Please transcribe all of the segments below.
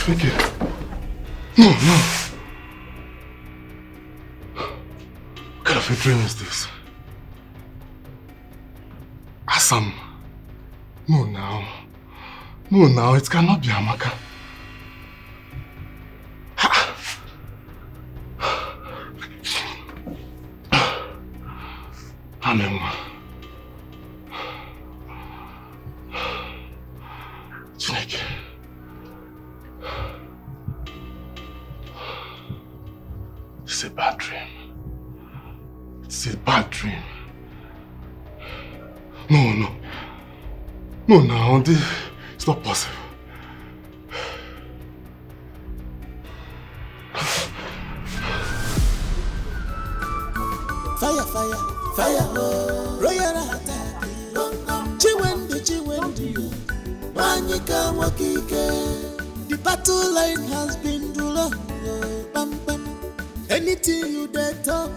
Vicky. No, no. What kind of a dream is this? Asam. No, now. No, now. It cannot be Amaka. Amemwa. Chineke. It's a bad dream. It's a bad dream. No, no. No, now. It's not possible. Fire, fire, fire, royal attack. Chiwendi, Wanyika Wakike. The battle line has been drawn. Bam, bam. Anything you dare talk,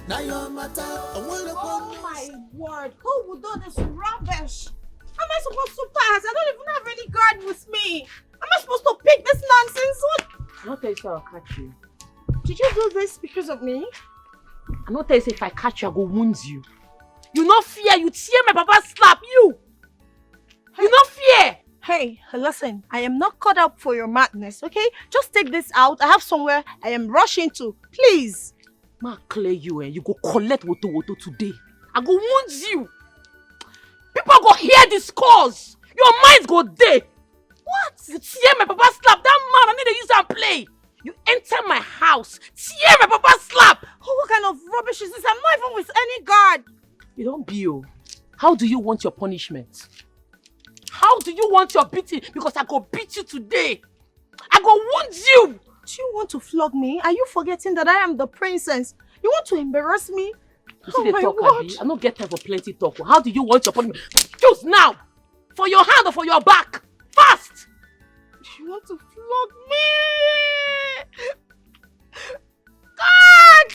now your matter. Oh my word, who would do this rubbish? How am I supposed to pass? I don't even have any guard with me. Am I supposed to pick this nonsense? What? I'm not telling you I'll catch you. Did you do this because of me? I'm not telling you if I catch you, I go wound you. You no fear, you tear my papa slap you. You no fear. Hey, listen, I am not caught up for your madness, okay? Just take this out. I have somewhere I am rushing to. Please. Ma clear you and you go collect woto today. I go wound you. People go hear this cause. Your minds go dead. What? You tear my papa slap. That man, I need to use and play. You enter my house, tear my papa slap. Oh, what kind of rubbish is this? I'm not even with any guard. You don't be you. How do you want your punishment? How do you want your beating? Because I go beat you today. I go wound you. Do you want to flog me? Are you forgetting that I am the princess? You want to embarrass me? You see the talk, Abi? I don't get time for plenty talk. How do you want your punishment? Choose now. For your hand or for your back. Fast. You want to flog me? God!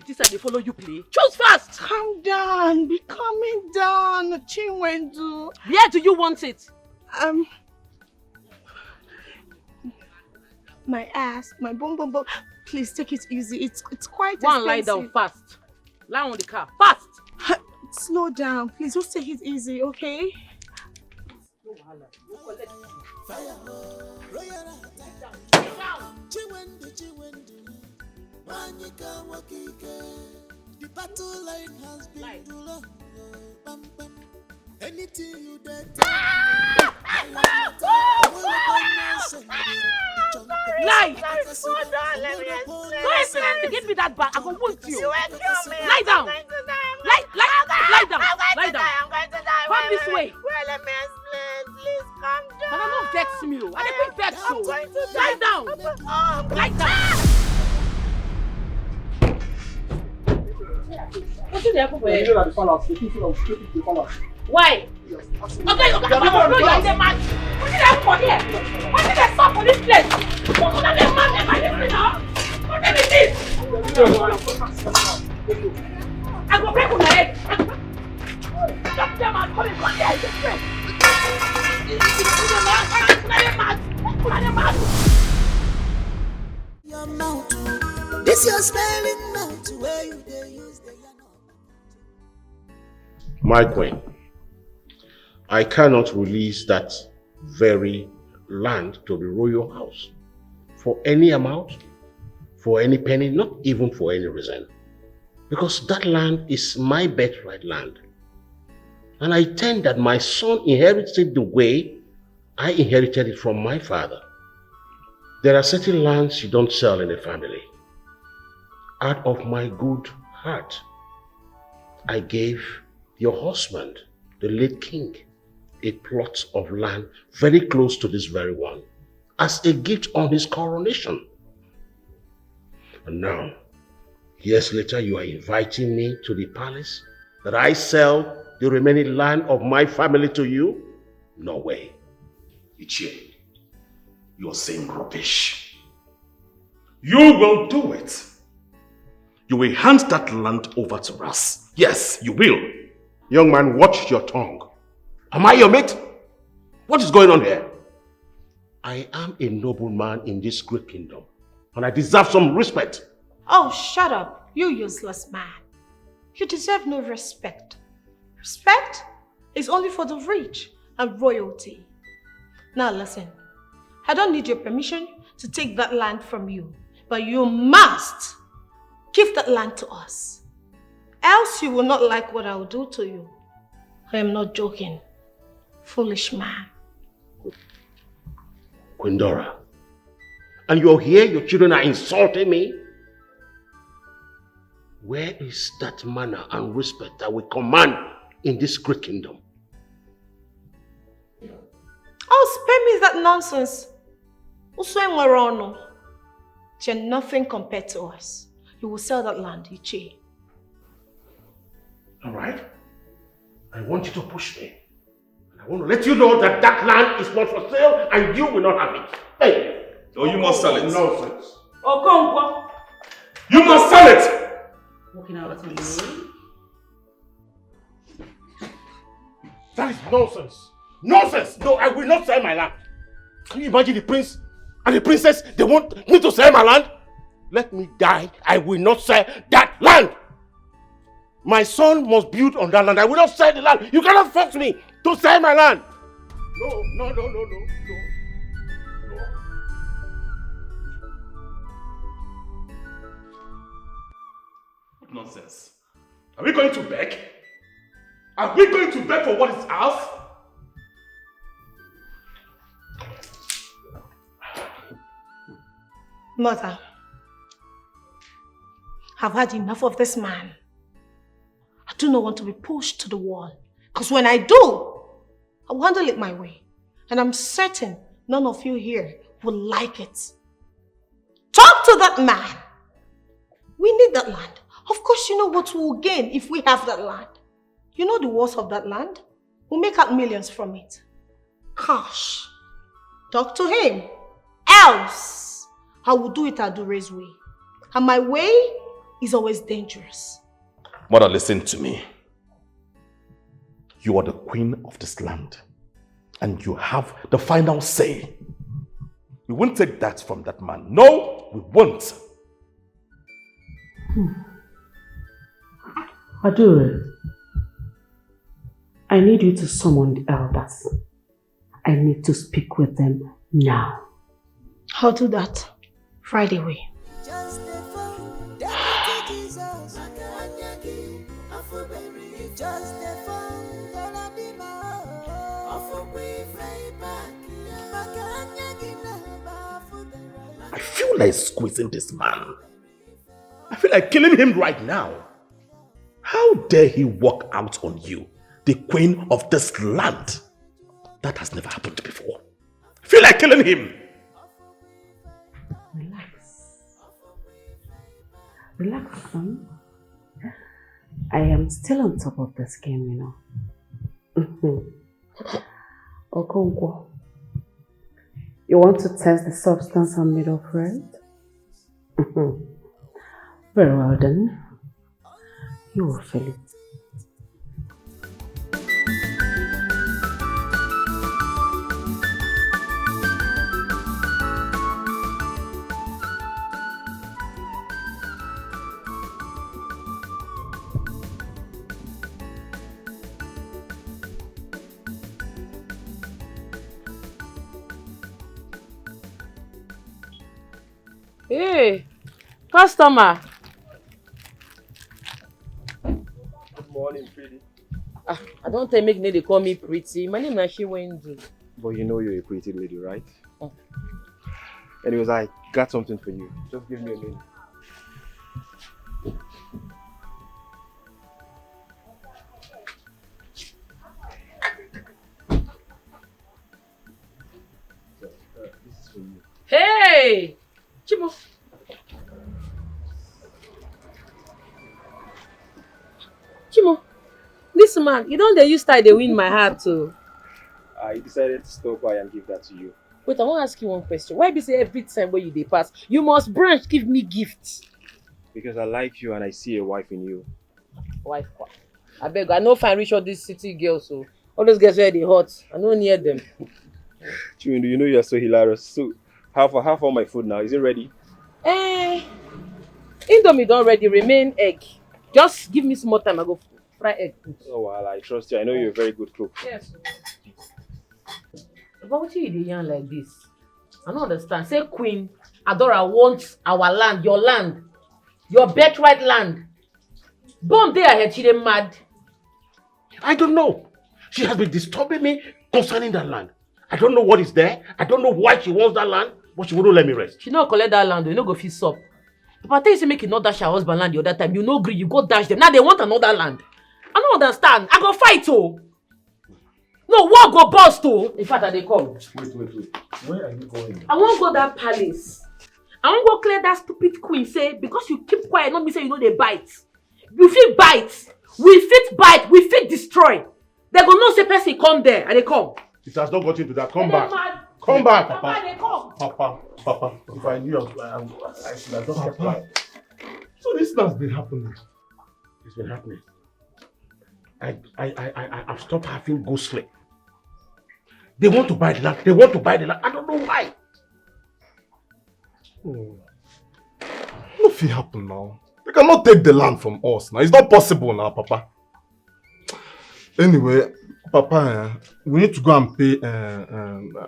This time they follow you play. Choose fast. Calm down. Be calming down. Chinwendu. Where do you want it? My ass. My bum bum bum. Please take it easy. It's quite expensive. One lie down fast. Lie on the car. Fast. Slow down. Please just take it easy, okay? Fire, royal attack. Chiwendi, Wanyika Wakike. The battle line has been drawn. Bam, bam. Anything you dare talk. Lie! Don't explain to give me that back. I go wound you. Lie down. Lie down. Lie down. I'm going to die. Come this way. Well, let me explain. Please calm down. But I'm not vex me. I didn't vex you. I'm going to Lie down. Lie down. What's in the You know that the palace, the people of the palace. Why? Okay, you're the man. What did I for here? What did I stop for this place? What did I man? Am I living now? What is this? I go break on my head. Stop them and call it one day. Your mouth. This your spelling mouth where you use the My queen, I cannot release that very land to the royal house for any amount, for any penny, not even for any reason. Because that land is my birthright land. And I intend that my son inherits it the way I inherited it from my father. There are certain lands you don't sell in a family. Out of my good heart, I gave your husband, the late king, a plot of land very close to this very one, as a gift on his coronation. And now, years later, you are inviting me to the palace that I sell the remaining land of my family to you? No way. Ichie, you're saying rubbish. You will do it. You will hand that land over to us. Yes, you will. Young man, watch your tongue. Am I your mate? What is going on here? I am a nobleman in this great kingdom, and I deserve some respect. Oh, shut up, you useless man. You deserve no respect. Respect is only for the rich and royalty. Now listen, I don't need your permission to take that land from you, but you must give that land to us. Else you will not like what I will do to you. I am not joking. Foolish man. Quindora, and you're here, your children are insulting me? Where is that manner and respect that we command in this great kingdom? Oh, spare me that nonsense. You're nothing compared to us. You will sell that land, Ichi. Alright. I want you to push me. I want to let you know that that land is not for sale and you will not have it. Hey! Oh, you must sell it. Nonsense. Okonkwo. You must sell it! Walking out of my way. That is nonsense. Nonsense! No, I will not sell my land. Can you imagine the prince and the princess? They want me to sell my land? Let me die. I will not sell that land. My son must build on that land. I will not sell the land. You cannot force me to sell my land. No. What nonsense? Are we going to beg? Are we going to beg for what is ours? Mother, I've had enough of this man. I do not want to be pushed to the wall. Because when I do, I'll handle it my way. And I'm certain none of you here will like it. Talk to that man. We need that land. Of course, you know what we'll gain if we have that land. You know the worth of that land? We'll make out millions from it. Gosh. Talk to him. Else, I will do it Adure's way. And my way is always dangerous. Mother, listen to me. You are the queen of this land. And you have the final say. We won't take that from that man. No, we won't. Adure, I need you to summon the elders. I need to speak with them now. I'll do that right away. I feel like squeezing this man. I feel like killing him right now. How dare he walk out on you, the queen of this land? That has never happened before. I feel like killing him. Relax, son. I am still on top of this game, you know. Okonkwo, you want to test the substance I'm made of, right? Very well then. You will feel it. Hey, customer. Good morning, pretty. I don't tell make they call me pretty. My name is Shiwendu. But you know you're a pretty lady, right? Oh. Anyways, I got something for you. Just give me a minute. This is for you. Hey! Chimo. Chimo, this man, you don't use style they win my heart too. I decided to stop by and give that to you. Wait, I want to ask you one question. Why be say every time when you dey pass, you must branch give me gifts? Because I like you and I see a wife in you. Wife, I beg, I no find reach all these city girls, so all those girls where they hot, I no near them. Chewindu, you know you are so hilarious. So, half all my food now. Is it ready? Indomie don't ready. Remain egg. Just give me some more time. I go fry egg. Oh, well, I trust you. I know you're a very good cook. Yes. But what you dey yarn like this? I don't understand. Say Queen Adora wants our land, your birthright land. Bomb there ahead, she dey mad. I don't know. She has been disturbing me concerning that land. I don't know what is there. I don't know why she wants that land, but she wouldn't let me rest. She no collect that land, you no go fit sup. Papa tell you say make you not dash her husband land the other time. You no agree, you go dash them. Now they want another land. I don't understand. I go fight oh. No, war go burst oh. In fact, I dey come. Wait. Where are you going? I won't go that palace. I won't go clear that stupid queen. Say because you keep quiet, not me say you know they bite. You fit bite. We fit bite. We fit destroy. They go no say person come there and they come. It has not got into that. Come back. Come back, Papa, they come. Papa. If I knew I should have just kept quiet. So this has been happening. It's been happening. I've stopped having good sleep. They want to buy the land. I don't know why. Nothing happened now. They cannot take the land from us now. It's not possible now, Papa. Anyway, Papa, we need to go and pay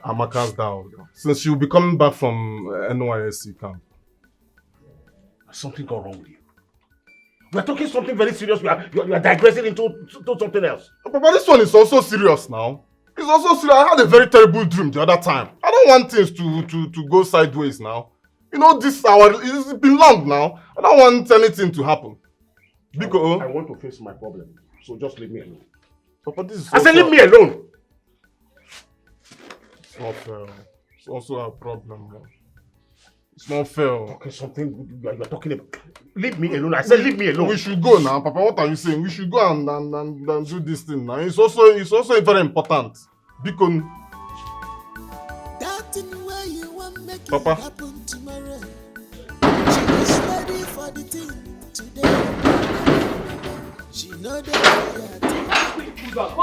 Amaka's dowry. Since she'll be coming back from NYSC camp. Something got wrong with you. We are talking something very serious. You are digressing into something else. Papa, this one is also serious now. It's also serious. I had a very terrible dream the other time. I don't want things to go sideways now. You know, it's been long now. I don't want anything to happen. Because I want to face my problem. So just leave me alone. Papa, this is I said leave me alone. It's not fair. It's also a problem. It's not fair. Okay, something you are talking about. Leave me alone. I said leave me alone. We should go now, Papa. What are you saying? We should go and do this thing now. It's also very important. Because That thing where you want make Papa. it happen tomorrow. She is ready for the thing today. She know the Come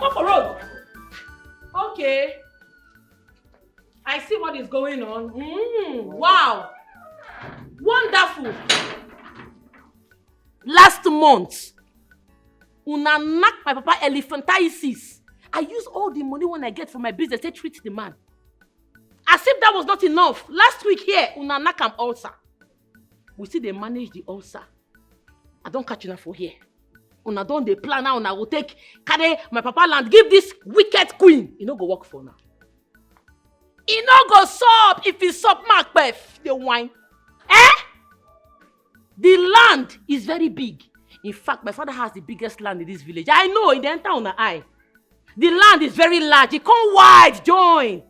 on for road. Okay. I see what is going on. Wow. Wonderful. Last month, una knock my papa elephantiasis. I use all the money when I get from my business to treat the man. As if that was not enough. Last week here, una knock am ulcer. We see they manage the ulcer. I don't catch enough for here. Una don dey plan now, una will carry my papa land, give this wicked queen. E no go work for now. E no go sup if e sup Macbeth, the wine. The land is very big. In fact, my father has the biggest land in this village. I know, it enter on the eye. The land is very large. It come wide, join.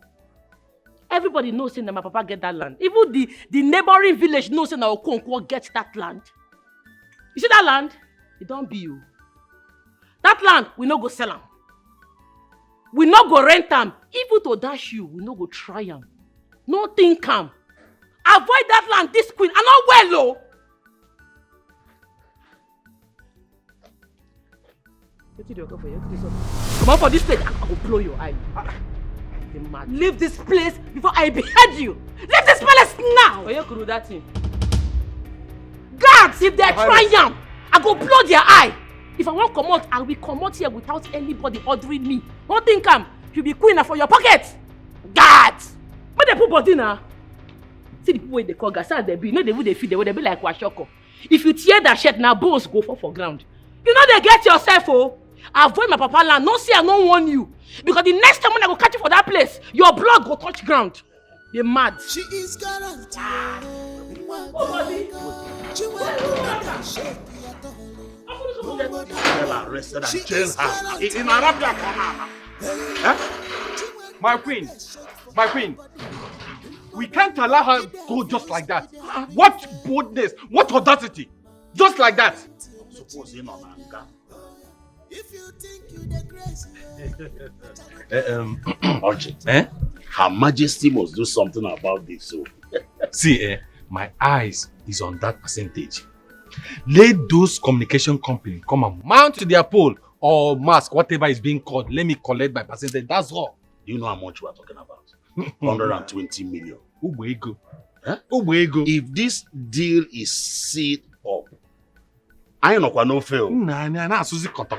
Everybody knows that my papa get that land. Even the neighboring village knows that Okonkwo get that land. You see that land? It don't be you. That land, we no go sell am. We no go rent am. Even to dash you, we no go try am. No think am. Avoid that land, this queen. I not well, oh. Come on for this place. I will blow your eye. Leave this place before I behead you. Leave this palace now. Oh, you could do that thing. Guards, if they try am, I go blow their eye. If I want come out, I will come out here without anybody ordering me. Don't think you be queen for your pocket. Guards, but they put body now. See the people wey they call gas, they be. You know they would feed. They would be like Washoko. If you tear that shirt now, bones go for ground. You know they get yourself oh. Avoid my papa land. No see I don't warn you. Because the next time when I go catch you for that place, your blood go touch ground. You're mad. She is guaranteed. Arrested and jail her in Arabia. My queen, we can't allow her go just like that. What boldness, what audacity, just like that. Suppose you know, If you think you the crazy. Urgent. Her Majesty must do something about this. So, see, my eyes is on that percentage. Let those communication companies come and mount to their pole or mask, whatever is being called. Let me collect my percentage. That's all. Do you know how much we are talking about? 120 million. Ubwego. Huh? Ubwego. If this deal is sealed up, I know no fail. Nah, Susie koto.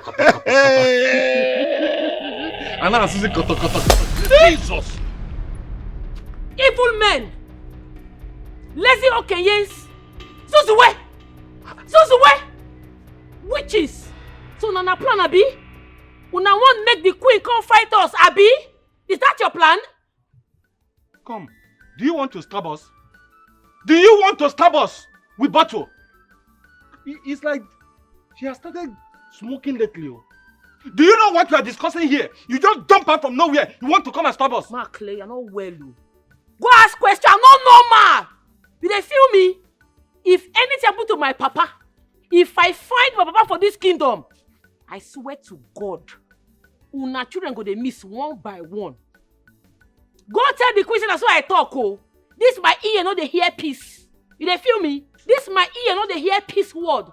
Ana Susie koto. Jesus! Evil men! Lazy Okenyens! Suzuwe! Witches! So Nana plan, Abi? Una want make the queen come fight us, Abi? Is that your plan? Come. Do you want to stab us? Do you want to stab us with bottle? It's like she has started smoking lately. Do you know what we are discussing here? You just jump out from nowhere. You want to come and stab us? Mark, you're not well. Go ask question. I'm not normal. You dey feel me? If anything happen to my papa, if I find my papa for this kingdom, I swear to God, una children go dey miss one by one. Go tell the queen that's why I talk. Oh, this my ear no dey hear peace. You dey feel me? This my ear no dey hear peace word.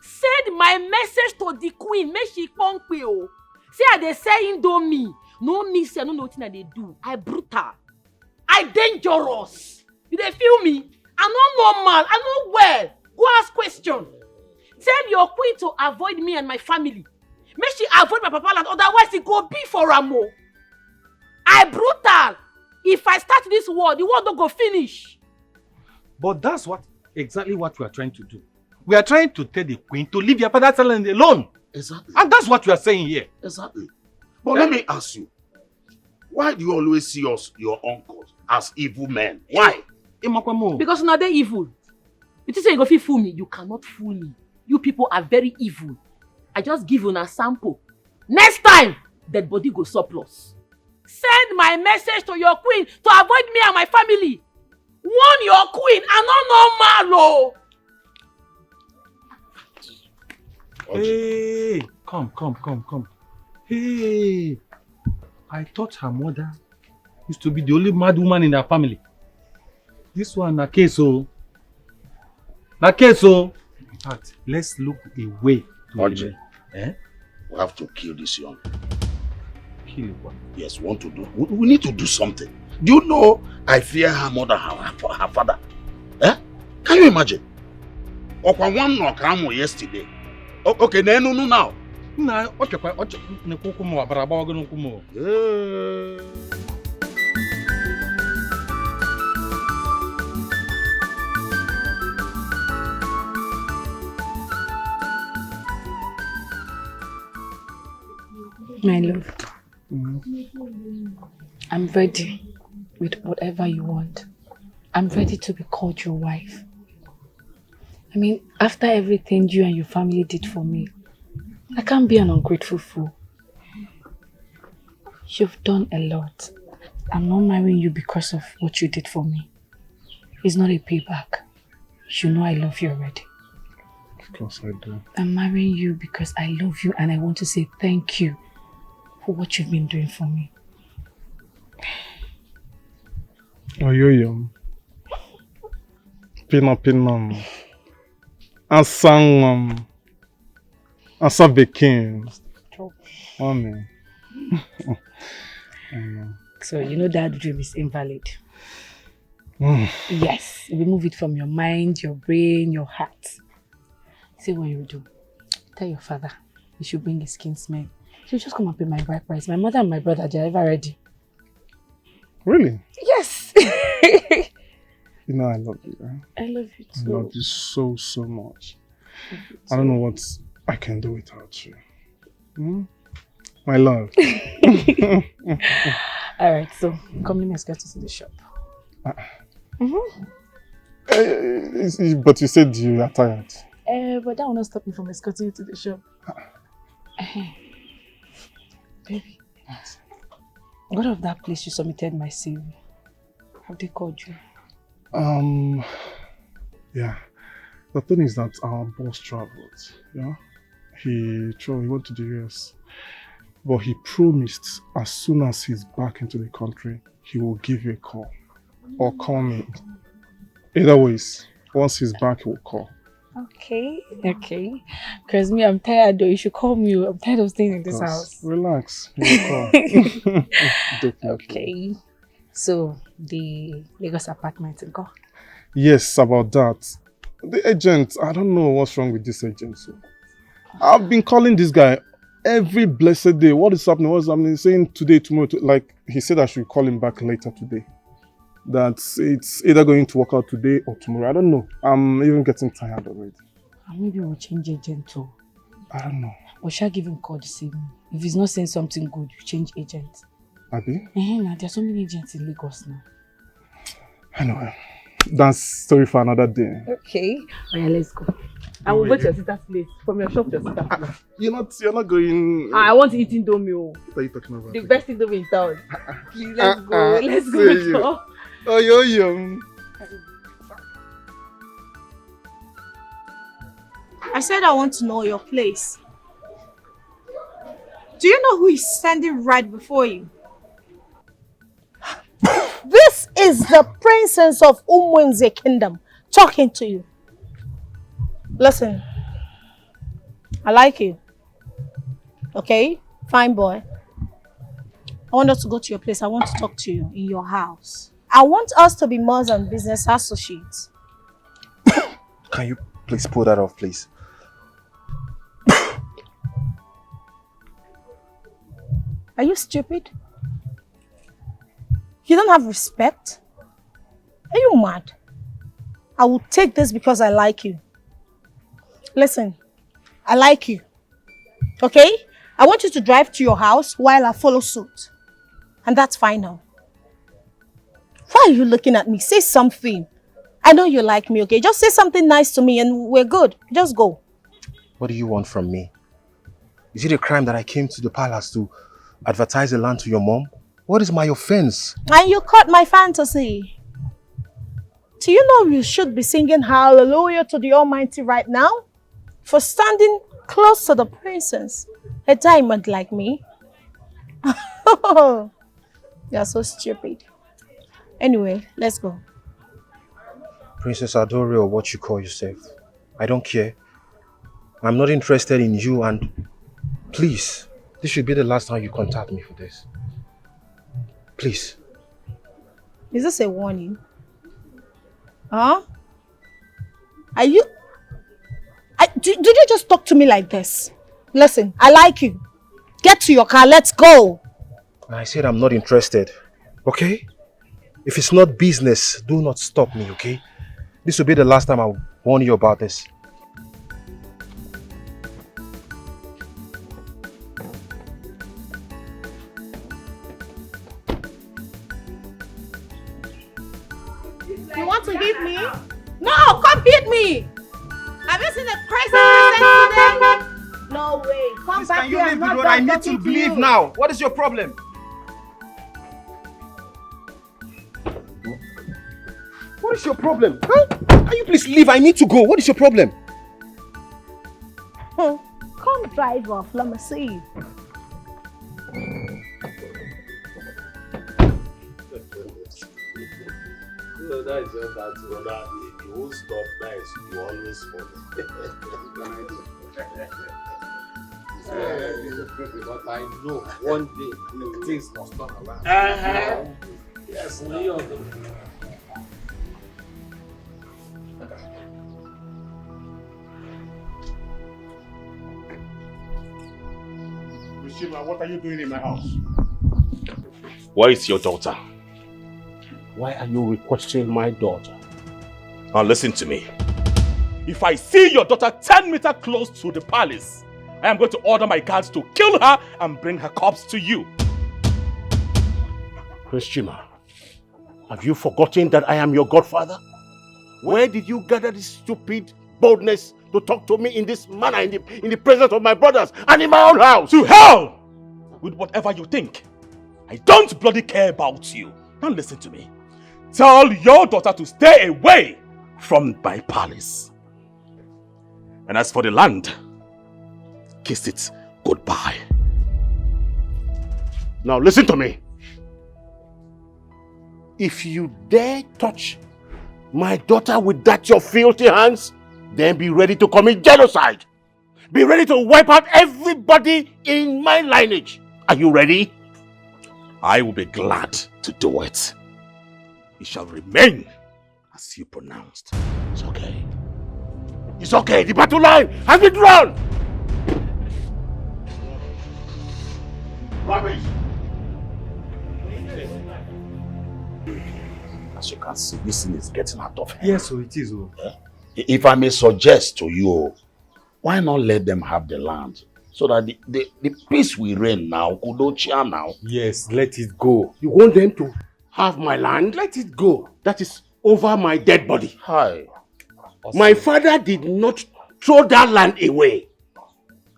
Send my message to the queen. Make she come oh. See how they say indomie. No miss, I don't know what I dey do. I brutal. I dangerous. You dey feel me? I'm not normal. I'm not well. Go ask question. Tell your queen to avoid me and my family. Make she avoid my papa land. Otherwise, it go be for Ramo. I brutal. If I start this war, the war don't go finish. But that's exactly what we are trying to do. We are trying to tell the queen to leave your father's land alone. Exactly. And that's what we are saying here. Exactly. But let me ask you, why do you always see us, your uncles, as evil men? Why? Because now they're evil. You think you go fit fool me? You cannot fool me. You people are very evil. I just give you a sample. Next time, dead body go surplus. Send my message to your queen to avoid me and my family. Warn your queen. I'm not normal. Hey, come. Hey, I thought her mother used to be the only mad woman in her family. This one, na case. In fact, let's look away. Oji, we have to kill this young. Kill what? Yes, we want to do. We need to do something. Do you know I fear her more than her father? Can you imagine? Okwa one knock yesterday. Okay, no now. Nah, My love, I'm ready with whatever you want. I'm ready to be called your wife. I mean, after everything you and your family did for me, I can't be an ungrateful fool. You've done a lot. I'm not marrying you because of what you did for me. It's not a payback. You know I love you already. Of course I do. I'm marrying you because I love you and I want to say thank you for what you've been doing for me. Oyoyo. Pinam. Asang. Asabekin. Amen. So you know that dream is invalid. Yes, remove it from your mind, your brain, your heart. See what you do. Tell your father you should bring his kinsmen. She'll just come and pay my bride price. My mother and my brother, they're ever ready. Really? Yes. You know I love you, right? I love you too. I love you so much. I don't know what I can do without you. My love. Alright, so come let me escort you to the shop. But you said you are tired. But that will not stop me from escorting you to the shop. Baby, what of that place you submitted my CV? Have they called you? Yeah. The thing is that our boss traveled, yeah? He went to the US. But he promised as soon as he's back into the country, he will give you a call. Or call me. Either ways, once he's back, he will call. Okay, okay. Because me, I'm tired though. You should call me. I'm tired of staying in this house. Relax. You call. Okay. So, the Lagos apartment, go. Yes, about that. The agent, I don't know what's wrong with this agent. So. I've been calling this guy every blessed day. What is happening? What's happening? He's saying today, tomorrow. Like, he said I should call him back later today. That it's either going to work out today or tomorrow. I don't know. I'm even getting tired already. Maybe we'll change agent too. I don't know. Or shall I give him call this evening? If he's not saying something good, you change agent. Abi? Now there are so many agents in Lagos now. Anyway, that's story for another day. Okay. Oh yeah, let's go. I will go to your sister's place. From your shop to your sister's place. You're not going. I want to eat Indomie. What are you talking about? The best Indomie in town. Please, let's go. Let's go. Oh, yo. I said I want to know your place. Do you know who is standing right before you? This is the princess of Umwenze Kingdom talking to you. Listen, I like you. Okay? Fine boy. I want us to go to your place. I want to talk to you in your house. I want us to be more than business associates. Can you please pull that off, please? Are you stupid? You don't have respect? Are you mad? I will take this because I like you. Listen, I like you. Okay? I want you to drive to your house while I follow suit. And that's final. Why are you looking at me? Say something. I know you like me, okay? Just say something nice to me and we're good. Just go. What do you want from me? Is it a crime that I came to the palace to advertise the land to your mom? What is my offense? And you caught my fantasy. Do you know you should be singing hallelujah to the Almighty right now? For standing close to the princess, a diamond like me. You're so stupid. Anyway, let's go. Princess Adore, or what you call yourself. I don't care. I'm not interested in you, and please, this should be the last time you contact me for this. Please. Is this a warning? Huh? Are you... Did you just talk to me like this? Listen, I like you. Get to your car, let's go. I said I'm not interested, okay? If it's not business, do not stop me, okay? This will be the last time I'll warn you about this. You want to hit me? No, come hit me! Have you seen the crazy president today? No way. Come back here. Can you leave the road? I need to leave now. What is your problem? What is your problem? Huh? Can you please leave? I need to go. What is your problem? Come drive off. Let me see. No, that is just that brother. You won't stop. That is you always follow. But I know one day things must turn around. Yes, Leon. Shima, what are you doing in my house? Where is your daughter? Why are you requesting my daughter? Now listen to me. If I see your daughter 10 meters close to the palace, I am going to order my guards to kill her and bring her corpse to you. Christina, have you forgotten that I am your godfather? Where did you gather this stupid boldness to talk to me in this manner in the presence of my brothers and in my own house? To hell with whatever you think. I don't bloody care about you. Now listen to me. Tell your daughter to stay away from my palace. And as for the land, kiss it goodbye. Now listen to me. If you dare touch my daughter with that your filthy hands, then be ready to commit genocide. Be ready to wipe out everybody in my lineage. Are you ready? I will be glad to do it. It shall remain as you pronounced. It's okay. It's okay. The battle line has been drawn. Rubbish. As you can see, this thing is getting out of hand. Yes, so it is. If I may suggest to you, why not let them have the land so that the peace we reign now, Kudochia now. Yes, let it go. You want them to have my land? Let it go. That is over my dead body. Hi. My father did not throw that land away.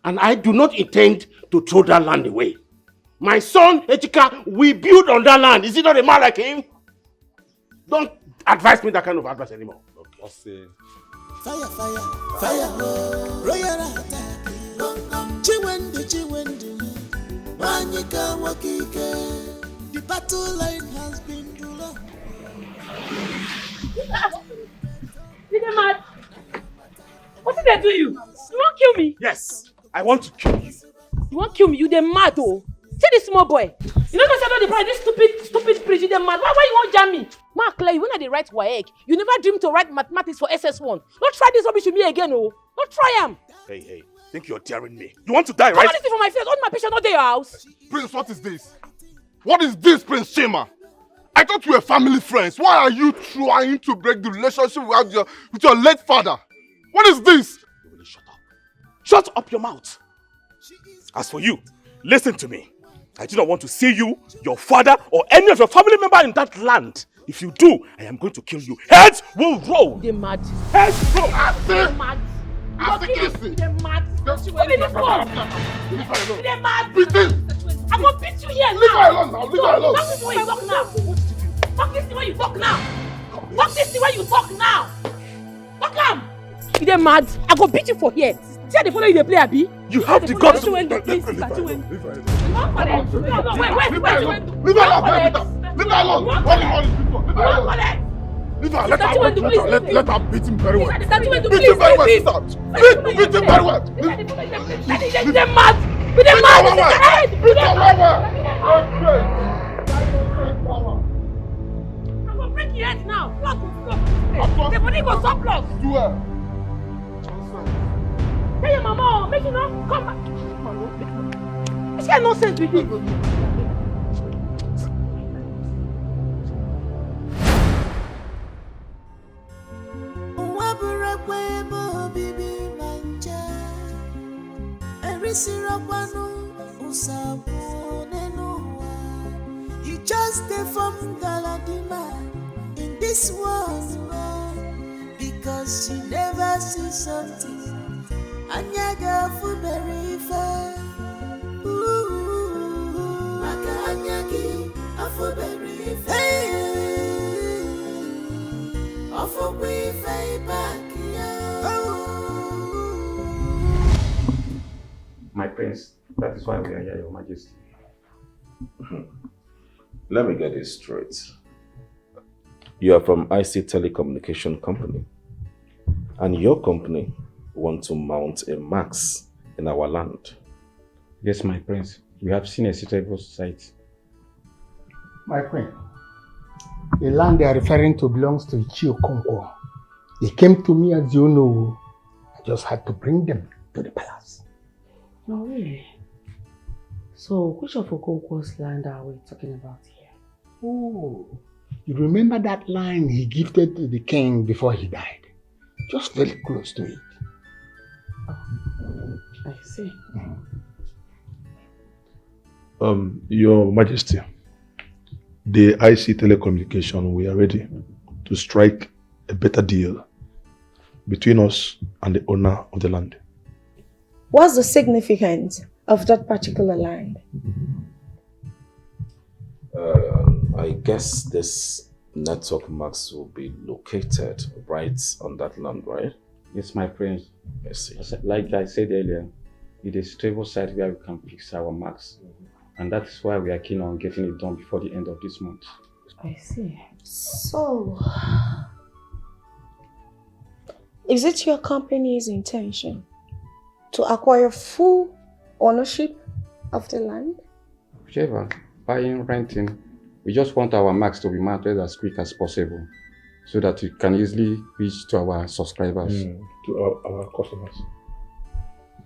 And I do not intend to throw that land away. My son, Echika, we build on that land. Is he not a man like him? Don't advise me that kind of advice anymore. Okay. Fire, fire, fire, royal attack. Chiwendi, Wanyika Wakike. The battle line has been drawn. You dey mad? What did they do you? You won't kill me? Yes, I want to kill you. You won't kill me? You dey mad oh. See this small boy. You know say I don't dey this stupid preach. You dey mad. Why you won't jam me? Ma Claire, when I dey write WAEC, you never dream to write mathematics for SS1. Don't try this rubbish with me again oh. Don't try am. Hey, think you're daring me. You want to die, Come right? on, this thing for my face. All my patients not dey your house. Prince, what is this? What is this, Prince Chima? I thought we were family friends. Why are you trying to break the relationship we have with your late father? What is this? You will shut up. Shut up your mouth. As for you, listen to me. I do not want to see you, your father, or any of your family member in that land. If you do, I am going to kill you. Heads will roll. They mad. Heads roll. They mad. They mad. Come in this one. They mad. Beat him. I'm gonna beat you here now. Leave her alone now. Leave her alone. Fuck this way you talk now. Fuck this way you talk now. Fuck this way you talk now. Fuck him. You dey mad? I go beat you for here. See how they follow you dey play abi? You have the guts to... Wait. Leave her alone. Leave her alone. Leave her. Let her beat him very well. Beat him very well, sister. Beat him very well. They dey mad. Beat them mad. Beat her well. I'm gonna break your head now. Block. The body go surplus. Do her. Tell your mama, make you know, come back. This kind of nonsense with you. You just stay from Galadima in this world because she never sees something. Anyaga fuberi fa, maka anyagi afuberi fa, afuberi fa bakia. My prince, that is why we are here, Your Majesty. Let me get this straight. You are from IC Telecommunication Company, and your company want to mount a max in our land. Yes, my prince. We have seen a suitable site. My queen, the land they are referring to belongs to Ichio Konko. They came to me, as you know. I just had to bring them to the palace. No way. So, which of Okonkwo's land are we talking about here? Oh, you remember that land he gifted to the king before he died? Just very close to it. I see. Your Majesty, the IC Telecommunication, we are ready to strike a better deal between us and the owner of the land. What's the significance of that particular land? I guess this network max will be located right on that land, right? Yes, my prince. I see. Like I said earlier, it is a stable site where we can fix our marks. And that is why we are keen on getting it done before the end of this month. I see. So, Is it your company's intention to acquire full ownership of the land? Whichever, buying, renting, we just want our marks to be mounted as quick as possible so that we can easily reach to our subscribers. To our customers.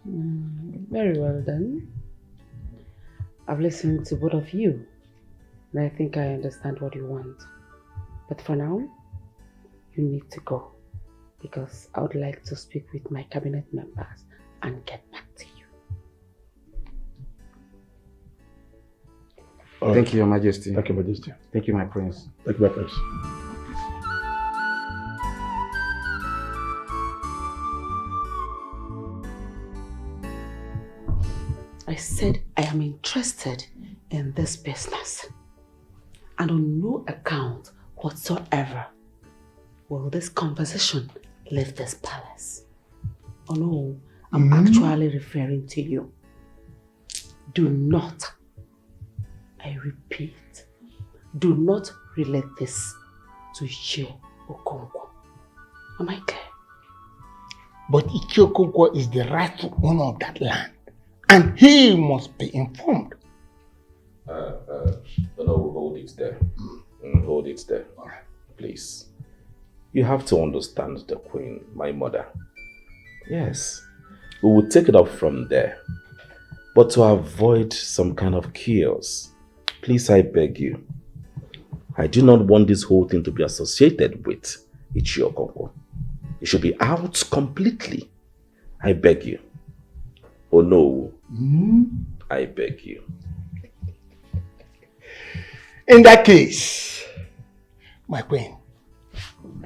Very well then. I've listened to both of you and I think I understand what you want. But for now, you need to go because I would like to speak with my cabinet members and get back to you. Thank you, Your Majesty. Thank you, Majesty. Thank you, my prince. Thank you, my prince. I said I am interested in this business and on no account whatsoever will this conversation leave this palace. Oh no, I'm actually referring to you. Do not, I repeat, do not relate this to Ichie Okonkwo. Am I clear? But Ichie Okonkwo is the rightful owner of that land. And he must be informed. No, hold it there. Hold it there. Please. You have to understand the queen, my mother. Yes, we will take it up from there. But to avoid some kind of chaos, please, I beg you. I do not want this whole thing to be associated with Ichie Okonkwo. It should be out completely. I beg you. Oh no, I beg you. In that case, my queen,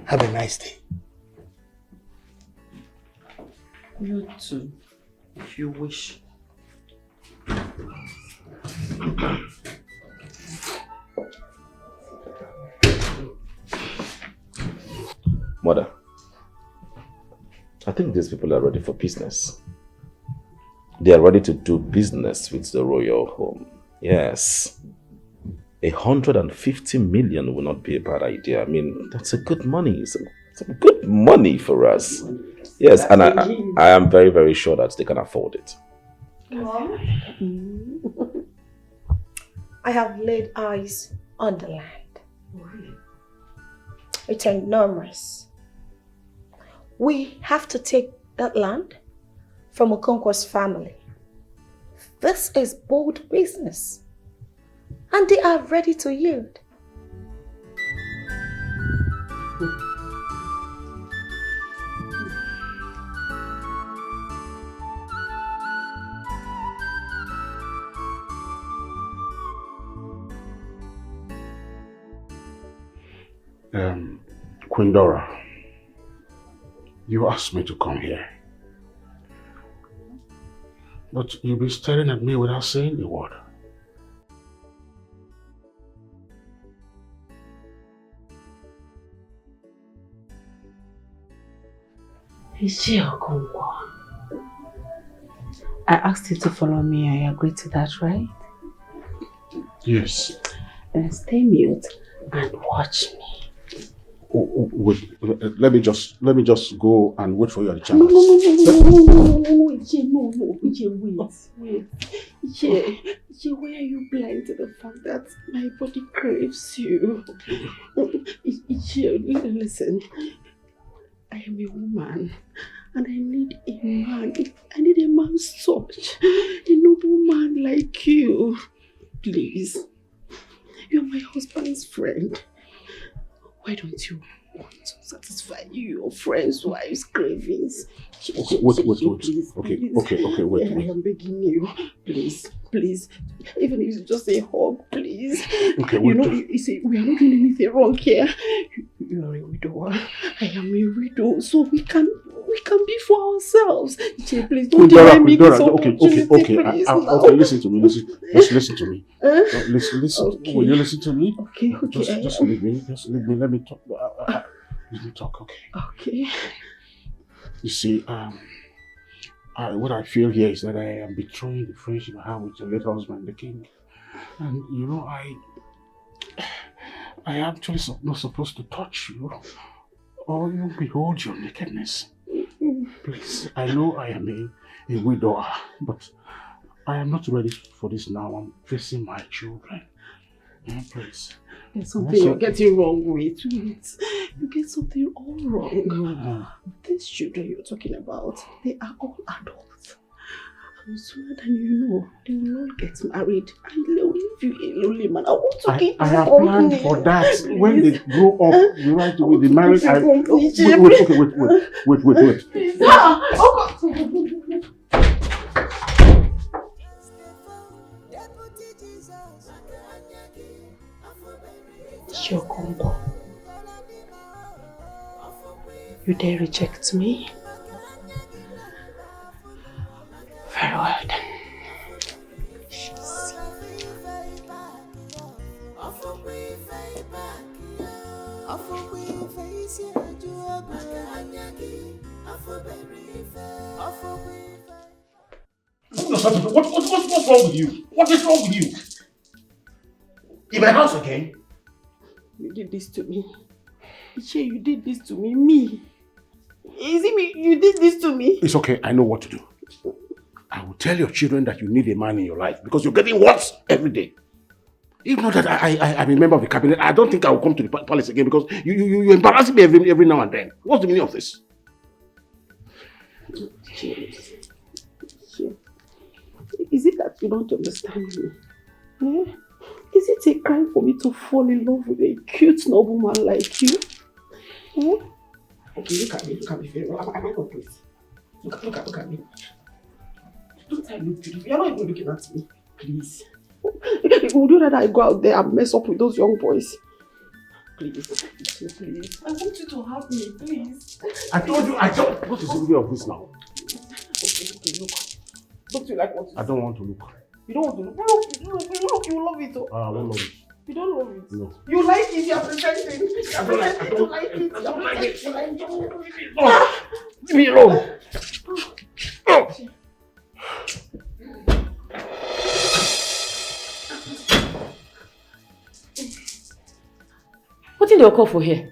have a nice day. You too, if you wish. Mother, I think these people are ready for business. They are ready to do business with the royal home. Yes. 150 million will not be a bad idea. I mean, that's a good money. Some good money for us. Yes, and I am very, very sure that they can afford it. Mom, I have laid eyes on the land. It's enormous. We have to take that land from Okonkwo's family. This is bold business. And they are ready to yield. Queen Dora, you asked me to come here. But you've been staring at me without saying a word. Ichie Okonkwo, I asked you to follow me and you agreed to that, right? Yes. Then stay mute and watch me. Wait, let me just go and wait for you at the chambers. No, Ichie, no, Ichie, wait. Ichie, why are you blind to the fact that my body craves you? Ichie, listen. I am a woman and I need a man. I need a man's touch. A noble man like you. Please. You're my husband's friend. Why don't you want to satisfy your friend's wife's cravings? Okay, wait. Please, Okay, wait. I am begging you. Please. Even if it's just a hug, please. Okay, wait. You see, we are not doing anything wrong here. You are a widower. I am a widow, so we can be for ourselves. Please don't deny me this opportunity. Okay, listen to me. Listen to me. Listen. Okay. Will you listen to me? Okay. Just leave me. Let me talk. Let me talk. Okay. You see, what I feel here is that I am betraying the friendship I have with your late husband, the king. And you know, I am actually not supposed to touch you or even behold your nakedness. Please, I know I am a widower, but I am not ready for this now. I'm facing my children. Please. There's something you're getting wrong with. You get something all wrong. These children you're talking about, they are all adults. And sooner than you know, they will all get married and they will leave you a lonely man. I want to give I have planned for that. When they grow up, the right way, the marriage. Wait. Please. Oh God. Shokongo, you dare reject me? Very well then. What's wrong with you? What is wrong with you? In my house again? You did this to me. Iche, you did this to me. Me. Is it me? You did this to me. It's okay. I know what to do. I will tell your children that you need a man in your life because you're getting worse every day. If not that I'm a member of the cabinet, I don't think I will come to the palace again because you embarrass me every now and then. What's the meaning of this? Is it that you don't understand me? Yeah? Is it a crime for me to fall in love with a cute nobleman like you? Yeah? Okay, look at me very well. Am I not please? Look at me. Don't I look beautiful? You're not even looking at me. Please. Would you rather I go out there and mess up with those young boys? Please. I want you to help me, please. I told you, what is the meaning of this now? Okay, look. Don't you like what you I don't want to look. You don't want to look. Look, you love it. I won't love it. You don't love it? No. You like it, you're pretending. I don't like it. Oh, leave me alone. Oh. What did they call for here?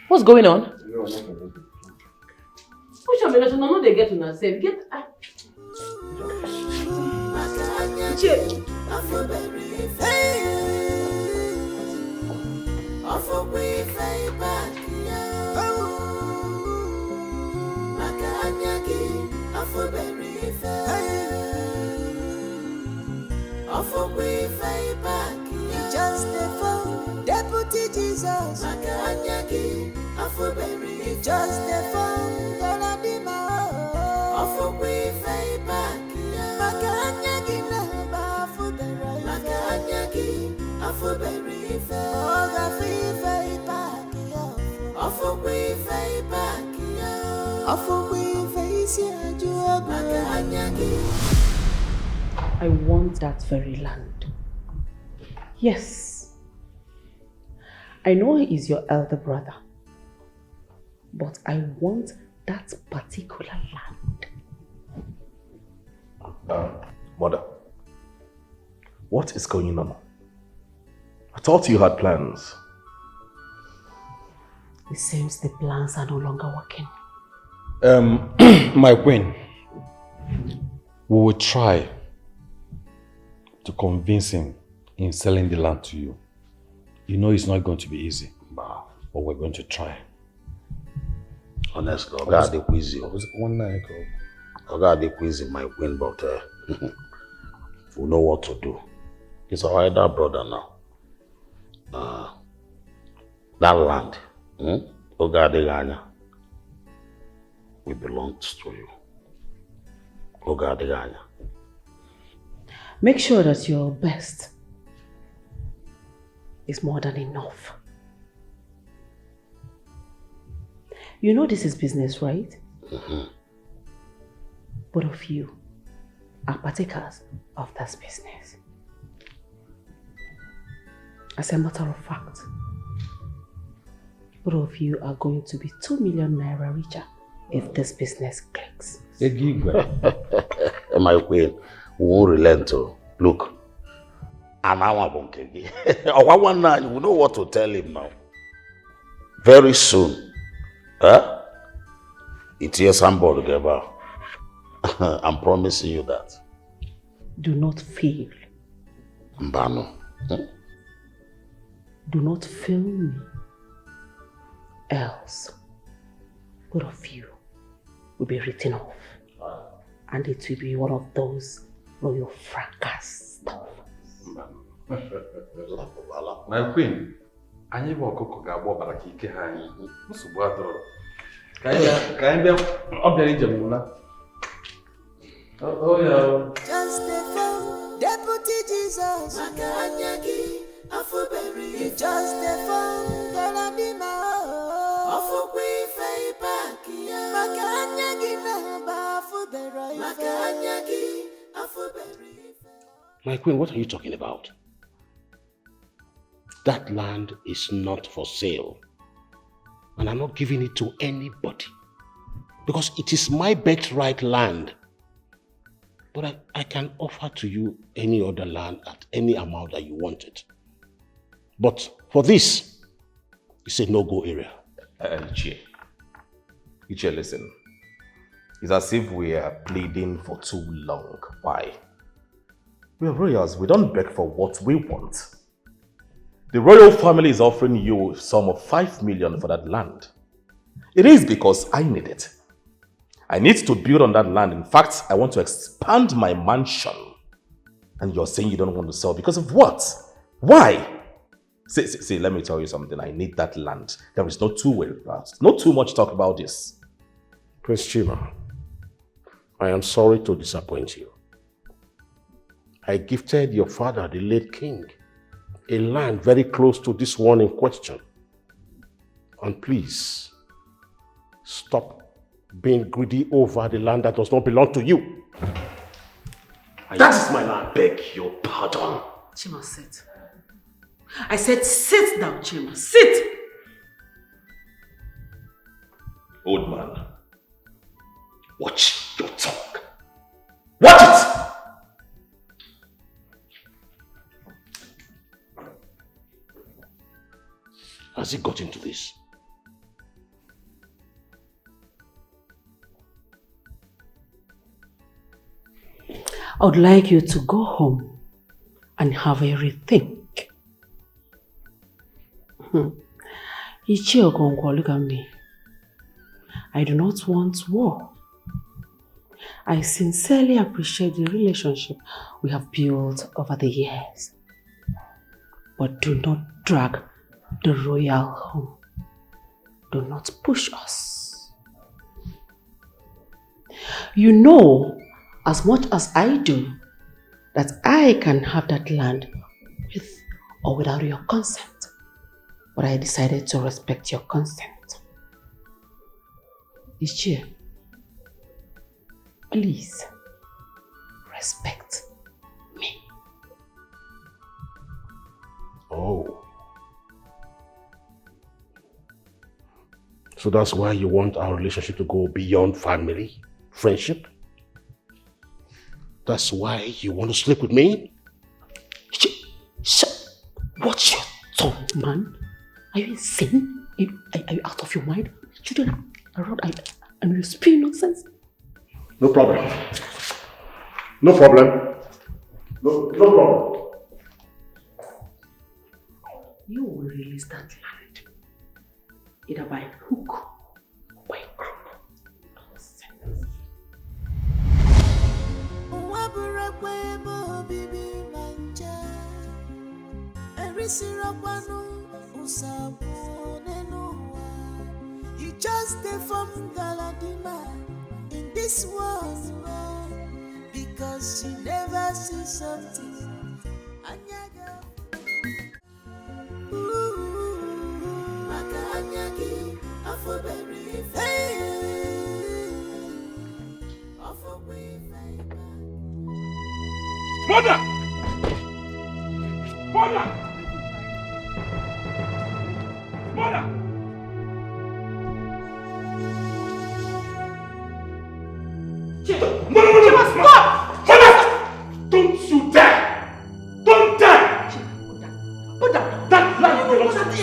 What's going on? Which one? I know they get to now save. Get. Just the phone, Deputy Jesus. Just the phone, Galadima. I want that very land. Yes. I know he is your elder brother, but I want that particular land. Mother, what is going on? I thought you had plans. It seems the plans are no longer working. My queen, we will try to convince him in selling the land to you. You know it's not going to be easy, but we're going to try. Honestly, I got the quiz. I got the quiz in my queen, but we know what to do. It's our elder brother now. That land, Ogadeganya, it belongs to you. Ogadeganya. Make sure that your best is more than enough. You know this is business, right? Mm-hmm. Both of you are partakers of this business. As a matter of fact, both of you are going to be 2 million naira richer if this business clicks. My queen, we won't relent. Look, and I want to we know what to tell him now. Very soon, It's here, somebody, Gaba. I'm promising you that. Do not fail. Mbano. Do not fail me. Else, both of you will be written off. And it will be one of those royal fracas stuff. My queen, anyị bụ ọkụkọ ga-agba ọbara ka ike ha anyị. Nsogbu adọrọ. Ka anyị bịa ọ bịara ije mụ na. Oh yeah. Just the phone, Deputy Jesus. Makanyaki, Afuberi. Just the phone, Galadima. Afukwi fei pakia. Makanyaki na Afuberi. Makanyaki, Afuberi. My queen, what are you talking about? That land is not for sale. And I'm not giving it to anybody. Because it is my birthright land. But I can offer to you any other land at any amount that you want it. But for this, it's a no-go area. Ichie, listen. It's as if we are pleading for too long. Why? We are royals. We don't beg for what we want. The royal family is offering you a sum of 5 million for that land. It is because I need it. I need to build on that land. In fact, I want to expand my mansion. And you're saying you don't want to sell because of what? Why? See, let me tell you something. I need that land. There is no two-way about it. Not too much talk about this. Prince Chima, I am sorry to disappoint you. I gifted your father, the late king, a land very close to this one in question. And please, stop being greedy over the land that does not belong to you. That is my land. Beg your pardon. Chima, sit. I said sit down, Chima. Sit! Old man, watch your tongue. Watch it! Has he got into this? I would like you to go home and have a rethink. Ichie Okonkwo, look at me. I do not want war. I sincerely appreciate the relationship we have built over the years. But do not drag the royal home. Do not push us. You know as much as I do that I can have that land with or without your consent. But I decided to respect your consent. Ichie, please respect me. Oh. So that's why you want our relationship to go beyond family, friendship? That's why you want to sleep with me? Watch your tongue, man. Are you insane? Are you out of your mind? Children around and you speak nonsense? No problem. No problem. No problem. You will release that land. Either by hook or by crook. Nonsense. You just stay from Galadima in this world because she never sees something. Mother! Mother! Mother! No, stop! Mother! Don't you dare! Don't dare! Put down. That land belongs to us.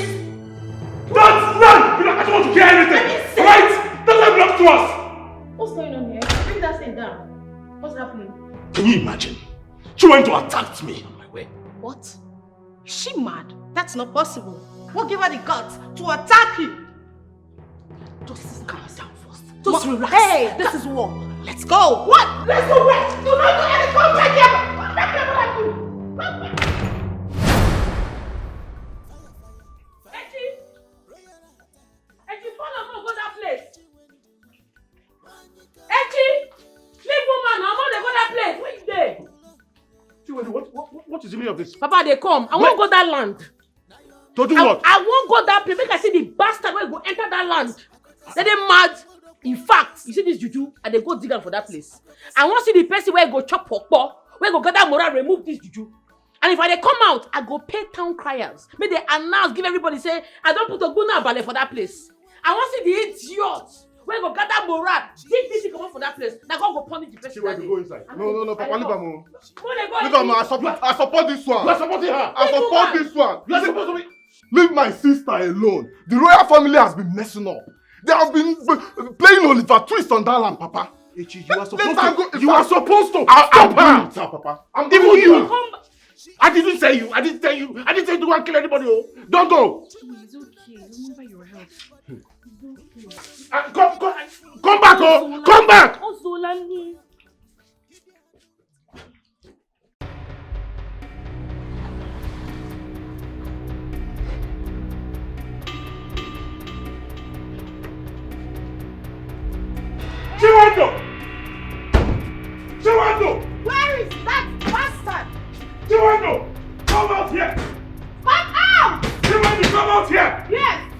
That land belongs. I don't want to hear anything. Right? That land belongs to us. down. What's happening? Can you imagine? She went to attack me on my way. What? Is she mad? That's not possible. What gave her the guts to attack you? Just calm down first. Just relax. Hey, this is war. Let's go. What? Let's go where? Do not do anything. Come back here. Come back here. What I do? Come back. Echi, follow me, go that place. Echi, leave woman, I'm going to go that place. Where you there? What is the meaning of this? Papa, they come. I won't go that land. To do what? I won't go that place. Make I see the bastard where go enter that land. They mad. In fact, you see this juju, and they go dig out for that place. I want to see the person where go chop pokpo, where go gather moral, remove this juju. And if I they come out, I go pay town criers. Make they announce, give everybody say, I don't put a guna ballet for that place. I want to see the idiots where go gather moral, dig this thing come out for that place. Now go punish the person. She went to go inside. No, Papa, leave her alone. Leave her, I support this one. You are supporting her. I support this one. You are supposed to be. Leave my sister alone. The royal family has been messing up. They have been playing Oliver Twist on that land, Papa. Ichi, you are supposed to. You are supposed to. I'll do it, Papa. Even you. I didn't say you. I didn't tell you. I didn't say you don't kill anybody. Oh. Don't go. It's okay. Remember your health. Come back, oh. Come back. Chiwando! Where is that bastard? Chiwando! Come out here! Come out! Chiwando, come out here! Yes!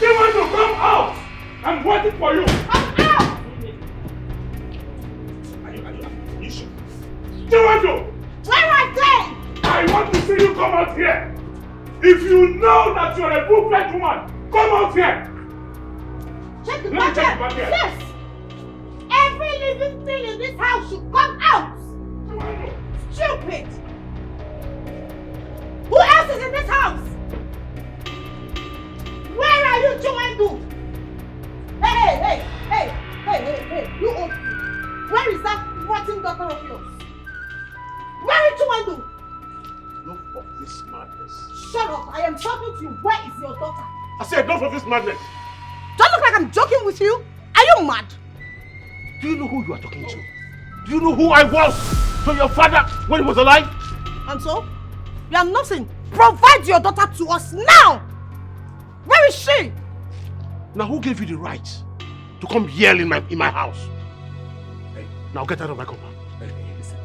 Chiwando, come out! I'm waiting for you! Come out! Are you sure? Chiwando! Where are they? I want to see you come out here! If you know that you're a full-fledged woman, come out here! Check the Let me check the back here. Yes! Every living thing in this house should come out! Stupid! Who else is in this house? Where are you, Chiwando? Hey! You old fool. Where is that rotten daughter of yours? Where is Chiwando? Enough of this madness. Shut up! I am talking to you. Where is your daughter? I said enough of this madness. Don't look like I'm joking with you. Are you mad? Do you know who you are talking to? Do you know who I was to your father when he was alive? And so? You are nothing. Provide your daughter to us now! Where is she? Now who gave you the right to come yell in my house? Hey, now get out of my compound.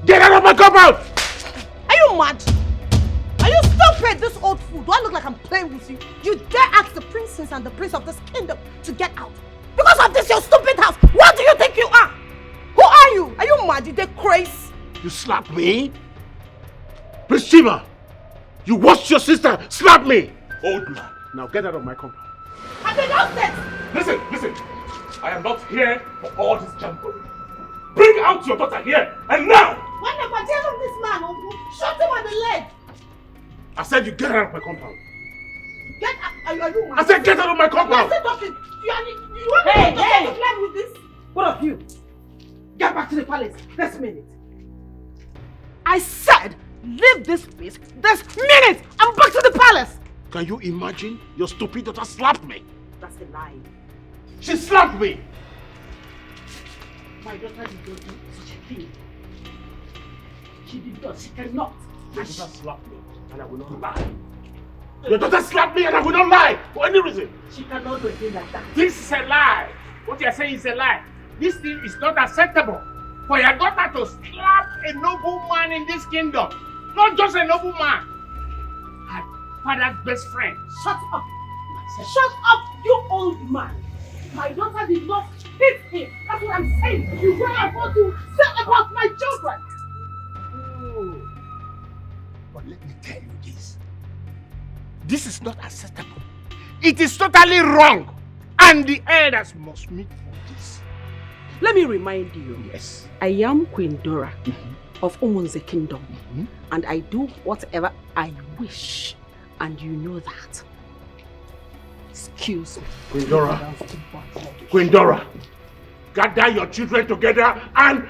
Get out of my compound! Are you mad? Are you stupid, this old fool? Do I look like I'm playing with you? You dare ask the princess and the prince of this kingdom to get out? Because of this your stupid house, what do you think you are? Who are you? Are you mad? You did crazy? You slapped me? Prince Chima, you watched your sister slap me! Old man, now get out of my compound. I did not say. Listen. I am not here for all this jamboree. Bring out your daughter here, and now! When the material of this man, shot him on the leg. I said you get out of my compound. Get out. Are you mad? I said get out of my compound. You're still talking. You want me to play with this? What of you? Get back to the palace this minute. I said leave this place this minute. I'm back to the palace. Can you imagine? Your stupid daughter slapped me. That's a lie. She slapped me. My daughter did not do such a thing. She did not. She cannot. Your daughter slapped me, and I will not lie. Your daughter slapped me, and I will not lie for any reason. She cannot do a thing like that. This is a lie. What you are saying is a lie. This thing is not acceptable for your daughter to slap a noble man in this kingdom. Not just a noble man. Her father's best friend. Shut up. Shut up, you old man. My daughter did not hit him. That's what I'm saying. You don't afford to say about my children. Oh. But let me tell you this. This is not acceptable. It is totally wrong. And the elders must meet for this. Let me remind you. Yes. I am Queen Dora of Omonze Kingdom. And I do whatever I wish. And you know that. Excuse me. Queen Dora. Queen Dora. gather your children together and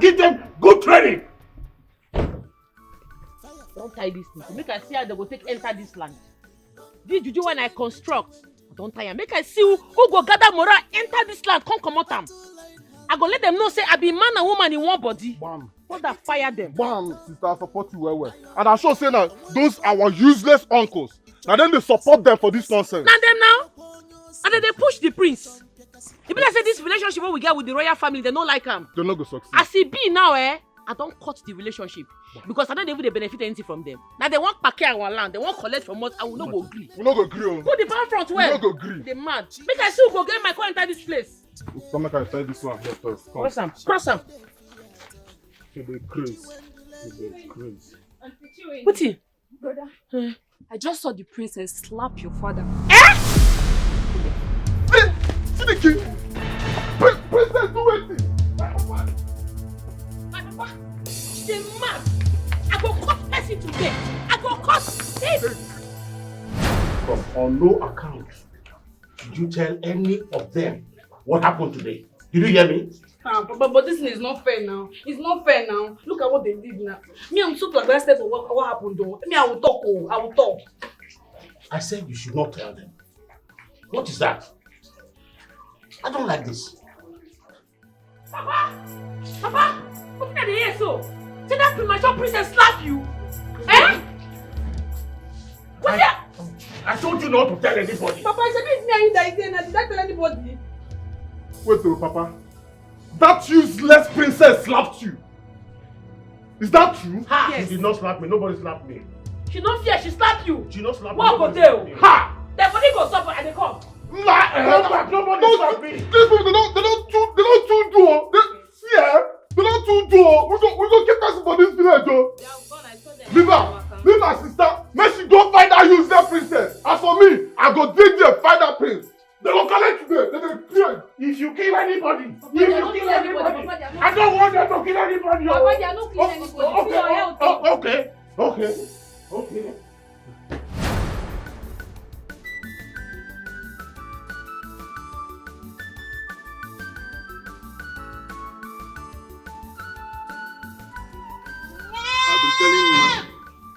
give them good training. Don't tie this thing. Make I see how they go take enter this land. This juju when I construct. Don't tie am. Make I see who go gather moral enter this land. Come out am. I go let them know say I be man and woman in one body. Bam. What that fire them? Bam, sister, I support you well. And I sure say now, those our useless uncles. Now then they support them for this nonsense. Now them now. And then they push the prince. If I say this relationship what we get with the royal family, they don't like him. They're not going to succeed. As it be now, I don't cut the relationship. Because I don't even benefit anything from them. Now they want pack our land, they want collect from us, and we no go agree. We no go agree. Put the power front well. We no go agree. They mad. Make I still go get my car enter this place. Come make I say this one here first. Cross them. Cross them. They crazy. What's it? Brother, I just saw the princess slap your father. Princess, do anything. My papa, they mad. I go cut person today. I go cut this. From on no account did you tell any of them what happened today. Did you hear me? But this thing is not fair now. It's not fair now. Look at what they did now. Me, I'm so flabbergasted for what happened though. Me, I will talk. Oh, I will talk. I said you should not tell them. What is that? I don't like this. Papa, what did they hear so? Say that premature princess slap you? Eh? What's that? I told you not to tell anybody. Papa, I said it's me and you that is there now. Did I tell anybody? Wait though, Papa. That useless princess slapped you. Is that true? Ha! Yes. She did not slap me. Nobody slapped me. She not fear, she slap you. She not slap me. What go there? Ha! Their body go suffer and they come. Nobody slapped me. These people, they don't too do. They don't too do. We go get us for this village, though. Leave her, sister. Make she go find that useless princess. As for me, I go dig there, find that prince. They will collect today. They will clear. If you kill anybody, Papa, I don't want them to kill anybody. Papa, they are not killing anybody. See your health. Okay. I've been telling you,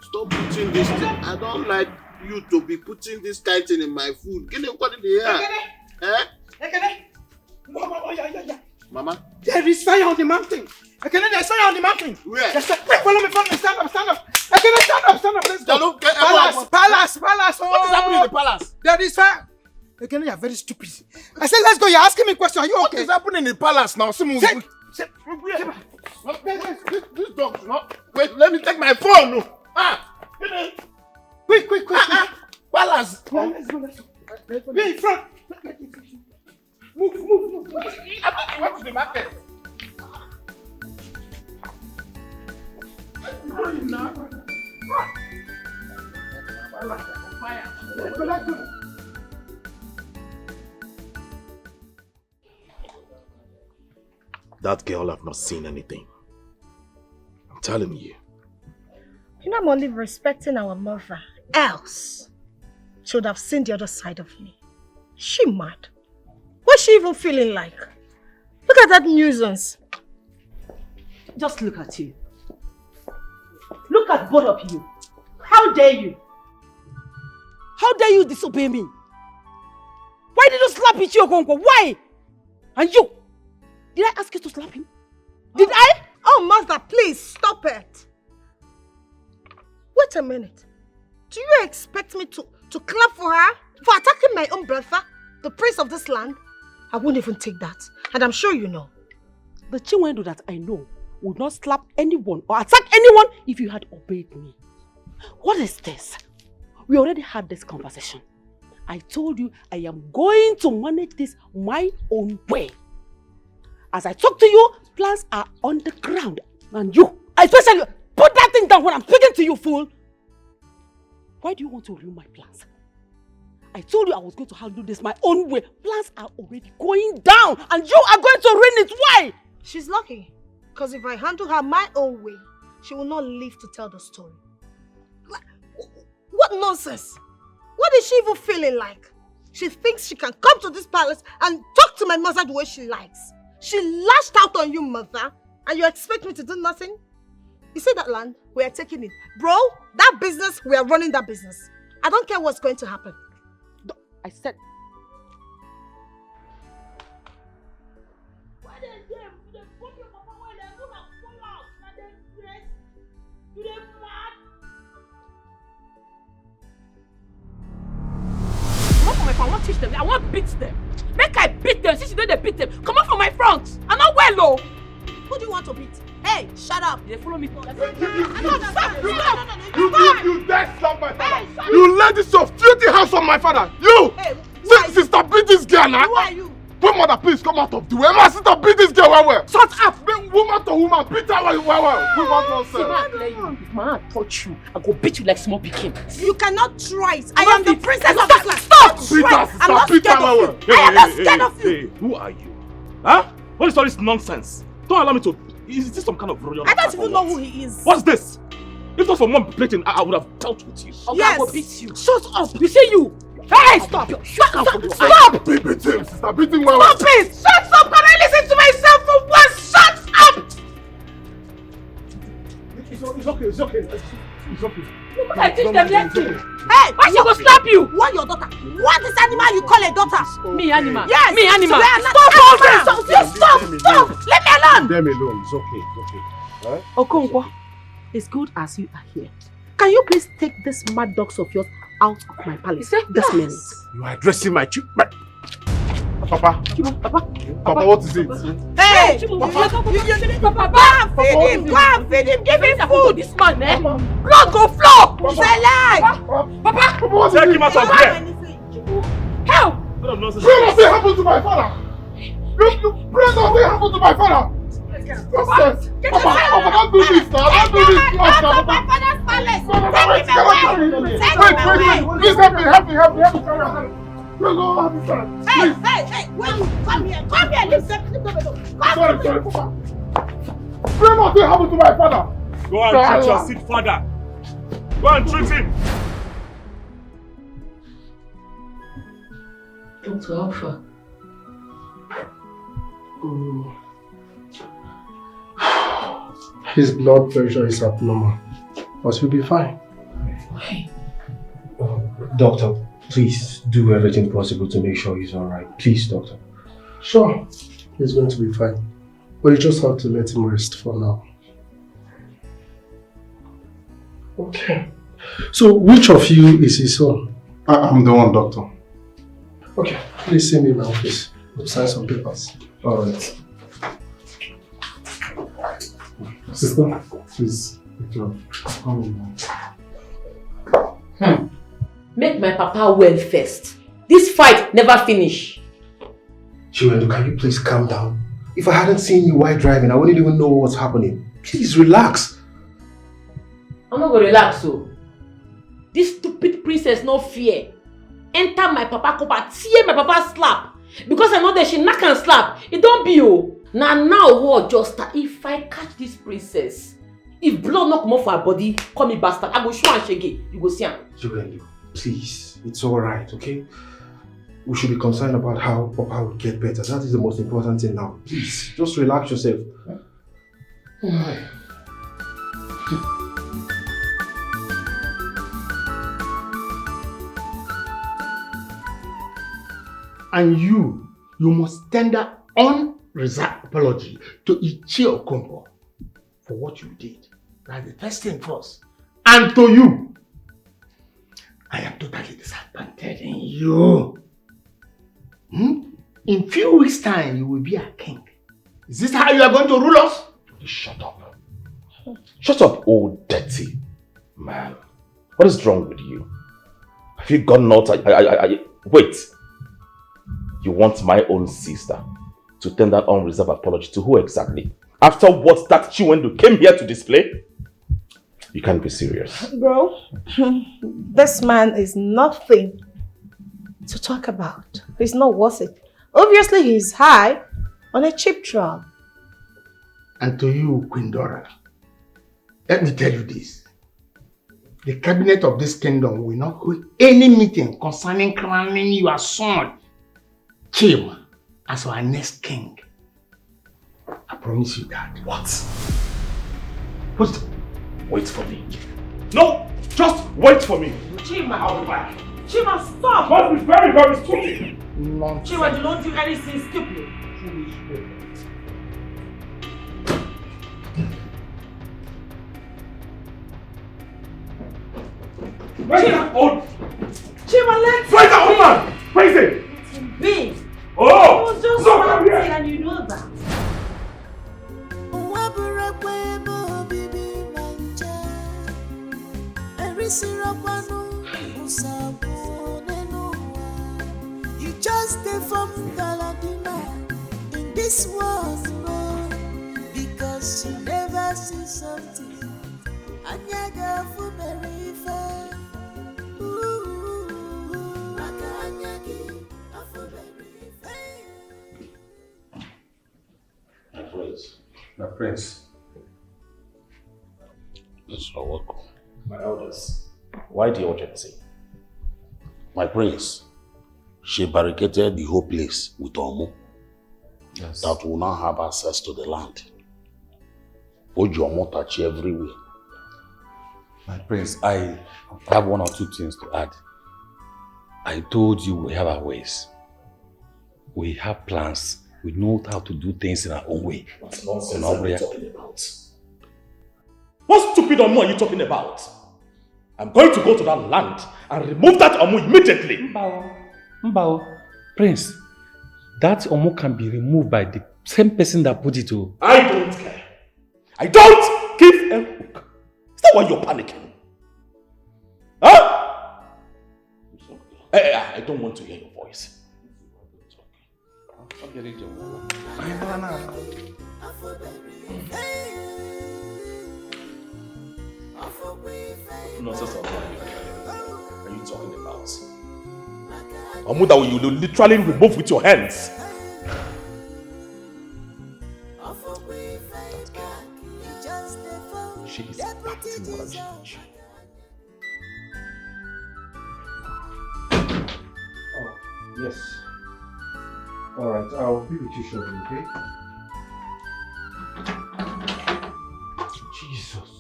stop putting this thing. I don't like you to be putting this kind of thing in my food. Get what in the air. Mama? There is fire on the mountain. There's fire on the mountain. Where? Wait, follow me. Stand up. Stand up. Let's go. Palace. What is happening in the palace? There is fire. Again, you are very stupid. I said, let's go. You're asking me a question. Are you okay? What is happening in the palace now? This dog is not. Wait, let me take my phone. Quick. Palace. Let's go. We're in front. Move. What is the market? That girl have not seen anything. I'm telling you. You know, I'm only respecting our mother. Else, she would have seen the other side of me. She mad. What's she even feeling like? Look at that nuisance. Just look at you. Look at both of you. How dare you? How dare you disobey me? Why did you slap Ichi Okonkwo? Why? And you? Did I ask you to slap him? Did I? Oh, mother, please stop it. Wait a minute. Do you expect me to clap for her? For attacking my own brother? The prince of this land? I won't even take that. And I'm sure you know. The Chinwendu that I know would not slap anyone or attack anyone if you had obeyed me. What is this? We already had this conversation. I told you I am going to manage this my own way. As I talk to you, plans are on the ground. And you, especially, put that thing down when I'm speaking to you, fool. Why do you want to ruin my plans? I told you I was going to handle this my own way. Plans are already going down and you are going to ruin it. Why? She's lucky. Because if I handle her my own way, she will not live to tell the story. What nonsense? What is she even feeling like? She thinks she can come to this palace and talk to my mother the way she likes. She lashed out on you, mother, and you expect me to do nothing? You see that land? We are taking it. Bro, that business, we are running that business. I don't care what's going to happen. I said... I want to teach them. I want to beat them. Make I beat them since you know they beat them. Come on from my front. I'm not well, though. Who do you want to beat? Hey, shut up. They follow me. You dare slap my father. You let this your filthy hands on my father. You! Hey, sister, beat this girl now. Who are you? Poor mother, please come out of the way. My sister, beat this girl well. Shut up. Woman to woman, beat her well. Woman nonsense. If my hand touch you, I go beat you like small pikin. You cannot try it. I am the princess of this land. Stop! Beat her, sister. I'm not Beat scared her of well. you. I am not scared of you. Hey, who are you? Huh? What is all this nonsense? Don't allow me to... Is this some kind of royal... I don't even know who he is. What's this? If not for mom plating, I would have dealt with you. Okay, Yes. I will beat you. Shut up. You say you. Hey, stop. Stop. Beat him, sister. Beat him well. Stop it. Shut up. Can I listen to myself for once? Shut up. It's okay. It's okay. I teach them lesson. Hey, why she go slap you? What your daughter? What is animal you call a daughter? Me animal. Yes. Me animal. Stop all this. Stop. Let me alone. Leave them alone. It's okay. Huh? Okonkwo, as good as you are here, can you please take these mad dogs of yours out of my palace this minute? You are addressing my children. Papa, what is it? Hey, Papa, go and feed him, give him food. This man, eh? Blood go flow. Say lie. Papa, take him out of here. Help! Pray nothing happened to my father. You pray nothing happened to my father. Papa, don't do this now. Don't do this to us now. My father's palace. Wait, please help me carry on. Hey, wait, come here, listen. Sorry, Papa. Pray nothing happened to my father. Go and treat your sick father. Go and treat him. Dr. Alpha. His blood pressure is abnormal, but he'll be fine. Doctor, please do everything possible to make sure he's alright. Please, doctor. Sure, he's going to be fine. But you just have to let him rest for now. Okay. So, which of you is his son? I'm the one, doctor. Okay, please see me in my office. We'll sign some papers. Alright. Sister, please, come in now. Make my papa well first. This fight never finish. Chiwendo, can you please calm down? If I hadn't seen you while driving, I wouldn't even know what's happening. Please relax. I'm not gonna relax, so. This stupid princess no fear. Enter my papa cup, tear my papa slap. Because I know that she knock and slap. It don't be you. Now what just start. If I catch this princess, if blood not come off her body, call me bastard. I go show and shake. You go see her. Chiwendo, please, it's alright, okay? We should be concerned about how Papa will get better. That is the most important thing now. Please, just relax yourself. And you must tender unreserved apology to Ichie Okonkwo for what you did. That's the first thing first. And to you, I am totally disappointed in you. In few weeks' time, you will be a king. Is this how you are going to rule us? Shut up. Shut up, old dirty man. What is wrong with you? Have you gone out? Wait. You want my own sister to tender unreserved apology to who exactly? After what that Chiwendo came here to display? You can't be serious. Bro, this man is nothing to talk about. He's not worth it. Obviously, he's high on a cheap drug. And to you, Queen Dora, let me tell you this. the cabinet of this kingdom will not hold any meeting concerning crowning your son, Chima, as our next king. I promise you that. What? Wait for me. No! Just wait for me. Chima! I'll be back. Chima, stop! Must be very, very stupid. Nonsense. Chima, do not do anything stupid. Where's that old? Chima, let's Where's that old man? Where is he? Be. Oh! He was just Look, come one here. thing and you know that. You just stay from Galadina in this world, no, because you never see something. And you go for very fair. My prince. Yes, you're welcome. My elders, why the urgency? My prince, she barricaded the whole place with Omo. Yes. That will now have access to the land. Ojo touch everywhere. My prince, I have one or two things to add. I told you we have our ways. We have plans. We know how to do things in our own way. What nonsense are you talking about? What stupid Omo are you talking about? I'm going to go to that land and remove that Omo immediately. Mbao, Prince, that Omo can be removed by the same person that put it to. I don't care. I don't give a hook. Is that why you're panicking? Huh? I don't want to hear your voice. Nonsense of what are you talking about? Omo that you will literally remove with your hands. She is acting what she. Oh, yes. Alright, I'll be with you shortly, okay? Jesus.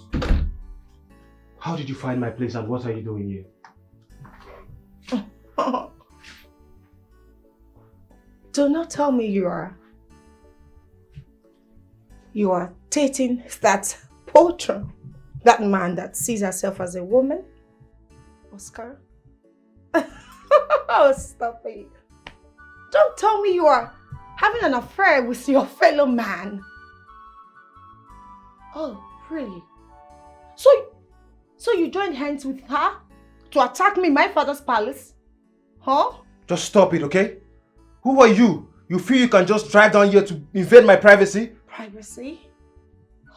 How did you find my place and what are you doing here? Do not tell me you are dating that patron, that man that sees herself as a woman, Oscar. Oh, stop it. Don't tell me you are having an affair with your fellow man. Oh, really? So you joined hands with her to attack me in my father's palace? Huh? Just stop it, okay? Who are you? You feel you can just drive down here to invade my privacy? Privacy?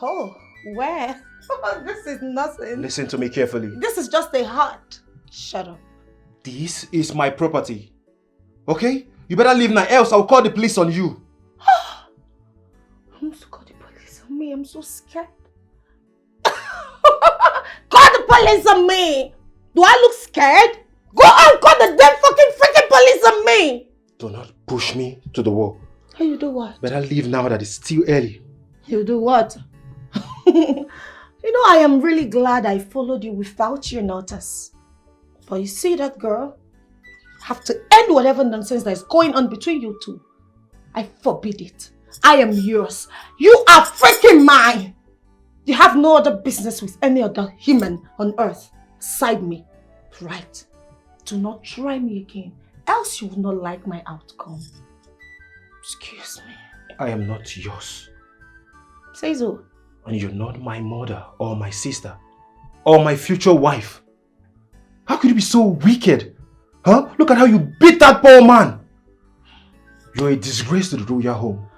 Oh, where? This is nothing. Listen to me carefully. This is just a heart. Shut up. This is my property. Okay? You better leave now, else I'll call the police on you. I'm going to call the police on me. I'm so scared. Call the police on me. Do I look scared? Go and call the damn fucking freaking police on me. Do not push me to the wall. Hey, you do what? Better leave now that it's still early. You do what? You know, I am really glad I followed you without your notice. But you see that girl? Have to end whatever nonsense that is going on between you two. I forbid it. I am yours. You are freaking mine. You have no other business with any other human on earth aside me. Right? Do not try me again, else you will not like my outcome. Excuse me. I am not yours. Say so. And you're not my mother or my sister or my future wife. How could you be so wicked? Huh? Look at how you beat that poor man. You're a disgrace to the royal home.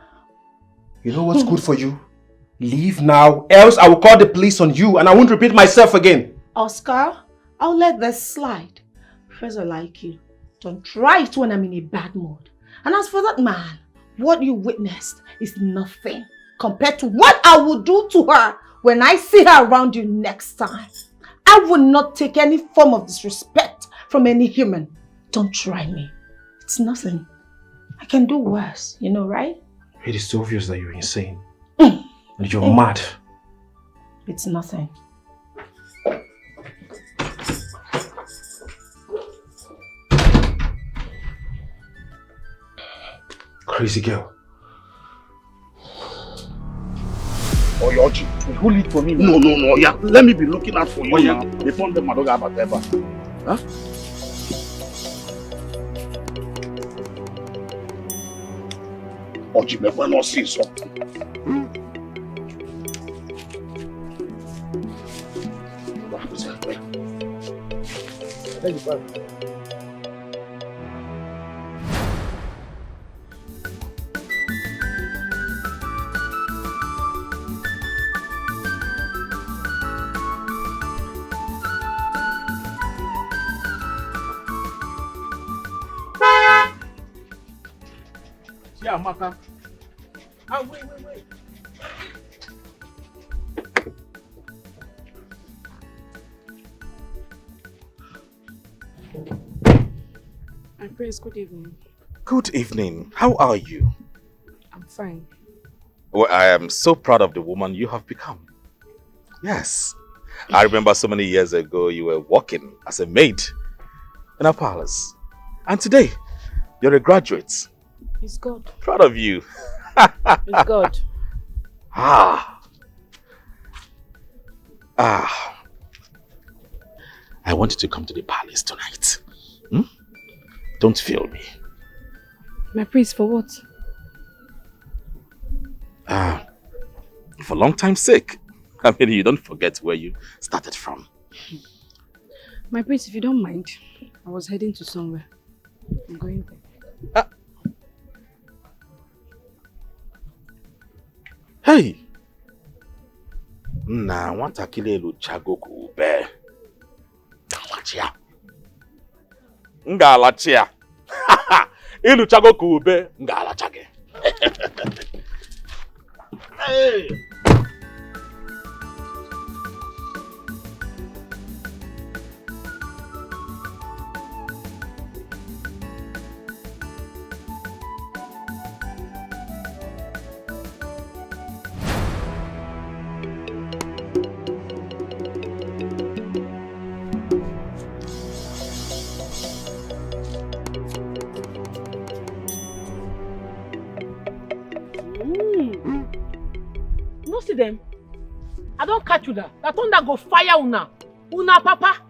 You know what's good for you? Leave now, else I will call the police on you and I won't repeat myself again. Oscar, I'll let this slide. Because I like you. Don't try it when I'm in a bad mood. And as for that man, what you witnessed is nothing compared to what I will do to her when I see her around you next time. I will not take any form of disrespect from any human. Don't try me. It's nothing. I can do worse, you know, right? It is so obvious that you're insane. And you're mad. It's nothing. Crazy girl. Oh, Yoji, hold it for me. No, yeah. Let me be looking out for you now. Before the Madoga Bateba. Huh? Oji, me will not see something. What happens here? Thank you, Yeah, Maka. Ah, wait. My praise, good evening. Good evening. How are you? I'm fine. Well, I am so proud of the woman you have become. Yes. I remember so many years ago you were working as a maid in a palace. And today, you're a graduate. It's God. Proud of you. It's God. I want you to come to the palace tonight. Don't fail me. My praise for what? For long time's sake. I mean, you don't forget where you started from. My praise, if you don't mind, I was heading to somewhere. I'm going there. Hey! Nah, nwatakịrị elu chago ka ube. Ngalachi ya. Ilu chago ka ube, ngalacha gị. Hey! No see them. I don't catch you that. That thunder go fire una. Una papa.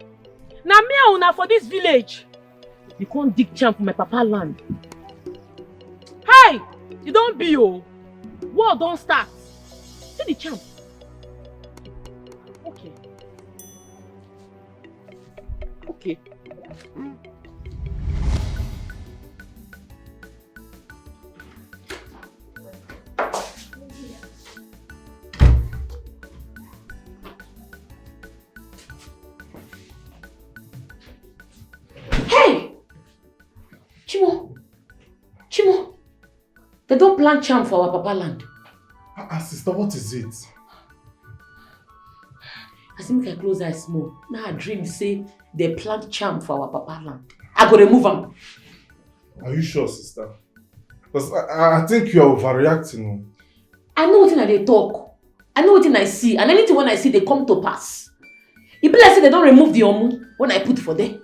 Na me and una for this village. You can't dig champ for my papa land. Hey! You don't be oh. War don't start. See the champ. Okay. Okay. Chimo, they don't plant charm for our papa land. Sister, what is it? I think I close eyes small. Now I dream say they plant charm for our papa land. I go remove them. Are you sure, sister? Because I think you are overreacting. I know what they talk. I know what I see. And anything when I see, they come to pass. It be like say they don't remove the omu when I put for them.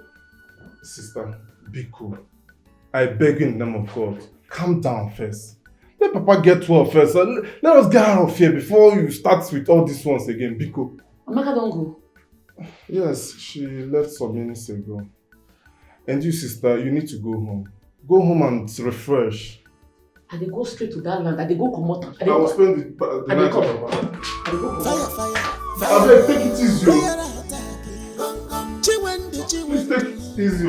Sister, be cool. I beg you in the name of God, calm down first. Let Papa get well first. Let us get out of here before you start with all these ones again. Be cool. Amaka don't go. Yes, she left some minutes ago. And you, sister, you need to go home. Go home and refresh. And they go straight to that land. And they go come out. I will spend the night with Papa. Fire. Take it easy. Please take it easy.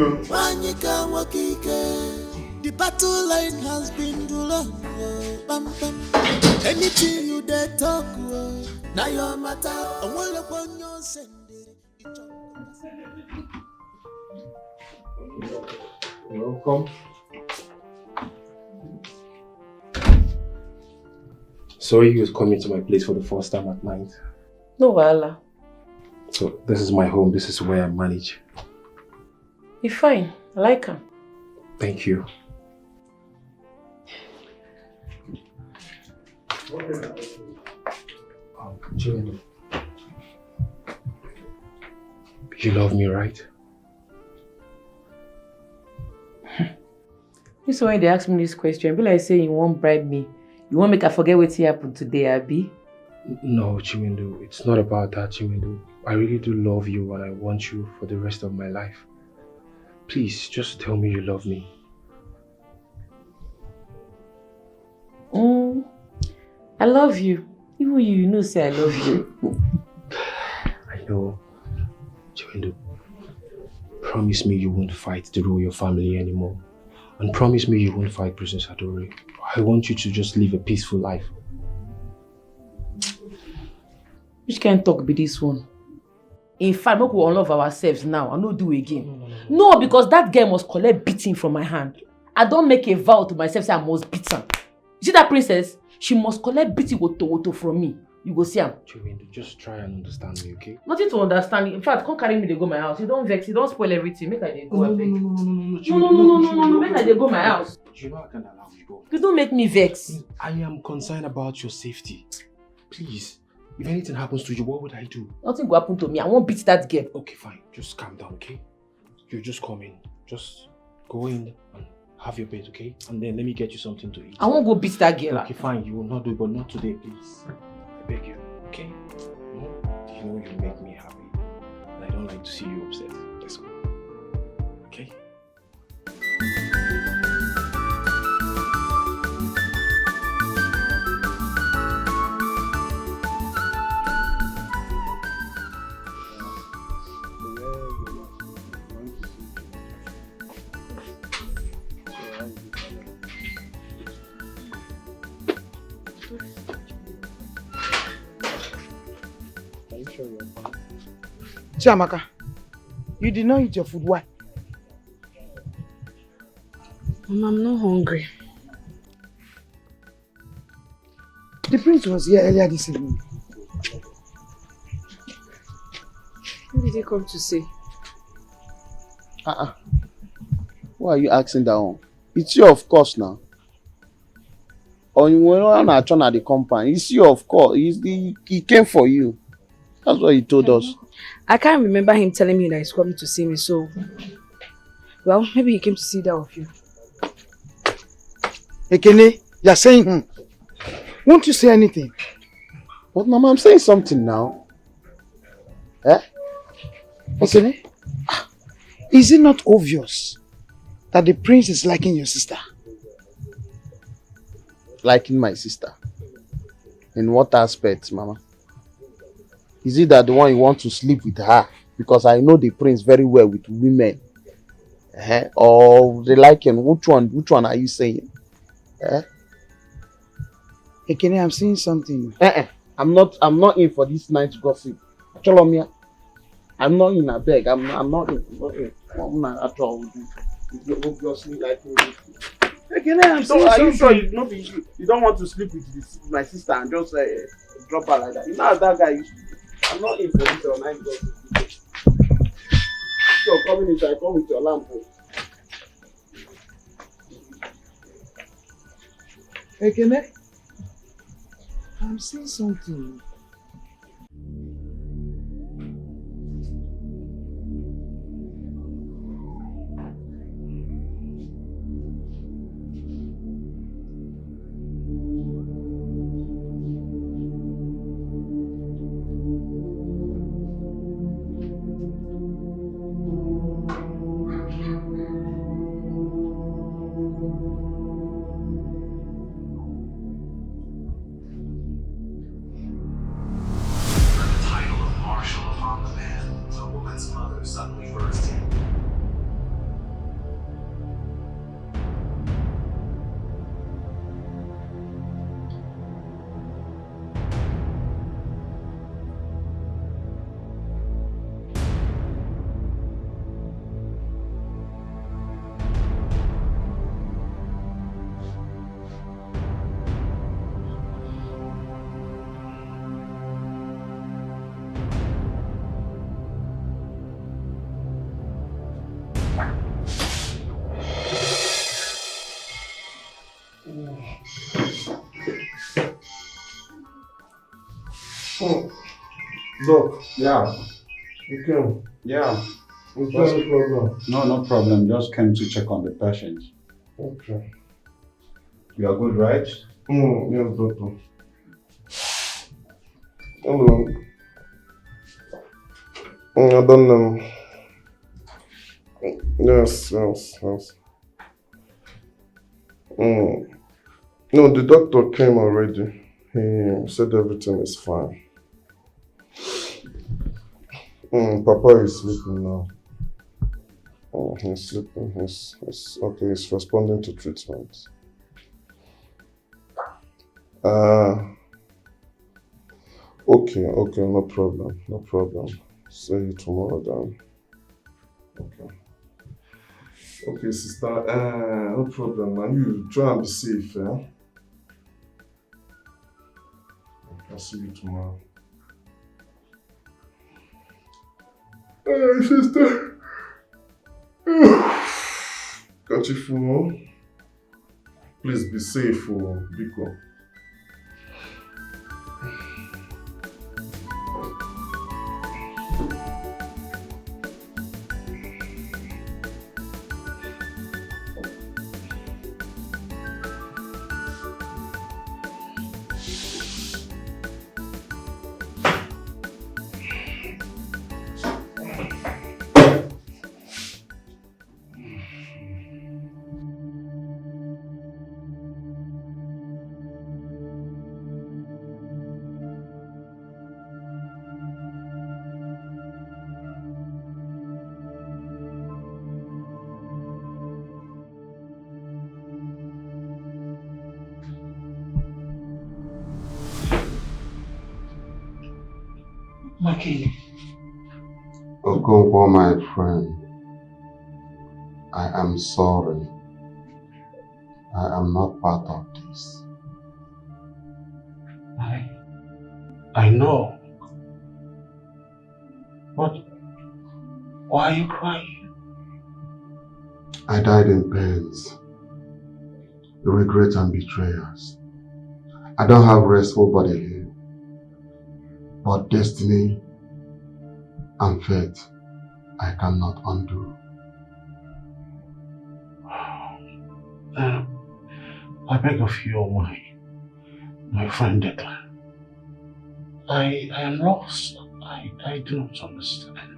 The battle line has been too long. Anything you dare talk, now your matter. I want to go on your send. Welcome. Sorry you was coming to my place for the first time at night. No, Wala. So this is my home. This is where I manage. You're fine. I like her. Thank you. Jimmy, you love me, right? This is when they ask me this question. Be like say you won't bribe me. You won't make I forget what happened today, Abby. No, Chimindu, it's not about that, Chimindu. I really do love you and I want you for the rest of my life. Please, just tell me you love me. I love you. Even you know say I love you. I know. Chimindu, promise me you won't fight the royal family anymore. And promise me you won't fight Princess Adore. I want you to just live a peaceful life. Which kind of talk be this one? In fact, we will unlove ourselves now. I no do again. No, because that girl must collect beating from my hand. I don't make a vow to myself say I must beat her. You see that princess? She must collect beating woto from me. You go see her. Just try and understand me, okay? Nothing to understand. In fact, come carry me to go my house. You don't vex. You don't spoil everything. Make I dey go. No, Make I dey go my house. You know I can allow you go. You don't make me vex. I am concerned about your safety. Please. If anything happens to you, what would I do? Nothing will happen to me. I won't beat that girl. Okay, fine. Just calm down, okay? You just come in. Just go in and have your bed, okay? And then let me get you something to eat. I won't go beat that girl. Okay, fine. You will not do it, but not today, please. I beg you, okay? You know you make me happy. And I don't like to see you upset. Let's go. Okay? Chiamaka, you did not eat your food. Why? Mom, I'm not hungry. The prince was here earlier this evening. What did he come to say? Why are you asking that one? It's you, of course, now. Or you were not trying at the compound. It's you, of course. He came for you. That's what he told us. I can't remember him telling me that he's coming to see me, so... Well, maybe he came to see that of you. Ekene, you're saying Won't you say anything? But Mama, I'm saying something now. Eh? Ekene, is it not obvious that the prince is liking your sister? Liking my sister? In what aspect, Mama? Is it that the one you want to sleep with her? Because I know the prince very well with women. Or they like him. Which one are you saying? Ekene, I'm saying something. I'm not in for this night's gossip. Cholomia. I'm not in a beg. I'm not in. I'm not at all. You obviously like me. Ekene, I'm saying Are you sure something. you don't want to sleep with my sister and just drop her like that? You know how that guy used to do. I'm not in for this all night gossip. You're coming inside, come with your lamp. Ekene, I'm saying something. Doc. Yeah. You came. Yeah. Is there any problem? No, no problem. Just came to check on the patient. Okay. You are good, right? Yes, doctor. Hello. I don't know. Yes. No, the doctor came already. He said everything is fine. Papa is sleeping now. He's sleeping. He's okay. He's responding to treatment. Okay, no problem. See you tomorrow then. Okay, sister. No problem. And you try and be safe, eh? I'll see you tomorrow. Sister. Got your phone? Please be safe, Biko. Maki. Okonkwo, my friend, I am sorry. I am not part of this. I know. But why are you crying? I died in pains, regret and betrayals. I don't have restful body here. But destiny and fate, I cannot undo. I beg of you, my friend Declan. I am lost. I do not understand.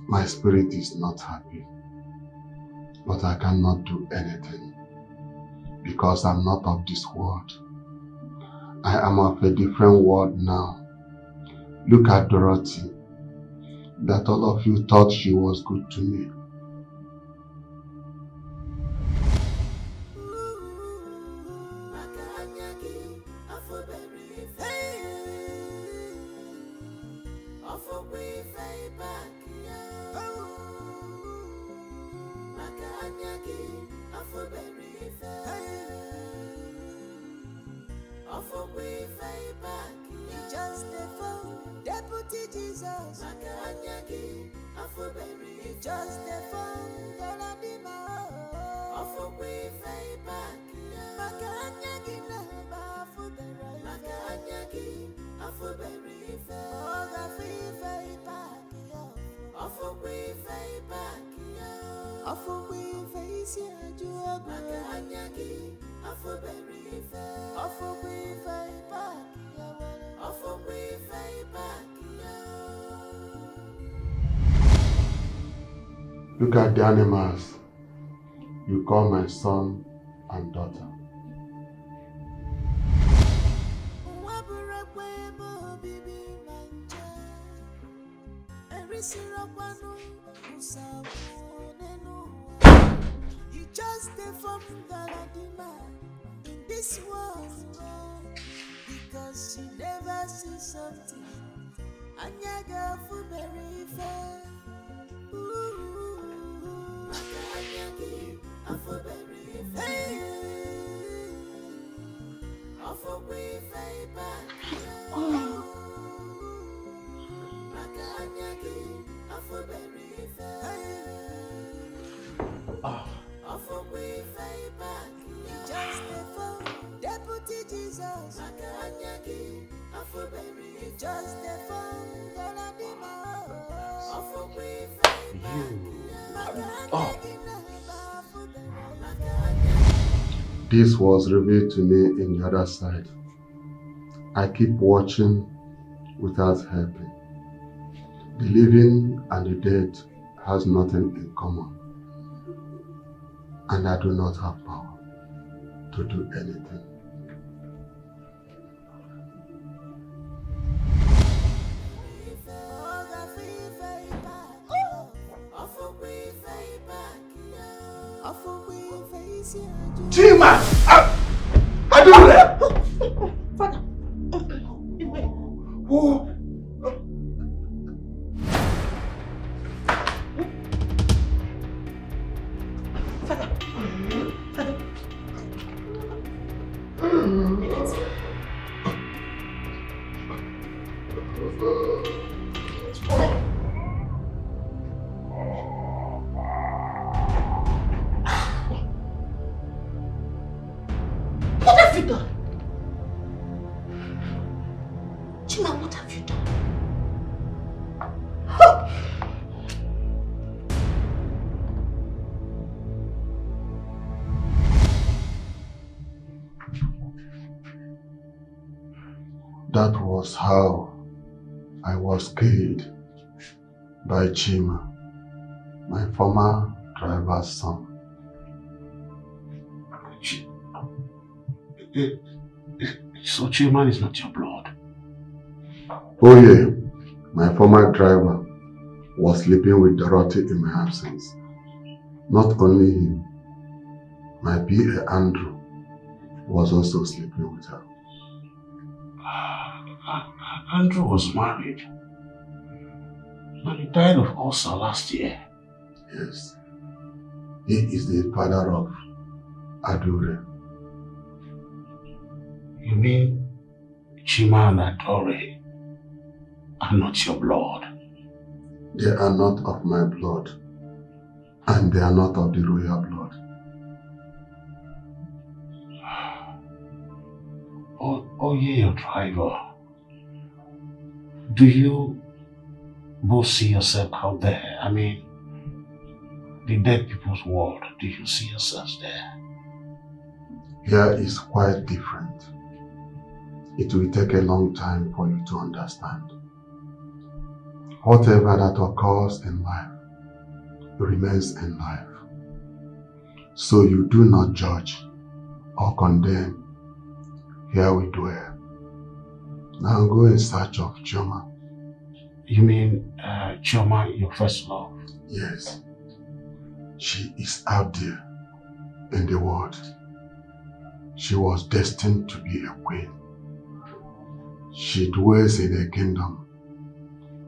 My spirit is not happy, but I cannot do anything because I'm not of this world. I am of a different world now. Look at Dorothy, that all of you thought she was good to me. Look at the animals you call my son and daughter. You just stay from Galadima in this world because you never see something and you go for very fair. Just before Deputy Jesus, Oh. This was revealed to me in the other side. I keep watching without helping. The living and the dead has nothing in common. And I do not have power to do anything. Chima! I do that! Father! Oh. What have you done? Chima, what have you done? That was how I was killed by Chima, my former driver's son. So Chima is not your blood? Oh yeah, my former driver was sleeping with Dorothy in my absence. Not only him, my PA Andrew was also sleeping with her. Andrew was married, but he died of ulcer last year. Yes, he is the father of Adore. You mean Chima and Adore are not your blood? They are not of my blood, and they are not of the royal blood. Oh yeah, your driver. Do you both see yourself out there? I mean, the dead people's world. Do you see yourselves there? Here is quite different. It will take a long time for you to understand. Whatever that occurs in life remains in life. So you do not judge or condemn. Here we dwell. Now go in search of Choma. You mean Choma, your first love? Yes. She is out there in the world. She was destined to be a queen. She dwells in a kingdom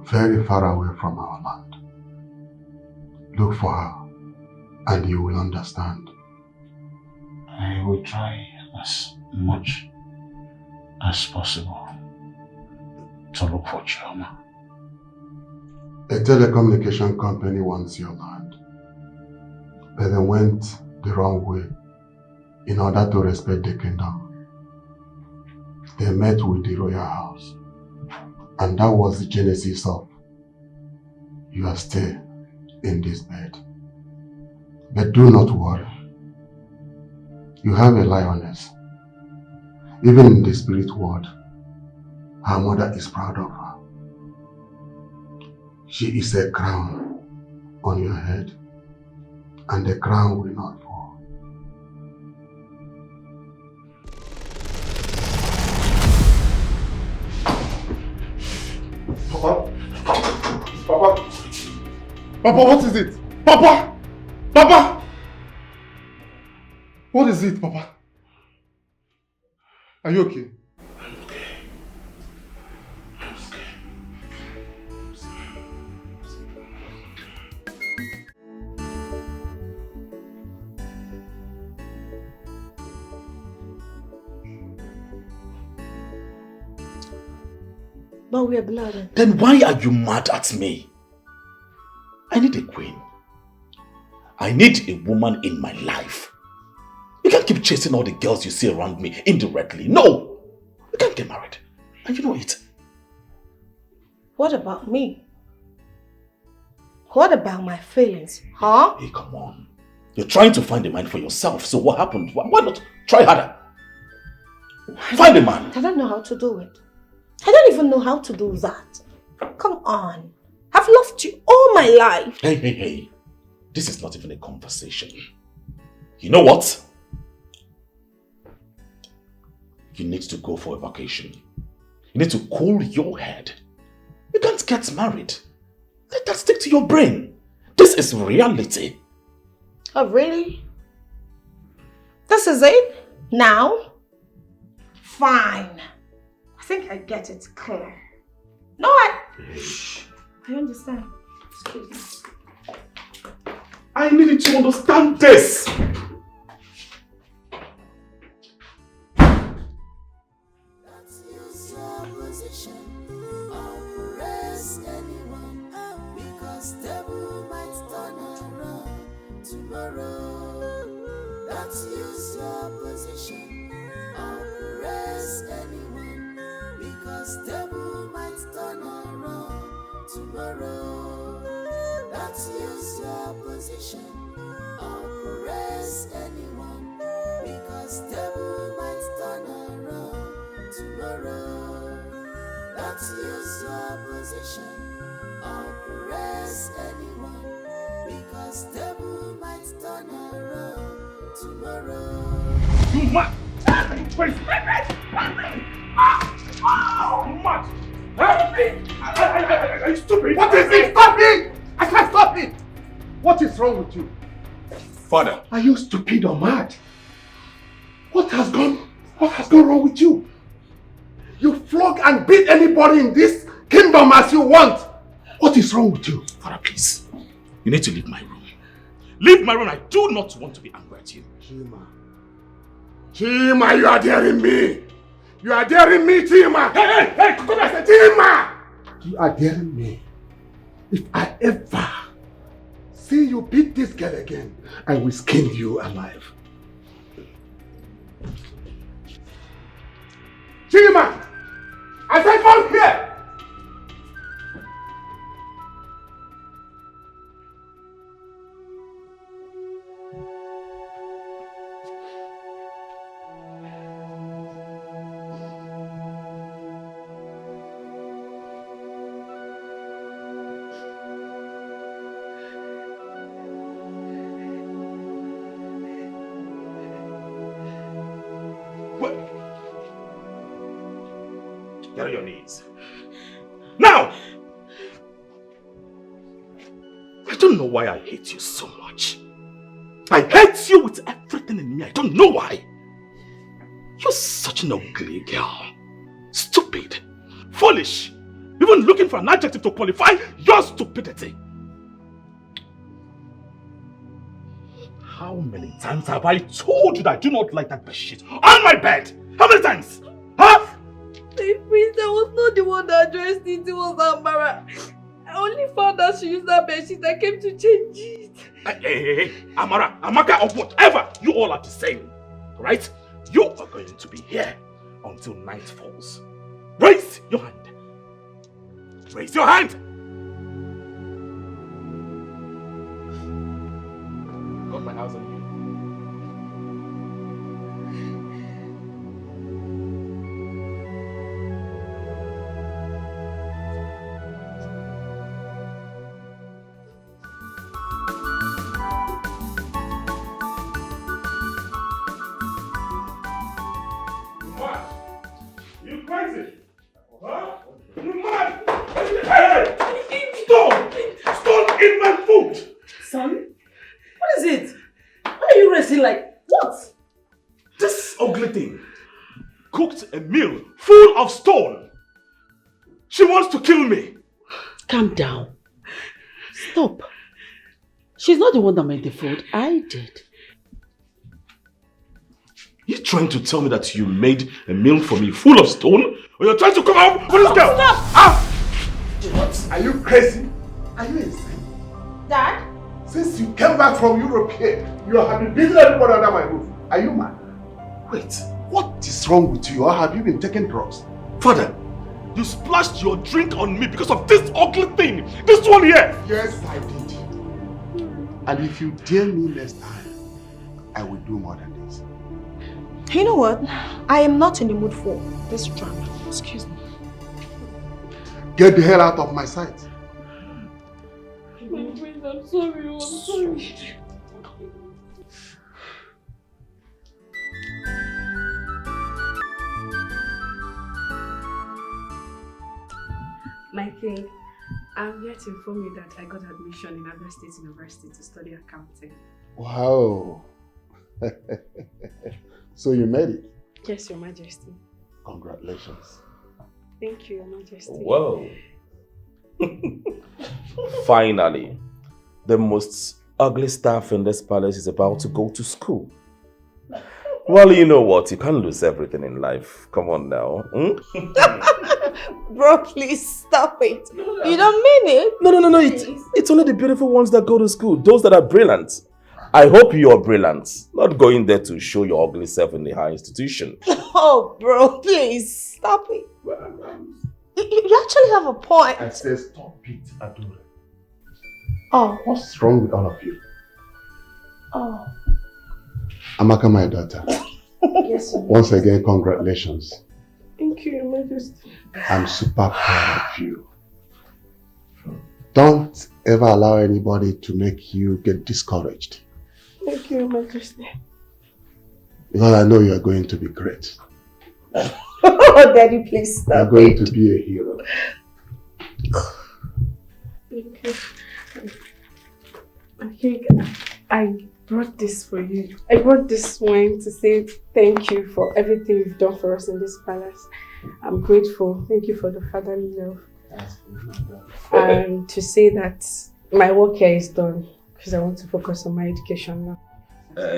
very far away from our land. Look for her and you will understand. I will try as much as possible to look for Choma. A telecommunication company wants your land, but they went the wrong way in order to respect the kingdom. They met with the royal house, and that was the genesis of your stay in this bed. But do not worry. You have a lioness. Even in the spirit world, her mother is proud of her. She is a crown on your head, and the crown will not fall. Papa, what is it? Papa! What is it, Papa? Are you okay? But we are blood. Then why are you mad at me? I need a queen. I need a woman in my life. You can't keep chasing all the girls you see around me indirectly. No! You can't get married. And you know it. What about me? What about my feelings, huh? Hey, come on. You're trying to find a man for yourself, so what happened? Why not try harder? Find a man. I don't know how to do it. I don't even know how to do that. Come on. I've loved you all my life. Hey. This is not even a conversation. You know what? You need to go for a vacation. You need to cool your head. You can't get married. Let that stick to your brain. This is reality. Oh, really? This is it? Now? Fine. I think I get it clear. No, I understand. Excuse me. I need you to understand this. Let's use your position. Arrest anyone, because devil might turn around tomorrow. Let's use your position. Arrest anyone, because devil might turn around tomorrow. Let's use your position. Arrest anyone, because devil might turn around tomorrow. You mad? Wait, you mad? Are you stupid? What is it? Stop it! I can't stop it! What is wrong with you? Father. Are you stupid or mad? What has gone wrong with you? You flog and beat anybody in this kingdom as you want. What is wrong with you? Father, please. You need to leave my room. Leave my room. I do not want to be angry at you. Chima, you are daring me. You are daring me, Chima. Hey, come on. Chima! You are daring me. If I ever see you beat this girl again, I will skin you alive. Chima! I said come here! Get on your knees. Now! I don't know why I hate you so much. I hate you with everything in me. I don't know why. You're such an ugly girl. Stupid. Foolish. Even looking for an adjective to qualify your stupidity. How many times have I told you that I do not like that bedsheet on my bed? How many times? Huh? Hey, Prince, I was not the one that addressed it. It was Amara. I only found out she used that bedsheet. I came to change it. Hey, Amara, Amaka, or whatever, you all are the same. Right? You are going to be here until night falls. Raise your hand. Raise your hand. Got my eyes on you. You crazy? Huh? You mad? Hey! Stone in my food! Son, what is it? Why are you racing like what? This ugly thing cooked a meal full of stone. She wants to kill me. Calm down. Stop. She's not the one that made the food. I did. You're trying to tell me that you made a meal for me full of stone? Or you're trying to come out with this girl? Stop! Ah! What? Are you crazy? Are you insane? Dad? Since you came back from Europe here, you have been beating everybody under my roof. Are you mad? Wait, what is wrong with you? Or have you been taking drugs? Father, You splashed your drink on me because of this ugly thing. This one here. Yes, I did. And if you dare me next time, I will do more than this. You know what? I am not in the mood for this drama. Excuse me. Get the hell out of my sight. My friend, I'm sorry. I'm sorry. My king, I'm here to inform you that I got admission in Abia State University to study accounting. Wow. So you made it? Yes, Your Majesty. Congratulations. Thank you, Your Majesty. Whoa. Finally, the most ugly staff in this palace is about to go to school. Well, you know what? You can't lose everything in life. Come on now. Bro, please stop it. You don't mean it? No. It's only the beautiful ones that go to school. Those that are brilliant. I hope you're brilliant. Not going there to show your ugly self in the high institution. Oh, bro, please stop it. You actually have a point. I said stop it, Adore. Oh. What's wrong with all of you? Oh. Amaka, my daughter. Yes, sir. Once again, congratulations. Thank you, Your Majesty. I'm super proud of you. Don't ever allow anybody to make you get discouraged. Thank you, Your Majesty. Because I know you are going to be great. Oh, Daddy, please You are stop going it. to be a hero. Thank you. I think I brought this for you. I brought this wine to say thank you for everything you've done for us in this palace. I'm grateful. Thank you for the fatherly love. And to say that my work here is done because I want to focus on my education now.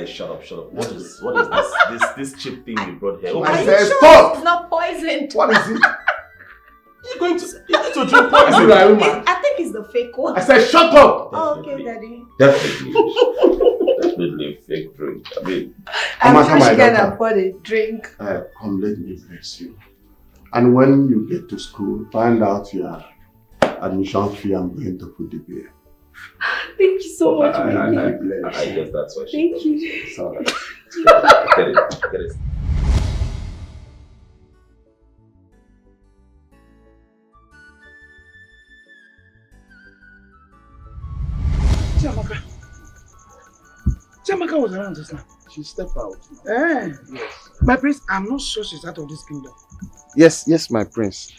Shut up. What is this cheap thing you brought here? I said stop! It's not poisoned. What is it? You're going to drink poison. I think it's the fake one. I said shut up! Oh, okay, Daddy. Definitely fake drink. I mean, I'm sure my she can daughter. afford a drink. Come, let me bless you. And when you get to school, find out your admission fee. I'm going to put the beer. Thank you so much, baby. I guess that's what she Thank you. It's all right. Get it. Chiamaka was around just now. She stepped out. Eh. Yes. My prince, I'm not sure she's out of this kingdom. Yes, my prince.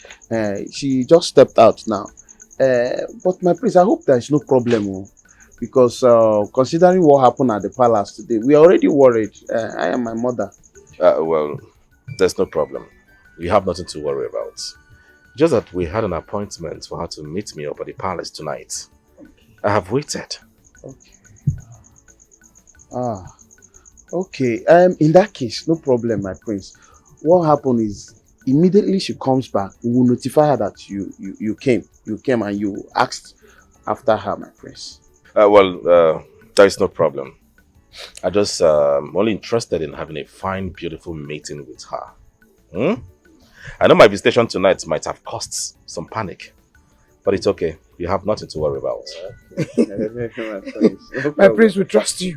She just stepped out now. But my prince, I hope there's no problem. Because considering what happened at the palace today, we are already worried. I and my mother. Well, there's no problem. You have nothing to worry about. Just that we had an appointment for her to meet me up at the palace tonight. I have waited. Okay. Okay. In that case, no problem, my prince. What happened is, immediately she comes back, we will notify her that you came. You came and you asked after her, my prince. There is no problem. I just only interested in having a fine, beautiful meeting with her. I know my visitation tonight might have caused some panic, but it's okay. You have nothing to worry about. My prince, we trust you.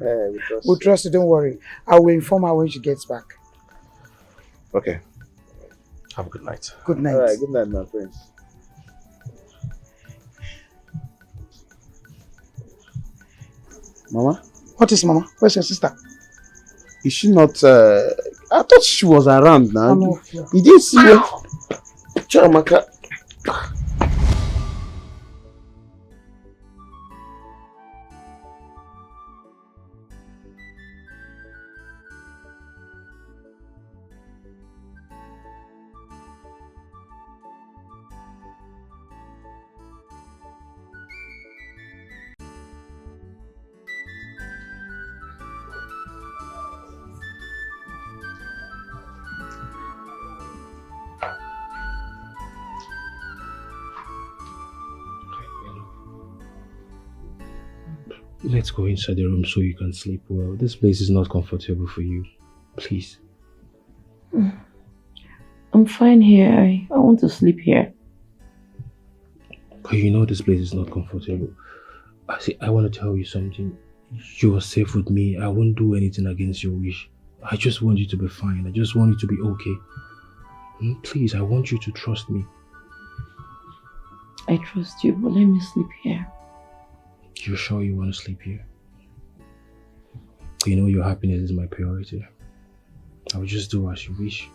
We trust you, don't worry. I will inform her when she gets back. Okay. Have a good night. Good night. All right, good night, my prince. Mama? What is Mama? Where's your sister? Is she not... I thought she was around now. No. You didn't see her? Chiamaka. Let's go inside the room so you can sleep well. This place is not comfortable for you. Please. I'm fine here. I want to sleep here. But you know this place is not comfortable. I want to tell you something. You are safe with me. I won't do anything against your wish. I just want you to be fine. I just want you to be okay. Please, I want you to trust me. I trust you, but let me sleep here. You're sure you want to sleep here? You know your happiness is my priority. I will just do as you wish.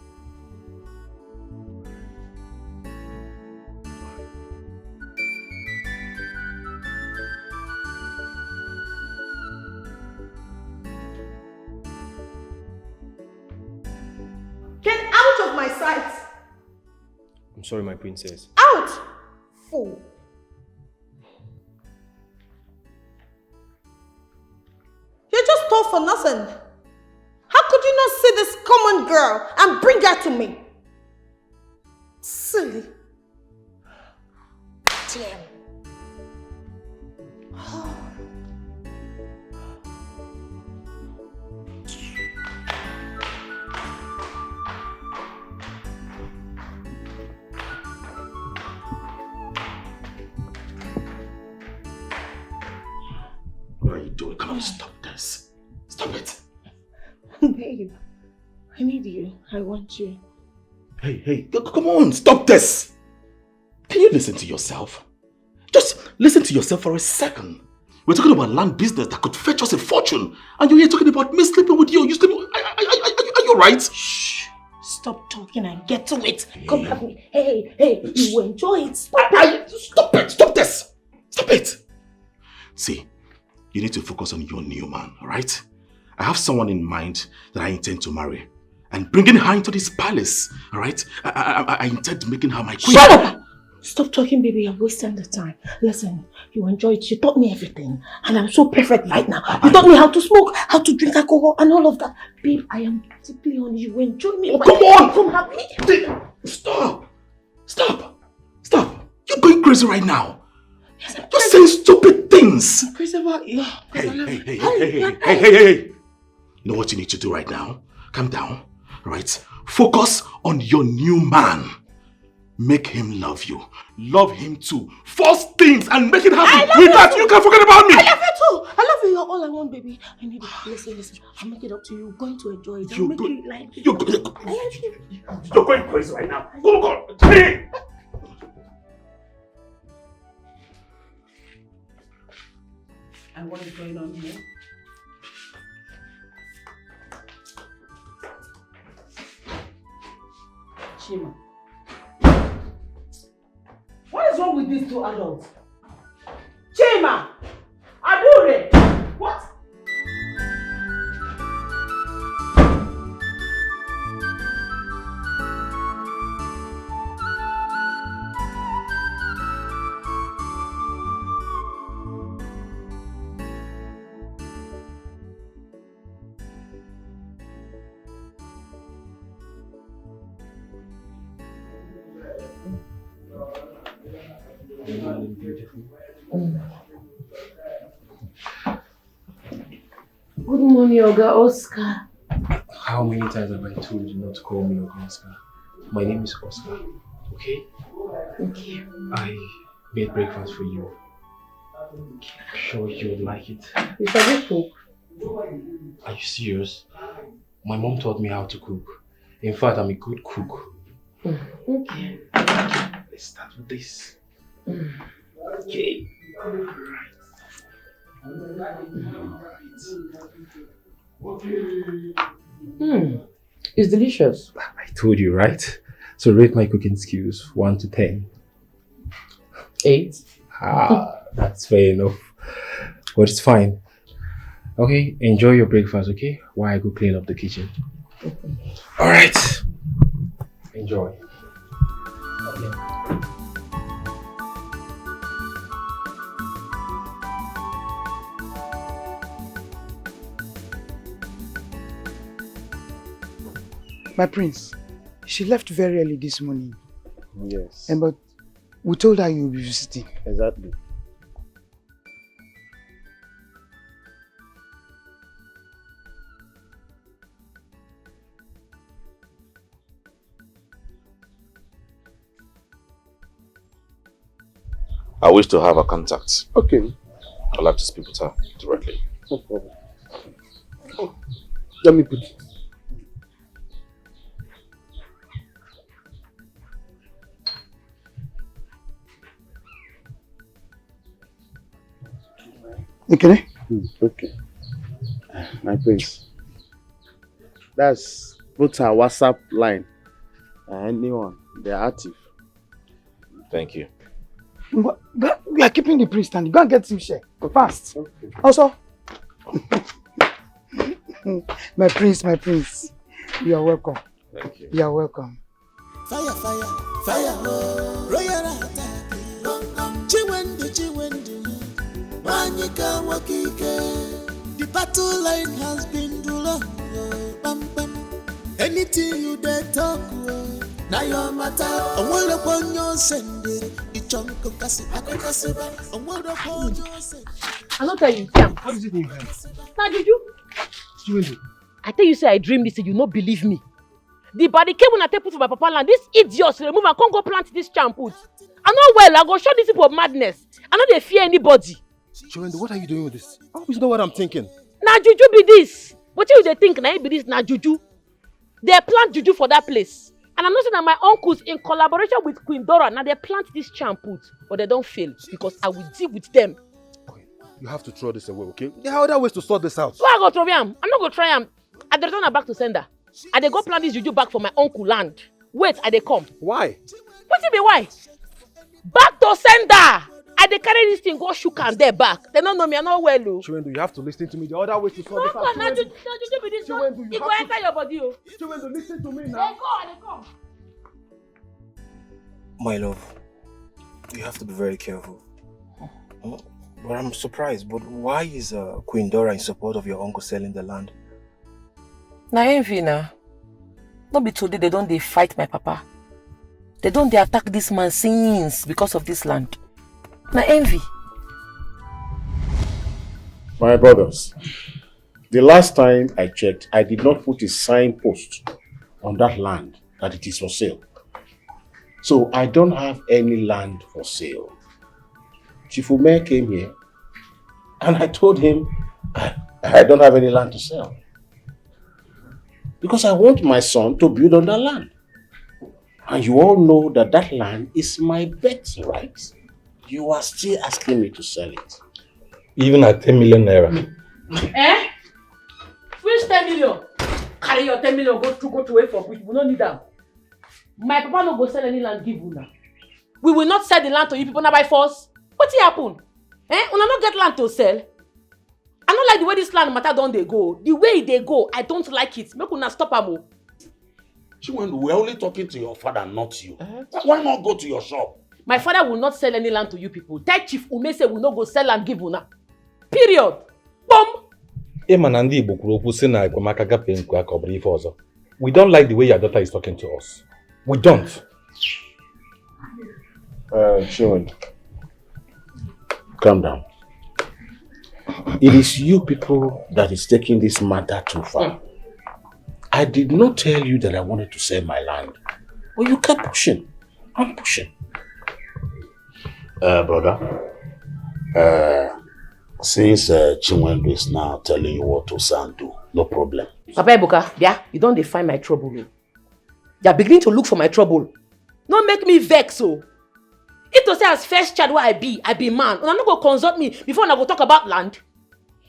Get out of my sight! I'm sorry, my princess. Out! Fool! You're just tough for nothing. How could you not see this common girl and bring her to me? Silly. Damn. What are you doing? Come on, stop this. Stop it. Babe, I need you. I want you. Hey, come on, stop this. Can you listen to yourself? Just listen to yourself for a second. We're talking about land business that could fetch us a fortune. And you're here talking about me sleeping with you. You sleeping with... Are you right? Shh. Stop talking and get to it. Come have me. Hey, you will enjoy it. Stop it. Stop this. Stop it. See, you need to focus on your new man, alright? I have someone in mind that I intend to marry. And bringing her into this palace, alright? I intend making her my queen. Shut up! Stop talking, baby. You're wasting the time. Listen, you enjoy it. You taught me everything. And I'm so perfect right now. You taught me how to smoke, how to drink alcohol, and all of that. Babe, I am deeply on you. Enjoy me. Oh, come on! Come have me. Stop! You're going crazy right now. Yes, you're saying stupid things. I'm crazy about you. Hey. You know what you need to do right now? Calm down, right? Focus on your new man. Make him love you. Love him too. Force things and make it happen. With that, you can forget about me. I love you too. I love you. You're all I want, baby. I need it. Listen. I'll make it up to you. You're going to enjoy it. I'll make you like it. I love you. You're going crazy right now. Go. Hey! And what is going on here? Chima. What is wrong with these two adults? Chima! Adure! What? Good morning, Oga Oscar. How many times have I told you not to call me Oscar? My name is Oscar, okay? Okay. I made breakfast for you. I'm sure you would like it. You sabi cook? Are you serious? My mom taught me how to cook. In fact, I'm a good cook. Okay. Let's start with this. Okay. It's delicious. I told you, right? So rate my cooking skills 1 to 10. 8. That's fair enough. But it's fine. Okay, enjoy your breakfast, okay? While I go clean up the kitchen. Alright. Enjoy. My prince, she left very early this morning. Yes. But we told her you'll be visiting. Exactly. I wish to have her contact. Okay. I'd like to speak with her directly. No problem. Oh, let me put it. Okay. Okay. My prince. That's both our WhatsApp line. Anyone, they're active. Thank you. We are keeping the priest and go and get him share. Fast. Okay. Also. My prince. You are welcome. Thank you. You are welcome. Fire, royal attack. Chiwendu. Wanyika wakike. The battle line has been too long. Bam bam. Anything you dare talk. Now your matter. I want upon your send. The chunk of Cassie. I want upon your send. I don't tell you, Sam. How does it mean? Now, Juju. I tell you, say I dream this, you not believe me. The body came when I take put for my papa land. This idiot remove and can't go plant this champut. I know well, I go show this people madness. I know they fear anybody. Chiwendo, what are you doing with this? I hope you know what I'm thinking. Now Juju be this. What you they think now be this now Juju? They plant Juju for that place. And I'm not saying that my uncles in collaboration with Queen Dora, now they plant this champut, but they don't fail because I will deal with them. You have to throw this away, okay? There are other ways to sort this out. So I go throw him. I'm not going to try him. I return her back to sender. I dey go plant this Juju back for my uncle land. Wait, I dey come. Why? What be why? Back to sender. I dey carry this thing go shook and there back. They don't know me. I know well. Chiwendo, you have to listen to me. The other way to sort this out. No, Juju be this one. It go enter your body. Chiwendo, listen to me now. They come. My love, you have to be very careful. But I'm surprised. But why is Queen Dora in support of your uncle selling the land? Na envy na. No be today they don't fight my papa. They don't attack this man since because of this land. Na envy. My brothers, the last time I checked, I did not put a signpost on that land that it is for sale. So I don't have any land for sale. Chief Ume came here and I told him I don't have any land to sell. Because I want my son to build on that land. And you all know that that land is my birthright. You are still asking me to sell it. Even at 10 million naira. Eh? Which 10 million? Carry your 10 million, go to wait for which we don't need them. My papa no go sell any land give una. We will not sell the land to you people now by force. What happen? Eh? Una not get land to sell. I don't like the way this land matter don't they go. The way they go, I don't like it. Make una stop am. Chiwendo, we're only talking to your father, not you. Why not go to your shop? My father will not sell any land to you people. That Chief Ume say will not go sell and give una. Period. Boom. We don't like the way your daughter is talking to us. We don't. Chiwendo, calm down. It is you people that is taking this matter too far. I did not tell you that I wanted to sell my land. But you kept pushing. I'm pushing. Brother, since Chiwendo is now telling you what to say and do, no problem. Papa Ebuka, yeah, you don't define my trouble. You're beginning to look for my trouble. Don't make me vex, so. If to say as first child what I be man. Una not go consult me before I go talk about land.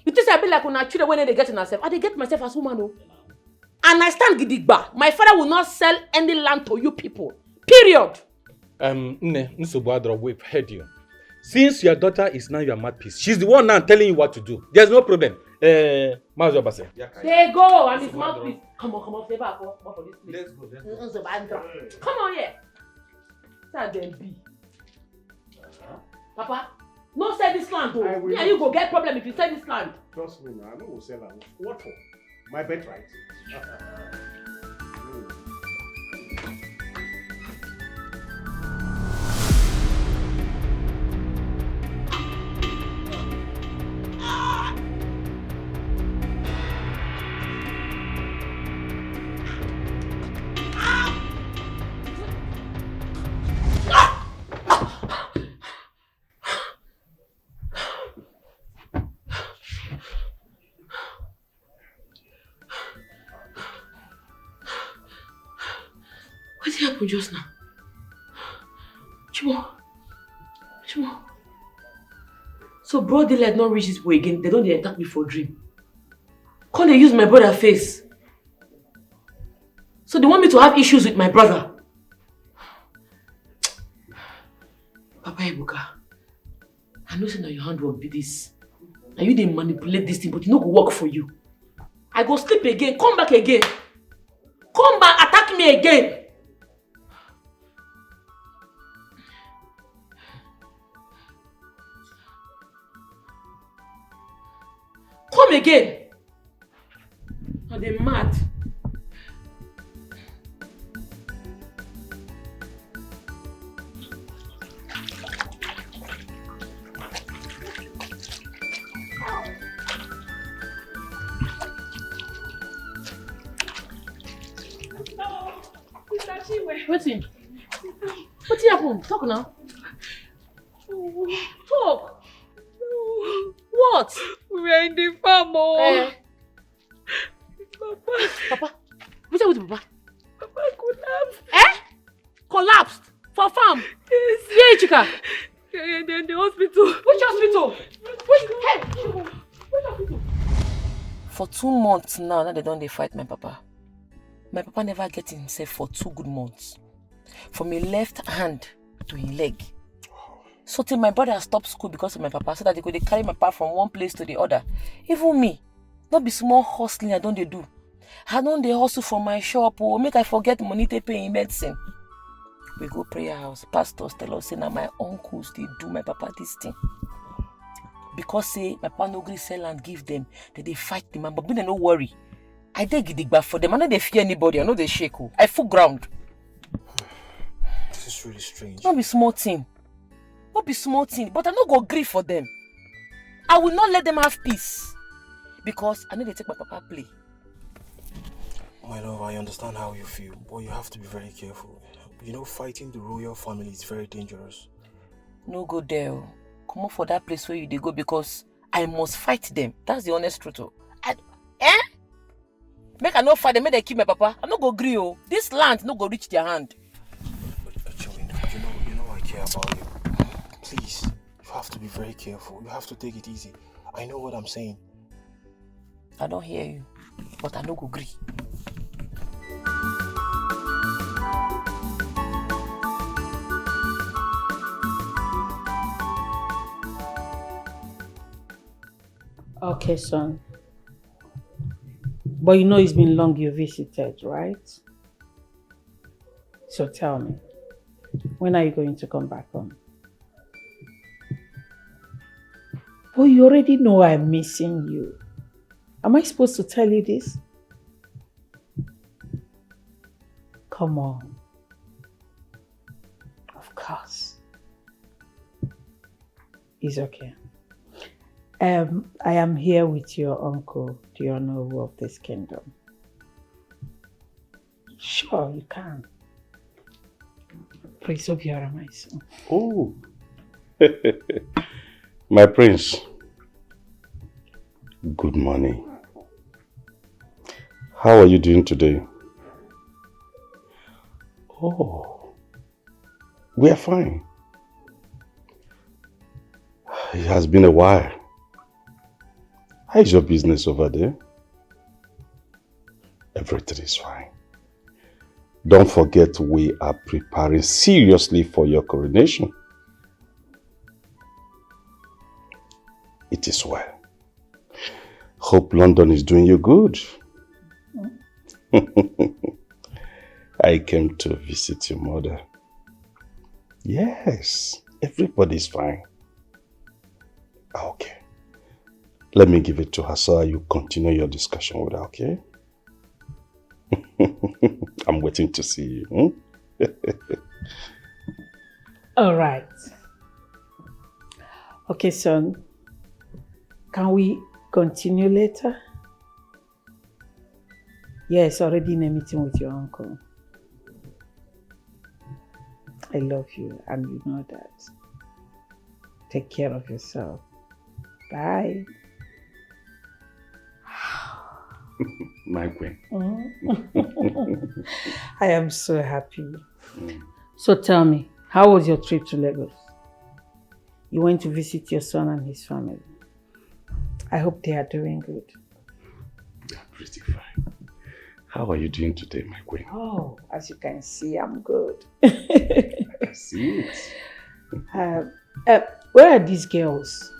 You think I be like when I children when they get in herself. I dey get myself as woman, oh. And I stand gidigba. My father will not sell any land to you people. Period. We've heard you. Since your daughter is now your mouthpiece, she's the one now telling you what to do. There's no problem. They go and his mouthpiece. Come on, stay back for this place. Let's go. Come on here. That them be. Papa, no sell this land though. Yeah, you go get problem if you sell this land. Trust me now, I know we'll sell land. What for? My birthright. happened just now? Chimo. So broad daylight not reach this boy again. They don't attack me for dream. Can't they use my brother face? So they want me to have issues with my brother. Papa Ebuka, I know that your handwork be this. And you didn't manipulate this thing, but it no go work for you. I go sleep again, come back again. Come back, attack me again. Come again. Are they mad? Waiting. What's happened? Talk now. Talk. What? We were in the farm, oh. Papa. What's up with Papa? Papa collapsed. Collapsed? For farm? Yes. Yeah, Chika. Yeah, they're in the hospital. Which hospital? Which hospital? For 2 months now they don't fight my papa. My papa never get himself for 2 good months. From his left hand to his leg. So till my brother stopped school because of my papa, so that they could carry my papa from one place to the other. Even me, not be small hustling I don't do. I don't dey hustle for my shop or make I forget money to pay in medicine. We go prayer house, pastors tell us say na my uncles they do my papa this thing. Because say my papa no gree sell and give them, they fight the man, but me no worry. I dey gidigba for them. I know they fear anybody. I know they shake. I full ground. This is really strange. Not be small thing. Not be small thing. But I no go grieve for them. I will not let them have peace. Because I know they take my papa play. My love, I understand how you feel, but you have to be very careful. You know, fighting the royal family is very dangerous. No go there. Come on for that place where you dey go because I must fight them. That's the honest truth. Make I no fight them, make they keep my papa. I no go agree. This land no go reach their hand. You know I care about you. Please, you have to be very careful. You have to take it easy. I know what I'm saying. I don't hear you, but I no go agree. Okay, son. But you know it's been long you visited, right? So tell me, when are you going to come back home? Oh, you already know I'm missing you. Am I supposed to tell you this? Come on. Of course. It's okay. I am here with your uncle, the honorable of this kingdom. Sure, you can. Prince Obiora, my son. Oh, my prince. Good morning. How are you doing today? Oh, we are fine. It has been a while. How is your business over there? Everything is fine. Don't forget we are preparing seriously for your coronation. It is well. Hope London is doing you good. I came to visit your mother. Yes, everybody's fine. Okay. Let me give it to her so you continue your discussion with her, okay? I'm waiting to see you. All right. Okay, son. Can we continue later? Yes, already in a meeting with your uncle. I love you and you know that. Take care of yourself. Bye. My queen. I am so happy. So tell me, how was your trip to Lagos? You went to visit your son and his family. I hope they are doing good. They are pretty fine. How are you doing today, my queen? Oh, as you can see, I'm good. I see it. Where are these girls?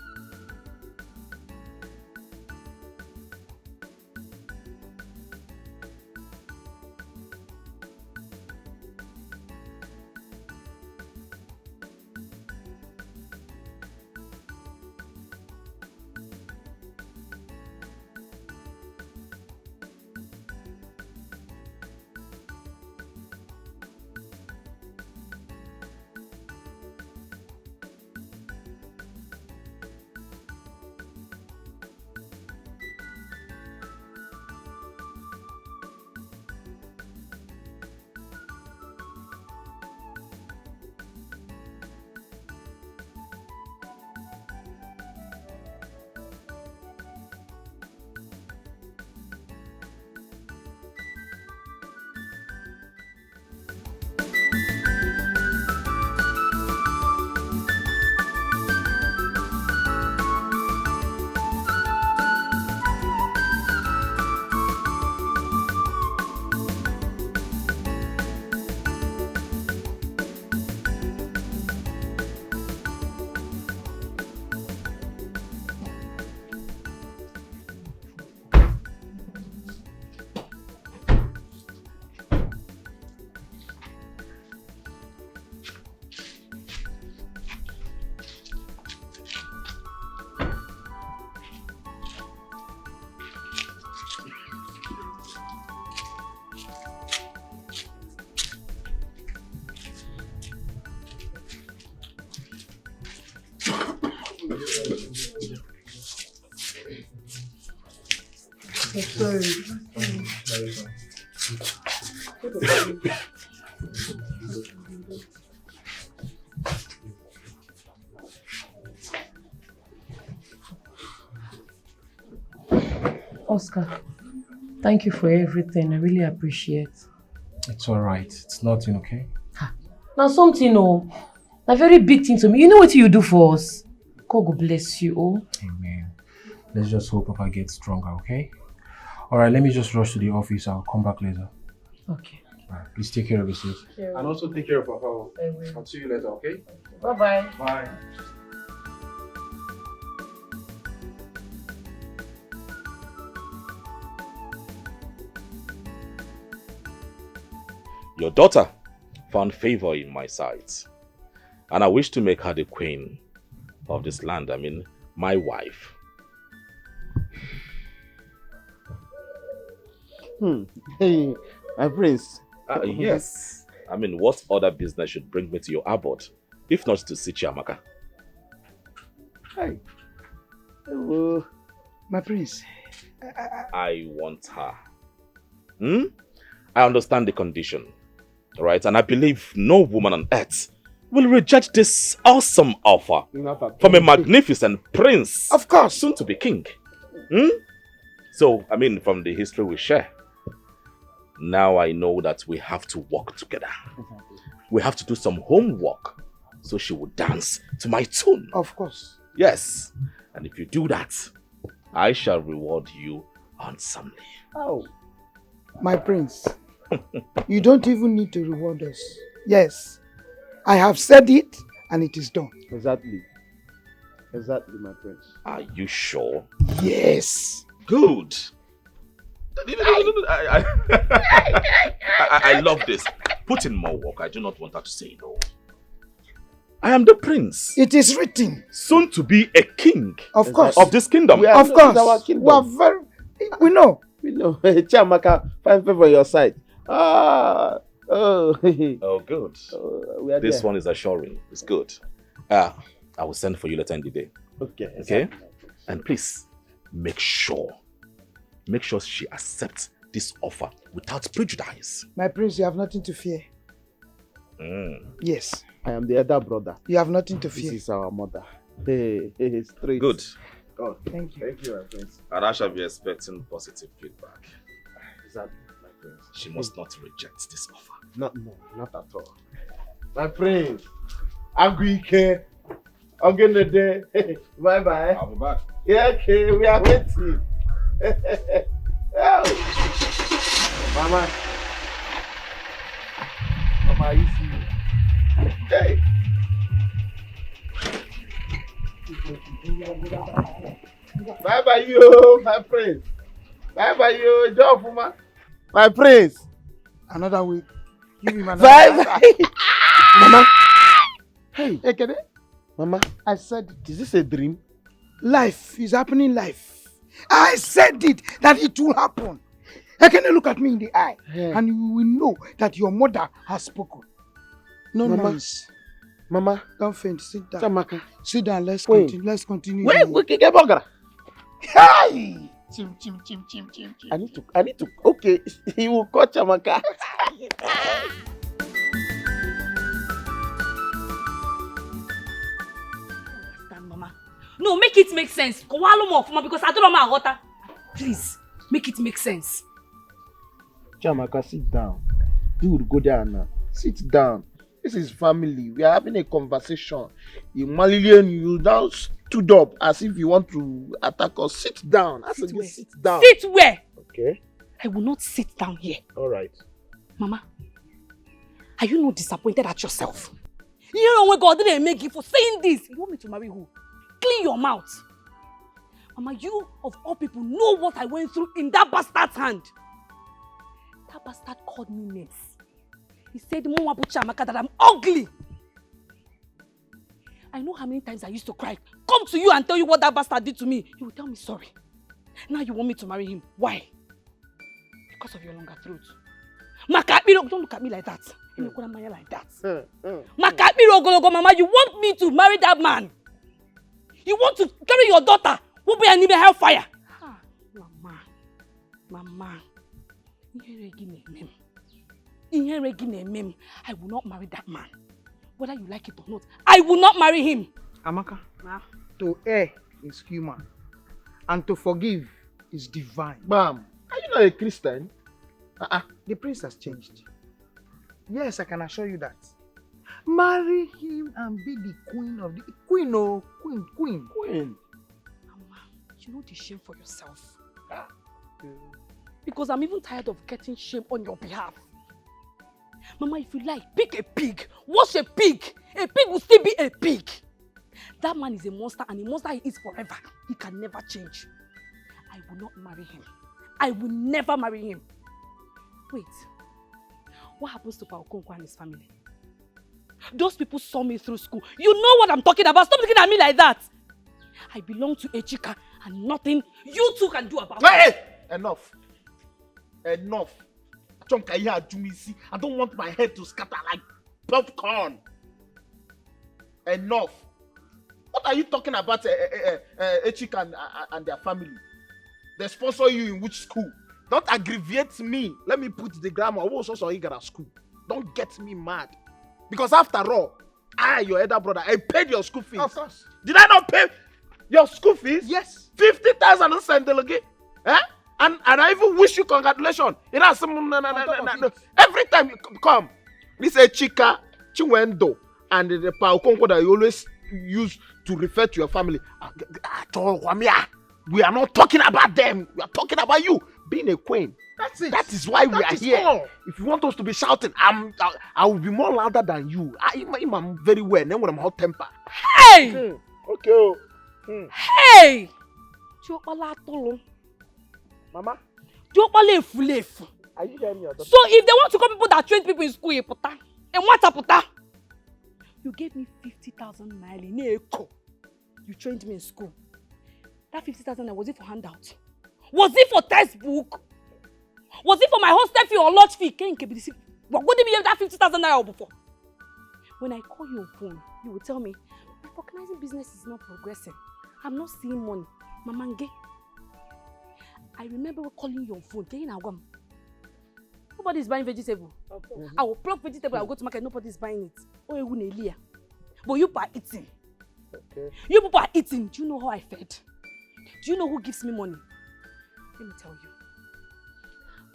Oscar, thank you for everything. I really appreciate. It's alright. It's nothing, okay? Now something, oh, a very big thing to me. You know what you do for us? God will bless you, oh. Amen. Let's just hope Papa gets stronger, okay? Alright, let me just rush to the office. I'll come back later. Okay. Alright, please take care of yourself. Sure. And also take care of Papa. I will. I'll see you later, okay? Bye-bye. Bye. Your daughter found favor in my sight, and I wish to make her the queen of this land. I mean, my wife. Hey, my prince. Yes. I mean, what other business should bring me to your abode, if not to see Chiamaka? Hi. Hello, my prince. I want her. I understand the condition, right? And I believe no woman on earth will reject this awesome offer from a magnificent prince. Of course. Soon to be king. So, I mean, from the history we share, now I know that we have to work together. We have to do some homework so she will dance to my tune. Of course. Yes. And if you do that, I shall reward you handsomely. Oh, my prince, you don't even need to reward us. Yes, I have said it and it is done. Exactly. Exactly, my prince. Are you sure? Yes. Good. I love this. Put in more work. I do not want her to say no. I am the prince. It is written. Soon to be a king. Of course. Of this kingdom. Of course. Our kingdom. We are very... We know. We know. Chiamaka, find favor on your side. Oh, good. This one is assuring. It's good. I will send for you later in the day. Okay. Okay? Exactly. And please, make sure she accepts this offer without prejudice. My prince, you have nothing to fear. Yes. I am the elder brother. You have nothing to fear. This is our mother. Hey, straight. Good. God, thank you. Thank you, my prince. And I shall be expecting positive feedback. Exactly. prince. She must not reject this offer. No, not at all. My prince, I'm going to bye-bye. I'll be back. Yeah, okay, we are waiting. Oh. Mama, you see? Hey. Bye-bye, you, my prince. Bye-bye, you, Jofuma. My prince. Another week. Give him another Bye-bye. Mama. Hey, Ekene. Mama, I said it. Is this a dream? Life is happening life. I said it, that it will happen. Ekene, look at me in the eye, and you will know that your mother has spoken. No Mama. noise. Mama. Don't faint, sit down. Chamaka. Sit down, let's Wait. continue. Let's continue. Wait, we can get burger. Hey! Chim. I need to. Okay, he will call Chamaka. Mama. No, make it make sense. Because I don't know my water. Please, make it make sense. Chamaka, sit down. Dude, go there now. Sit down. This is family. We are having a conversation. You now stood up as if you want to attack us. Sit down. Sit down. Sit where? Okay. I will not sit down here. All right. Mama, are you not disappointed at yourself? You know when God didn't make you for saying this. You want me to marry who? Clean your mouth. Mama, you of all people know what I went through in that bastard's hand. That bastard called me names. He said, Mama Buchamaka, that I'm ugly. I know how many times I used to cry. Come to you and tell you what that bastard did to me. You will tell me sorry. Now you want me to marry him. Why? Because of your longer throat. Makapiro, don't look at me like that. You look at me like that. Makapiro, Mama, you want me to marry that man? You want to carry your daughter? Who be an hellfire? Ah, Mama. I will not marry that man. Whether you like it or not, I will not marry him. Amaka, to err is human, and to forgive is divine. Ma'am, are you not a Christian? The prince has changed. Yes, I can assure you that. Marry him and be the queen of the queen. Mama, you know the shame for yourself. Because I'm even tired of getting shame on your behalf. Mama, if you like, pick a pig. Wash a pig. A pig will still be a pig. That man is a monster, and a monster he is forever. He can never change. I will not marry him. I will never marry him. Wait. What happens to Paukonko and his family? Those people saw me through school. You know what I'm talking about. Stop looking at me like that. I belong to a chica, and nothing you two can do about it. Hey! Enough. I don't want my head to scatter like popcorn. Enough. What are you talking about, Echika and their family? They sponsor you in which school? Don't aggravate me. Let me put the grammar. Also, school. Don't get me mad. Because after all, your elder brother, I paid your school fees. Of course. Did I not pay your school fees? Yes. 50,000 on Sunday. Eh? And I even wish you congratulations. You know, every time you come, this is Chika, Chiwendo, and the Paukonko that you always use to refer to your family. We are not talking about them. We are talking about you being a queen. That's it. That is why we are here. All. If you want us to be shouting, I will be more louder than you. I'm very well. Then when I'm hot temper. Hey! Okay. Hey! Mama? Are you hearing me? So if they want to call people that train people in school, and what you gave me 50,000 naira in Eko. You trained me in school. That 50,000 was it for handout? Was it for textbook? Was it for my hostel fee or lodge fee? What did you have that 50,000 naira before? When I call you on phone, you will tell me, my organizing business is not progressing. I'm not seeing money. Mamange. I remember calling you on phone. Nobody is buying vegetable. Okay. I will pluck vegetable, I will go to market, nobody is buying it. But you people are eating. Okay. You people are eating. Do you know how I fed? Do you know who gives me money? Let me tell you.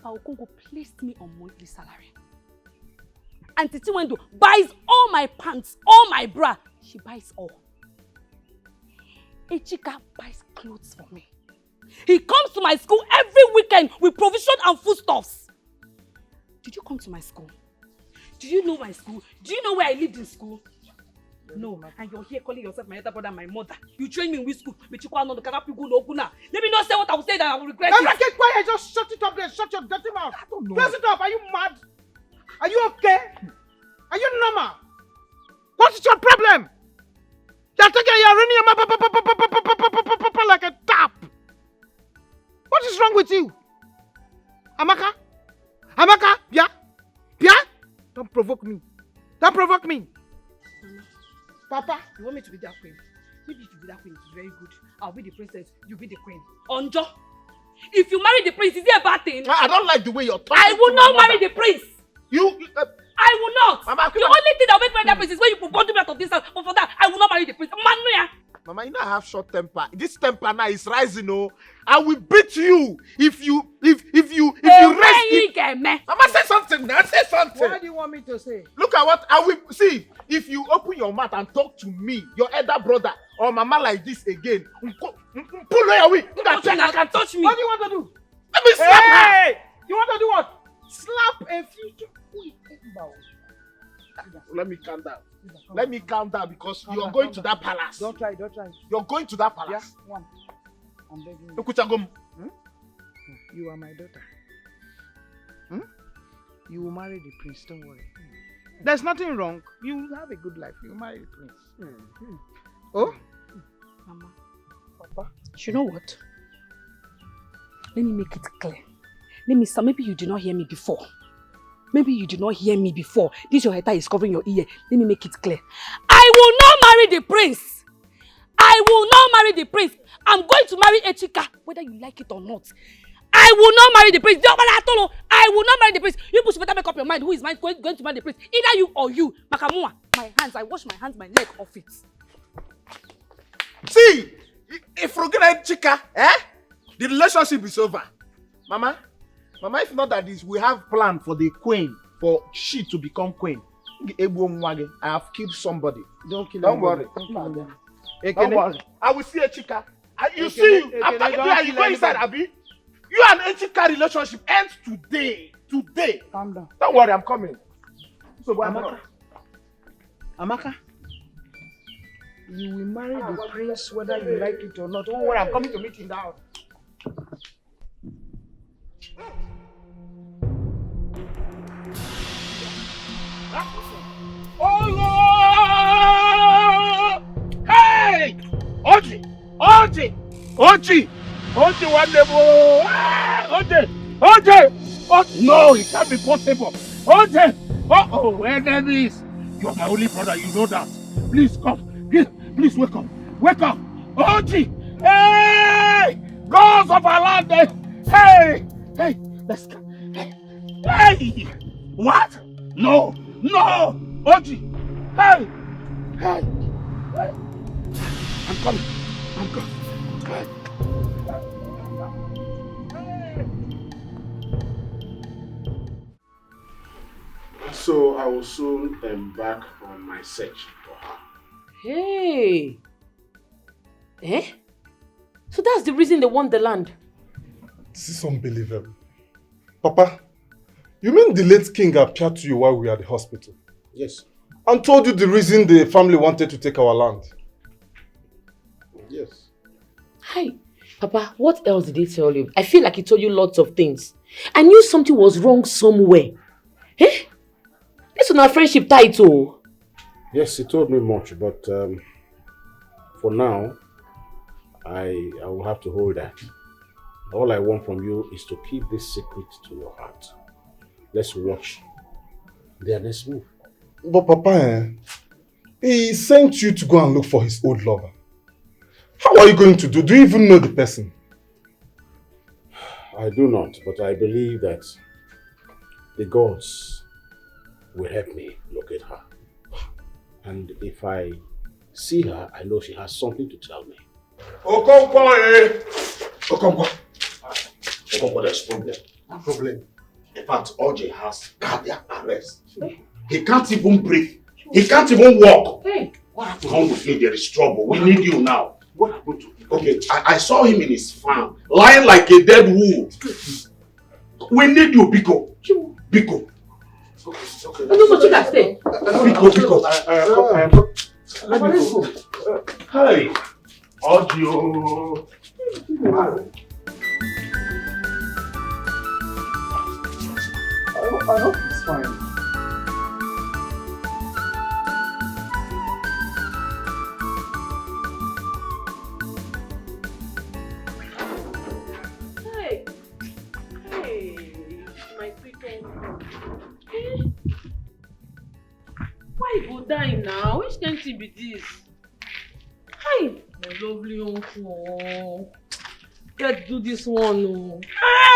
Okongo placed me on monthly salary. And Titi Wendo buys all my pants, all my bra. She buys all. Echika buys clothes for me. He comes to my school every weekend with provision and foodstuffs. Did you come to my school? Do you know my school? Do you know where I lived in school? No, and you're here calling yourself my elder brother and my mother. You trained me in which school? Let me not say what I will say that I will regret it. Get quiet, just shut it up there. Shut your dirty mouth. I don't know. Close it up. Are you mad? Are you okay? Are you normal? What is your problem? You're running your mouth like a tap. What is wrong with you? Amaka? Amaka? Yeah? Yeah? Don't provoke me. Don't provoke me. Papa, you want me to be that queen? Maybe if you be that queen, it's very good. I'll be the princess, you be the queen. Onjo, if you marry the prince, is it a bad thing? I don't like the way you're talking. I will not marry the prince. I will not. Mama, the only thing that will make me that prince is when you put me out of this house. But for that, I will not marry the prince. Mama, you know I have short temper. This temper now is rising, oh. I will beat you if you rest. Mama, say something now. Say something. What do you want me to say? Look at what I will see. If you open your mouth and talk to me, your elder brother or mama like this again, pull away. You can touch me. What do you want to do? Let me slap her. You want to do what? Slap a future queen. Let me calm down. Let me calm down because you're going to that palace. Don't try. You're going to that palace. Yeah, one. I'm begging you. Ukuchagom. You are my daughter. You will marry the prince, don't worry. There's nothing wrong. You will have a good life. You will marry the prince. Oh? Mama. Papa. You know what? Let me make it clear. Maybe you did not hear me before. Maybe you did not hear me before. This your hair is covering your ear. Let me make it clear. I will not marry the prince. I will not marry the prince. I'm going to marry Echika, whether you like it or not. I will not marry the prince. I will not marry the prince. You push better make up your mind. Who is going to marry the prince? Either you or you. Makamua. My hands. I wash my hands, my neck off it. See, if we're gonna Echika, the relationship is over. Mama, if not that this, we have plan for the queen, for she to become queen. I have killed somebody. Don't kill Don't worry. Don't worry. I will see Echika. You see you. After you go inside, Abi. You and Echika relationship ends today. Today. Calm down. Don't worry, I'm coming. So, Amaka, you will marry the prince whether you like it or not. Don't worry, I'm coming to meet him now. Oh Lord! Hey! Oji! One level! Oji! Oh no, it can't be possible! Oji! Oh, enemies! You're my only brother, you know that. Please come. Please wake up. Wake up! Oji! Hey! Gods of our land! Hey! Let's go. Hey! What? No! Oji! Hey! I'm coming. Hey. So I will soon embark on my search for her. Hey! So that's the reason they want the land? This is unbelievable. Papa, you mean the late king appeared to you while we were at the hospital? Yes. And told you the reason the family wanted to take our land? Yes. Hi, Papa, what else did he tell you? I feel like he told you lots of things. I knew something was wrong somewhere. This is not friendship title. Yes, he told me much, but for now, I will have to hold that. All I want from you is to keep this secret to your heart. Let's watch their next move. But Papa, he sent you to go and look for his old lover. How are you going to do? Do you even know the person? I do not, but I believe that the gods will help me locate her. And if I see her, I know she has something to tell me. Okonkwo, Okonkwo, there's problem. No problem. In fact, OJ has cardiac arrest. He can't even breathe. He can't even walk. Hey. What happened with him? There is trouble. We need you now. What happened to him? Okay, I saw him in his farm, lying like a dead wolf. We need you, Biko. Biko. Okay. Biko. Hey, audio. I hope it's fine. My sweet uncle. Why you go die now? Which kind thing be this? Hi, my lovely uncle. Let's do this one. Oh.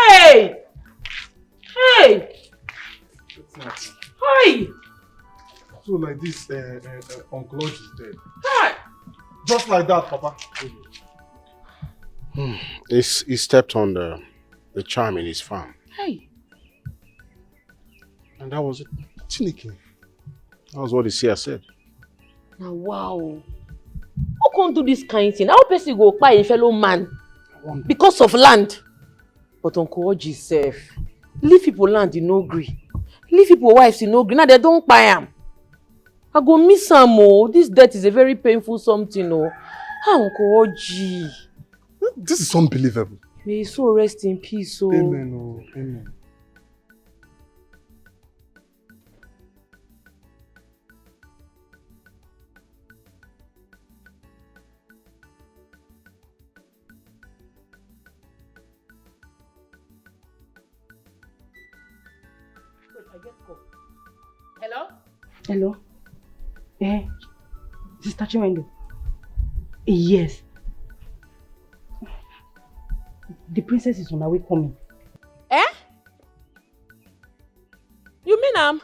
Hey! Hey! Hi! So like this, Uncle Oji is dead. Hi! Just like that, Papa. He stepped on the charm in his farm. Hey! And that was it. Chineke. That was what the seer said. Now, wow. Who can't do this kind of thing? How person go buy a fellow man? Because of land. But Uncle Oji safe. Leave people land in no agree. Leave people wives in no agree. Now they don't buy them. I go miss some more. This death is a very painful something. Oh. Uncle Oji. This is unbelievable. May his soul rest in peace. Oh. Amen. Oh. Amen. Hello? Hello? Sister Chimendo? Yes. The princess is on her way coming. Eh? You mean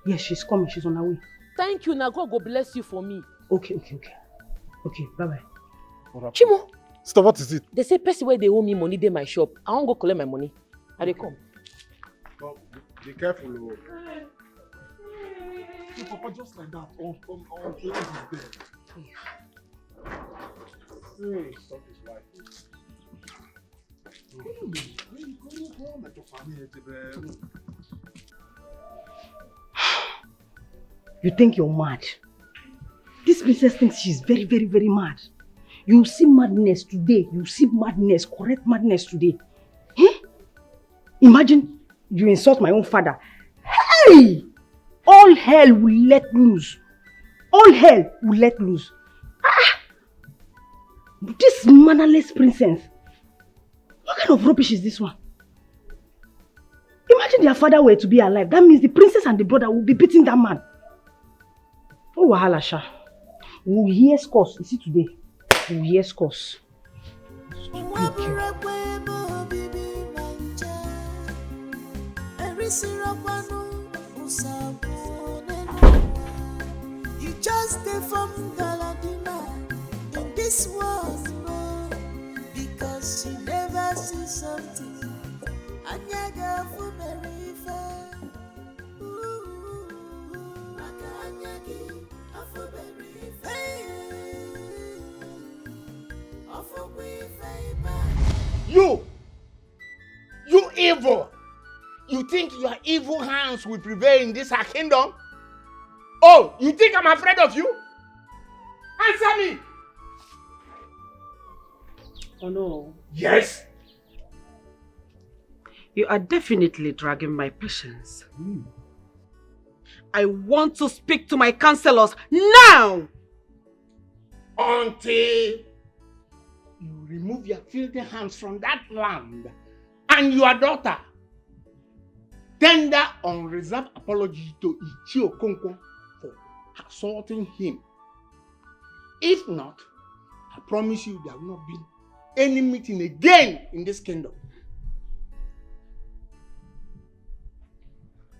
Yes, she's coming. She's on her way. Thank you. Now God go bless you for me. Okay. Okay, bye-bye. Chimo. Sister, what is it? They say person where they owe me money, they my shop. I won't go collect my money. I they come. Oh, be careful. Oh. No, Papa, just like that. Uncle Oji is dead. Hey, stop his life. You think you're mad? This princess thinks she's very, very, very mad. You see madness today. You see madness, correct madness today. Imagine you insult my own father. Hey! All hell will let loose. All hell will let loose. This mannerless princess. What kind of rubbish is this one? Imagine their father were to be alive. That means the princess and the brother will be beating that man. Oh, wahala sha. We will hear scores. You see today. We will hear scores. You just stay from Galadima in this world, no, because you never see something. And you go for very fair. You evil! You think your evil hands will prevail in this our kingdom? Oh, you think I'm afraid of you? Answer me! Oh no. Yes? You are definitely dragging my patience. I want to speak to my counselors now! Until you remove your filthy hands from that land and your daughter tender unreserved apology to Ichi Okonkwo for assaulting him. If not, I promise you there will not be any meeting again in this kingdom.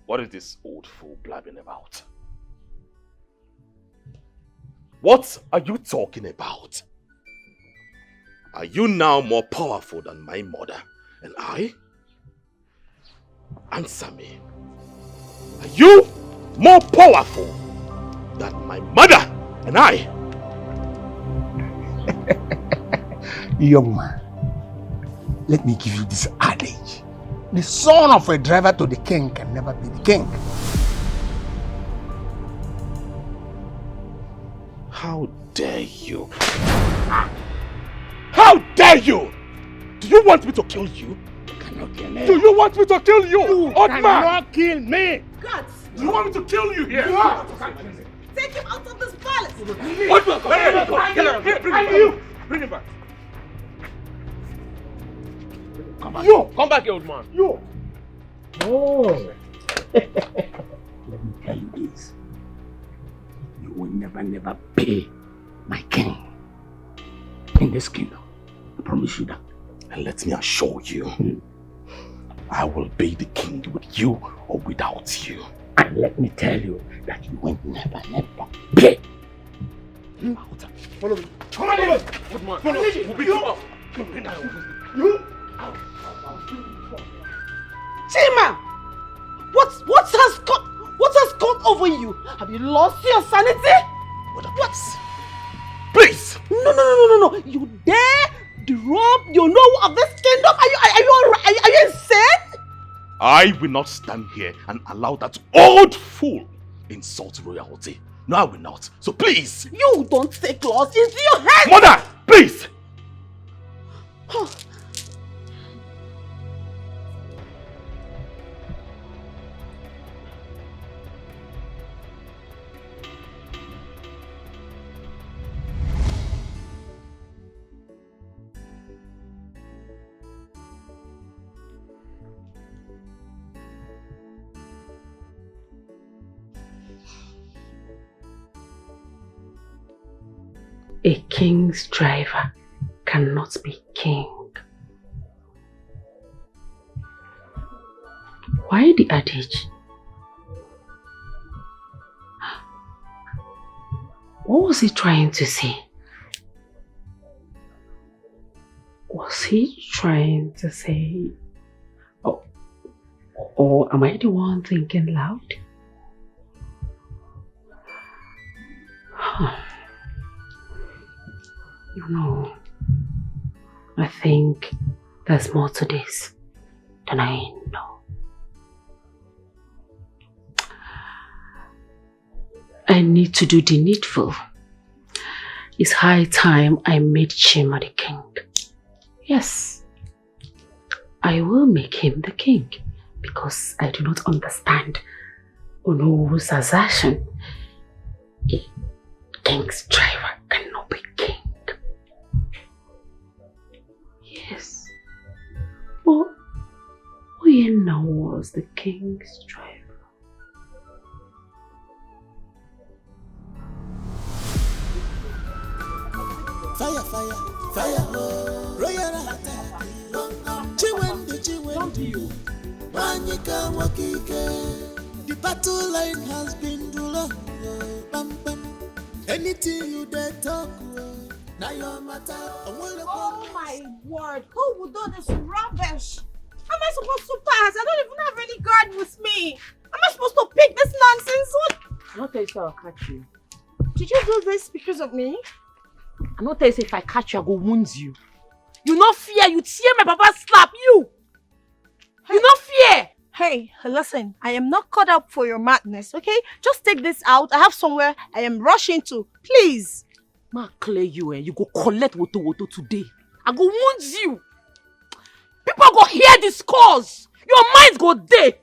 What is this old fool blabbing about? What are you talking about? Are you now more powerful than my mother? And I Answer me. Are you more powerful than my mother and I? Young man, let me give you this adage. The son of a driver to the king can never be the king. How dare you? How dare you? Do you want me to kill you? Cannot kill me. Do you want me to kill you? Old man! Cannot kill me. Guards! Do you want me to kill you here? Take him out of this palace! Old man! Bring him back. Come back. You! Come back, old man. You! Oh! Let me tell you this. You will never pay my king in this kingdom. I promise you that. And let me assure you, I will be the king with you or without you. And let me tell you that you will never pay. Follow me. Come on, good man. Follow me. We'll beat you up. You? Chima! What has come over you? Have you lost your sanity? What? Please! No. You dare rob your know of this kingdom? Are you insane? I will not stand here and allow that old fool insult royalty. No, I will not. So please! You don't take laws into your hands! Mother! Please! A king's driver cannot be king. Why the adage? What was he trying to say? Was he trying to say, or am I the one thinking loud? No, I think there's more to this than I know. I need to do the needful. It's high time I made Chima the king. Yes, I will make him the king because I do not understand Onoru's assertion. A king's driver cannot be king. Yes, but Oyena was the king's driver. Fire, royal attack. Chiwendi, Wanyika Wakike. The battle line has been drawn. Bam bam. Anything you dare talk, now your matter. Oh my word! Who would do this rubbish? How am I supposed to pass? I don't even have any guard with me. Am I supposed to pick this nonsense? What? I'm not telling you I'll catch you. Did you do this because of me? I'm not telling you if I catch you, I go wound you. You no fear, you tear my papa slap you. You no fear. Hey, listen, I am not caught up for your madness, okay? Just take this out. I have somewhere I am rushing to. Please. Ma clear you, you go collect woto today. I go wound you. People go hear the scores. Your minds go dead.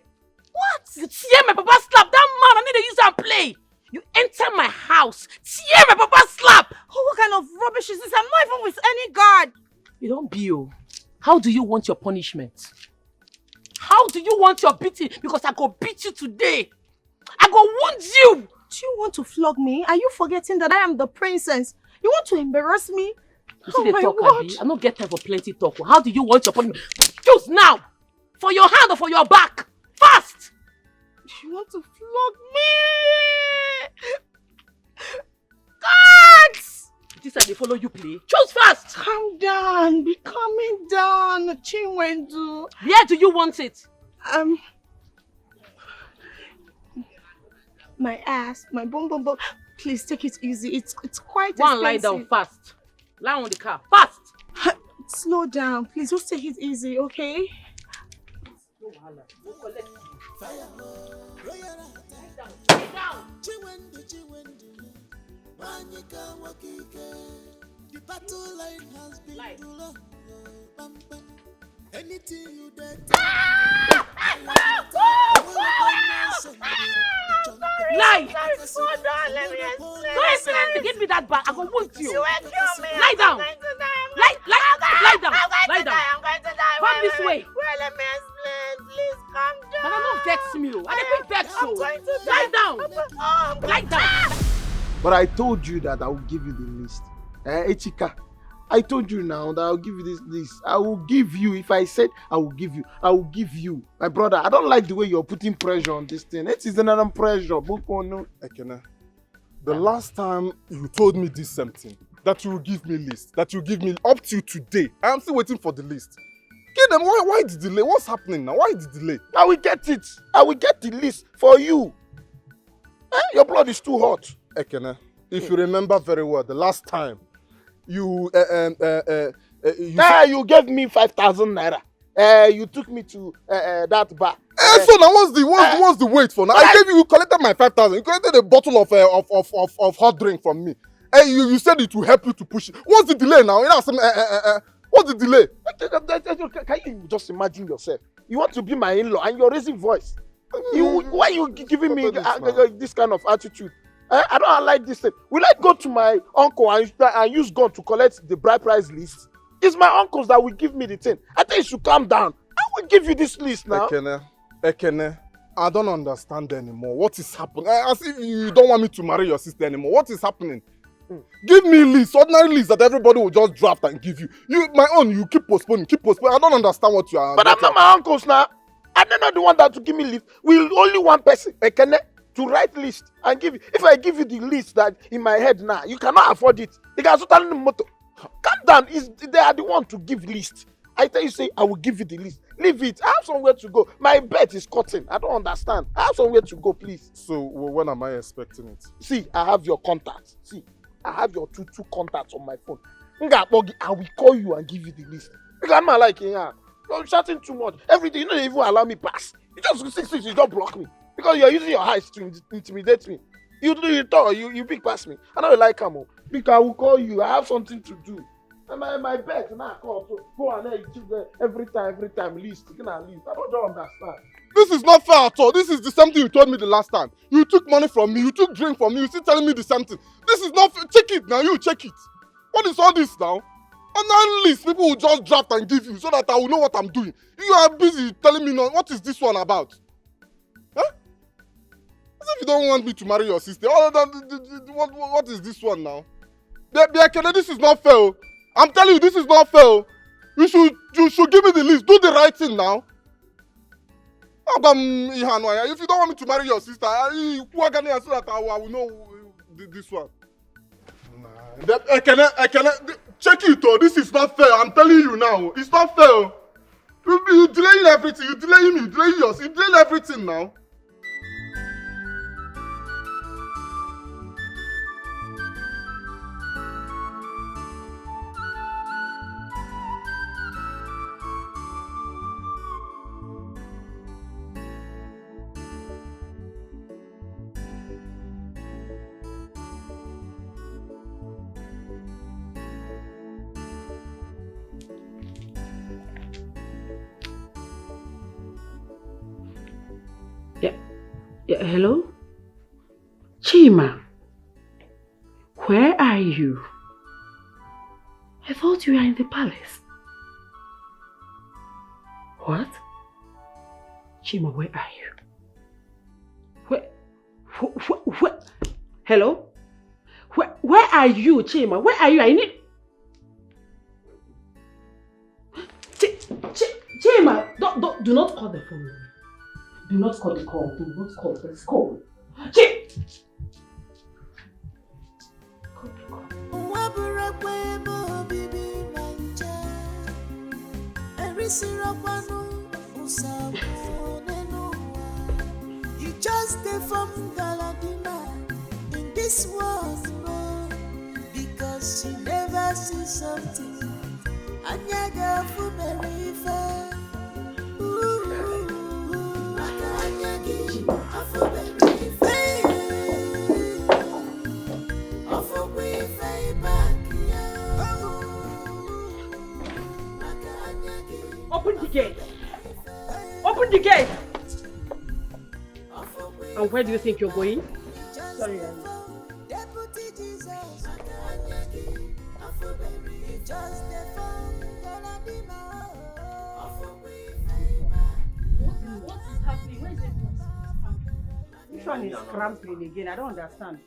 What? You tear my papa slap. That man, I need to use and play. You enter my house, tear my papa slap. Oh, what kind of rubbish is this? I'm not even with any guard. You don't be. How do you want your punishment? How do you want your beating? Because I go beat you today. I go wound you. Do you want to flog me? Are you forgetting that I am the princess? You want to embarrass me? You see the talk, Abi? I don't get time for plenty talk. How do you want your punishment? Choose now. For your hand or for your back. Fast. You want to flog me? Guards! This side they follow you play. Choose fast. Calm down. Be calming down, Chinwendu. Where do you want it? my ass, my boom boom boom. Please take it easy. It's quite One, expensive. lie down fast. Lie on the car, fast. Slow down, please. Just take it easy, okay? The battle line has been too long. Anything you did. Lie! Hold on, let me explain. Don't explain to give me that back. I go wound you. You will kill me. Lie down. I'm going to die. Lie down. Lie down. I'm going to die. Come this way. Wait, let me explain. Please calm down. And I don't vex me. I don't vex you. I'm going to Lie die. down. Lie down. But I told you that I will give you the list. Echika, I told you now that I'll give you this list. I will give you. If I said I will give you, I will give you. My brother, I don't like the way you're putting pressure on this thing. It is another pressure. Ekene, the last time you told me this same thing, that you will give me list, that you give me up till today. I am still waiting for the list. Get them. Why the delay? What's happening now? Why the delay? I will get it. I will get the list for you. Your blood is too hot. Ekene, if you remember very well, the last time you you gave me 5,000 naira. You took me to that bar. So now what's the wait for now? You collected my 5,000. You collected a bottle of hot drink from me. You said it will help you to push it. What's the delay now? What's the delay? Can you just imagine yourself? You want to be my in-law and you're raising voice. Why are you giving me this kind of attitude? I don't like this thing. Will I go to my uncle and use gun to collect the bride price list? It's my uncles that will give me the thing. I think you should calm down. I will give you this list now. Ekene, I don't understand anymore. What is happening? As if you don't want me to marry your sister anymore. What is happening? Give me list, ordinary list that everybody will just draft and give you. My own, you keep postponing. I don't understand what you are. But I'm not my uncles now. I'm not the one that to give me list. Will only one person, Ekene, to write list and give you. If I give you the list that in my head now, you cannot afford it. You can tell the motto. Calm down. They are the one to give list. I tell you, say, I will give you the list. Leave it. I have somewhere to go. My bet is cutting. I don't understand. I have somewhere to go, please. So when am I expecting it? See, I have your contacts. See, I have your two contacts on my phone. I will call you and give you the list. Because I'm not like you're shouting too much. Everything, you don't even allow me pass. You just block me. Because you're using your eyes to intimidate me. You big pass me. I don't like Kamo. Because I will call you. I have something to do. And my bet now call to go and every time list. I don't understand. This is not fair at all. This is the same thing you told me the last time. You took money from me, you took drink from me, you still telling me the same thing. This is not fair. Check it now, you check it. What is all this now? And that list, people will just draft and give you so that I will know what I'm doing. You are busy telling me now, what is this one about? Huh? As if you don't want me to marry your sister. What is this one now? This is not fair. I'm telling you, this is not fair. You should give me the list. Do the right thing now. If you don't want me to marry your sister, so that I will know this one. Check it, oh. This is not fair. I'm telling you now. It's not fair. You delaying everything. You delaying me. You delaying yours. You delaying everything now. Hello? Chima, where are you? I thought you were in the palace. What? Chima, where are you? Where? Hello? Where are you, Chima? Where are you? I need... Chima, do not call the phone. Do not call the call. Do not call. Let's call. You just stay from Galadi. because you never see something. Anyaga Fumerife. Anyagi Afumerife. Afumerife back. Open the gate. Open the gate. And where do you think you're going? Sorry, What is happening? Where is it? Which one is scrampling again? I don't understand.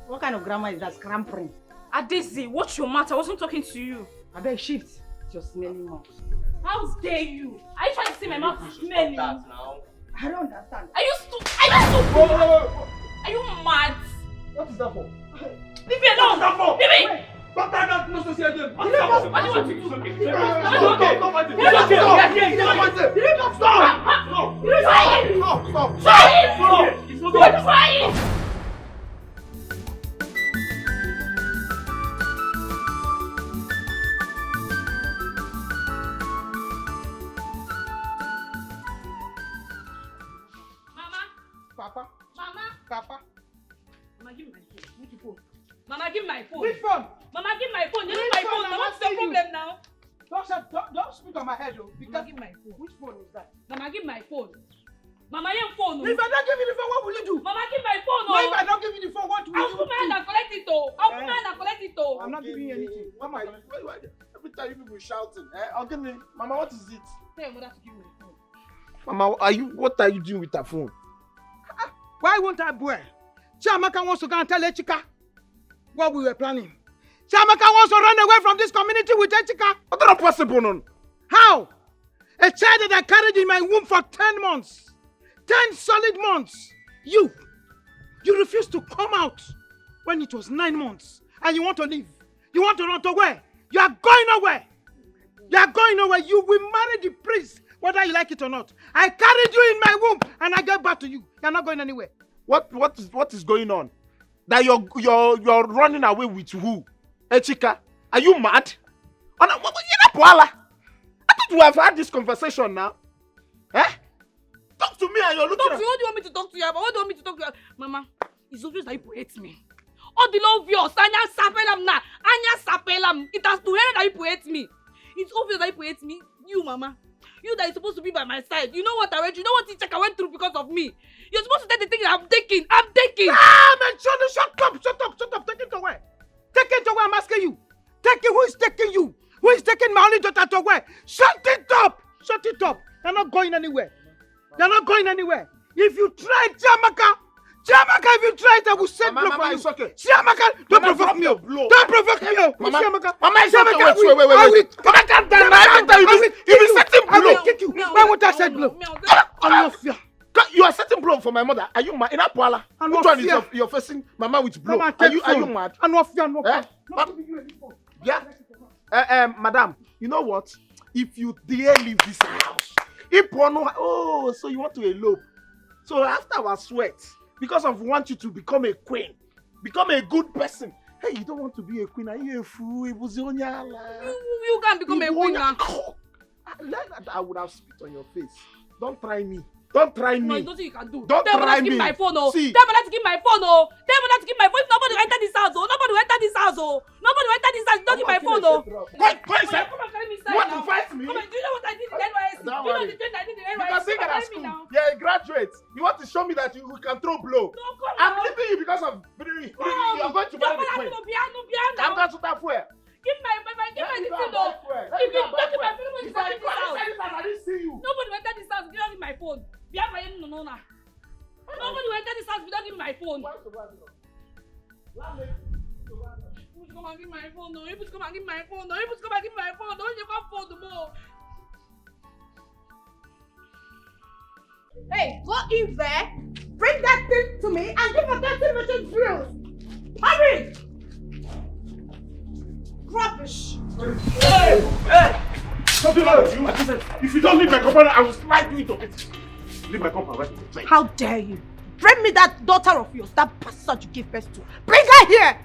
What kind of grammar is that, scrampling? Adesi, what's your matter? I wasn't talking to you. I beg shift. It's your smelling mouth. How dare you? Are you trying to say my mouth is smelling? I don't understand. Are you stupid? Are you mad? What is that for? Leave me alone! What is that for? Leave me! Don't tell me not to see again. What do you want to do? Stop! Papa. Mama, give me my phone. Which phone? Mama, give me my phone. Which phone? Mama, give my phone. You know my phone. Now, what's the problem now? Don't speak on my head, though. Mama, give my phone. Which phone is that? Mama, give my phone. Mama, your phone. If I don't give you the phone, what will you do? Mama, give my phone. No, if I don't give you the phone, what will you do? I'll put my hand and collect it, though. I'll put my hand and collect it, though. I'm not giving you anything. Mama, every time you people shouting, Mama, what is it? Tell your mother to give me my phone. Mama, what are you doing with her phone? Why won't I boy? Chiamaka wants to go and tell Echika what we were planning. Chiamaka wants to run away from this community with Echika. That's not possible, no. How? A child that I carried in my womb for 10 months. 10 solid months. You refused to come out when it was 9 months. And you want to leave. You want to run to where? You are going nowhere. You are going nowhere. You will marry the priest, whether you like it or not. I carried you in my womb and I gave back to you. You're not going anywhere. What is going on? That you're running away with who? Echika? Are you mad? I thought we have had this conversation now. Eh? Talk to me and you're looking at... What do you want me to talk to you about? What do you want me to talk to you about? Mama, it's obvious that you hate me. All the love yours, Anya Sapelam na. Anya Sapelam. It has to hear that you hate me. It's obvious that you hate me. You, Mama. You that is supposed to be by my side. You know what I went through. You know what Icheka went through because of me. You're supposed to take the thing that I'm taking. I'm taking. Ah, man, shut up. Take it away. Take it away, I'm asking you. Take it. Who is taking you? Who is taking my only daughter away? Shut it up. You're not going anywhere. If you try, Chiamaka, if you try it, I will send blow for you. Okay. Chiamaka, don't provoke me. Don't provoke me. Mama, wait. Calm down. You be setting blow. I will kick you. Why won't I set blow? I'm not fear. You are setting blow for my mother. Are you mad? In Apuala. Which one is you're facing Mama with blow? Mama, are you mad? I'm not fear. Yeah. Madam, you know what? If you dare leave this house, so you want to elope. So after our sweat, because of want you to become a queen, become a good person. Hey, you don't want to be a queen. Are you a fool? You can't become a queen now. I would have spit on your face. Don't try me. Don't try me. No, it's nothing you can do. Don't try me. Give my phone, oh. See. Tell me not to give my phone, oh. Tell me not to give my phone. If nobody will enter this house, oh. Nobody will enter this house, oh. Don't give my phone, oh. Come on, carry me you want to fight me? Come on, do you know what I did in NYSC? Do you know the thing I did in NYSC? Because sing at school. You're a graduate. You want to show me that you can throw blow. No, come on. I'm leaving you because of you are going to marry the queen. I'm going to that where? Give my thing, though. If you don't give my phone, nobody will enter this house. I didn't see you. Nobody will enter this house. Give me my phone. Nobody will enter this house without giving my phone. Who's come and give my phone? No, who's come and give my phone? No, who's come and give my phone? Don't you come phone the more. Hey, go in there, bring that thing to me, and give a 30-minute drill. Hurry! Rubbish. Hey! Something wrong with you? If you don't leave my compound, I will slide you into it. Leave my compound right away. How dare you? Bring me that daughter of yours, that bastard you give birth to. Bring her here!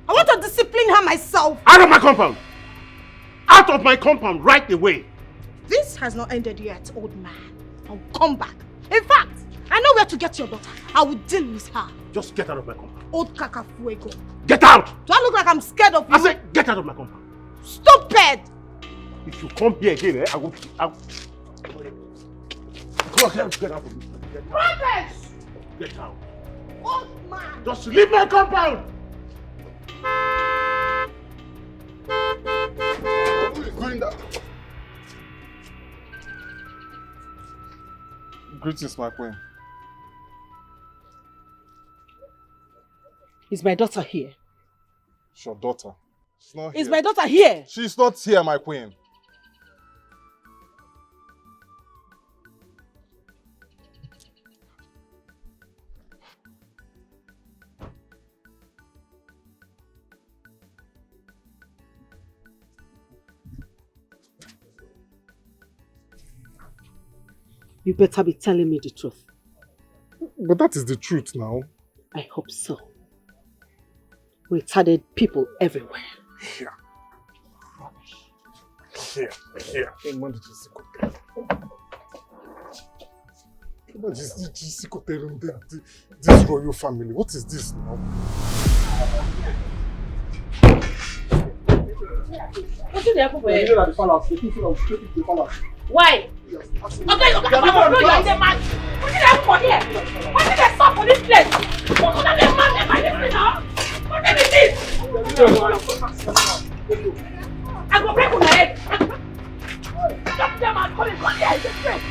I want to discipline her myself. Out of my compound! Out of my compound right away! This has not ended yet, old man. I'll come back. In fact, I know where to get your daughter. I will deal with her. Just get out of my compound. Old cacafuego. Get out! Do I look like I'm scared of you? I said, get out of my compound. Stupid! If you come here again, I will... Come on, get out of this. Brothers! Get out. Old man! Just leave my compound! Who is doing that? Greetings, my queen. Is my daughter here? It's your daughter. She's not here. Is my daughter here? She's not here, my queen. You better be telling me the truth. But that is the truth now. I hope so. We retarded people everywhere. Here. Here. This royal family. What is this now? What did happen for you? The palace. The people of the palace. Why? Okay, you're in the man. What did happen for here? What did they stop for this place? What did they man by this now? What did it is? I go break on my head. Stop them and come here. It's a threat.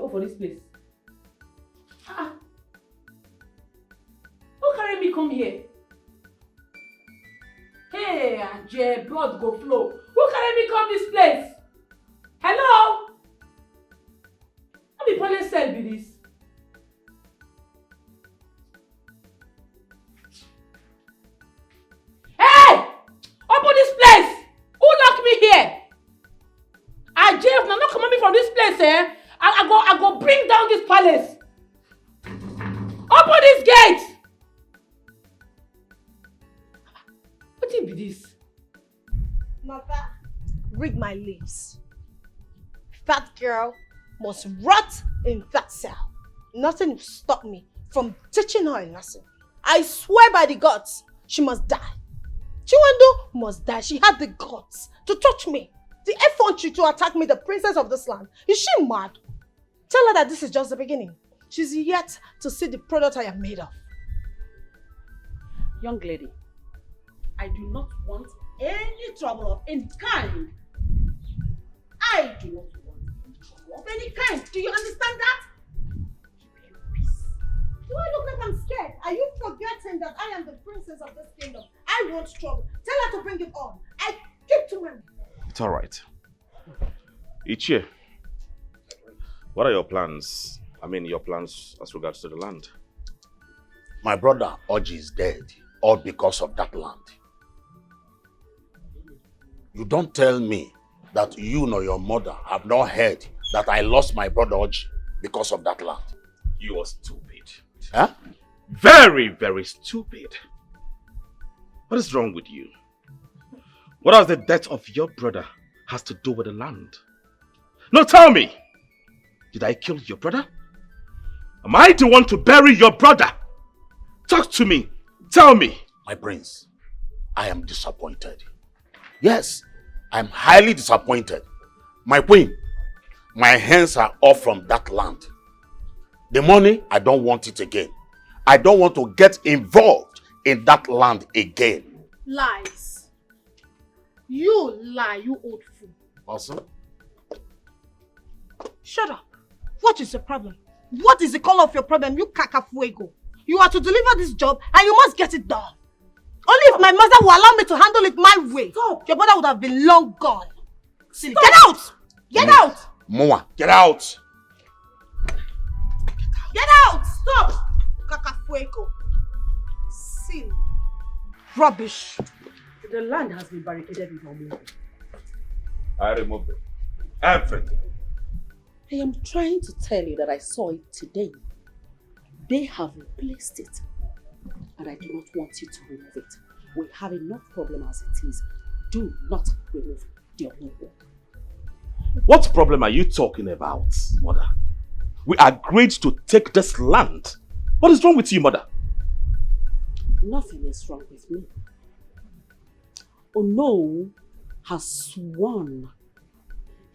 For this place. Who carry me come here? Hey, Ajay, blood go flow. Who carry me come this place? Hello? How be police cell be this? Hey! Open this place! Who locked me here? Ajay, if not come at me from this place, eh? I go bring down this palace. Open this gate. What be this? Mother, read my lips. That girl must rot in that cell. Nothing will stop me from teaching her a lesson. I swear by the gods, she must die. Chiwendo must die. She had the guts to touch me. The effrontery to attack me, the princess of this land. Is she mad? Tell her that this is just the beginning. She's yet to see the product I am made of. Young lady, I do not want any trouble of any kind. I do not want any trouble of any kind. Do you understand that? Do I look like I'm scared? Are you forgetting that I am the princess of this kingdom? I want trouble. Tell her to bring it on. I keep to my... It's all right. Ichie, what are your plans? I mean, your plans as regards to the land. My brother Oji is dead, all because of that land. You don't tell me that you nor your mother have not heard that I lost my brother Oji because of that land. You are stupid. Huh? Very, very stupid. What is wrong with you? What has the death of your brother has to do with the land? No, tell me. Did I kill your brother? Am I the one to bury your brother? Talk to me. Tell me. My prince, I am disappointed. Yes, I am highly disappointed. My queen, my hands are off from that land. The money, I don't want it again. I don't want to get involved in that land again. Lies. You lie, you old fool. Also? Shut up. What is your problem? What is the color of your problem, you cacafuego? You are to deliver this job and you must get it done. Only if my mother will allow me to handle it my way, your brother would have been long gone. Silly. Get out! Get out! Moa, get out! Get out! Stop! Cacafuego. Eko. Silly. Rubbish. The land has been barricaded with money. I removed it. Everything. I am trying to tell you that I saw it today. They have replaced it. And I do not want you to remove it. We have enough problem as it is. Do not remove your logo. What problem are you talking about, mother? We agreed to take this land. What is wrong with you, mother? Nothing is wrong with me. Ono has sworn.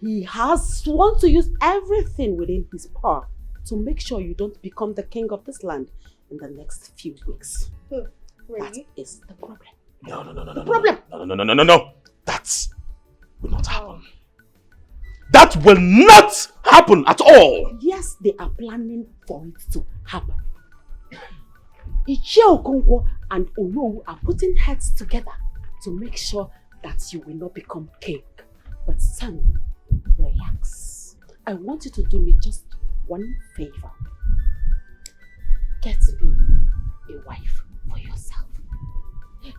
He has sworn to use everything within his power to make sure you don't become the king of this land in the next few weeks. Really? That is the problem. No. The problem. No. That will not happen. That will not happen at all. Yes, they are planning for it to happen. Ichie Okonkwo and Ono are putting heads together to make sure that you will not become king. But son, relax. I want you to do me just one favor. Get me a wife for yourself.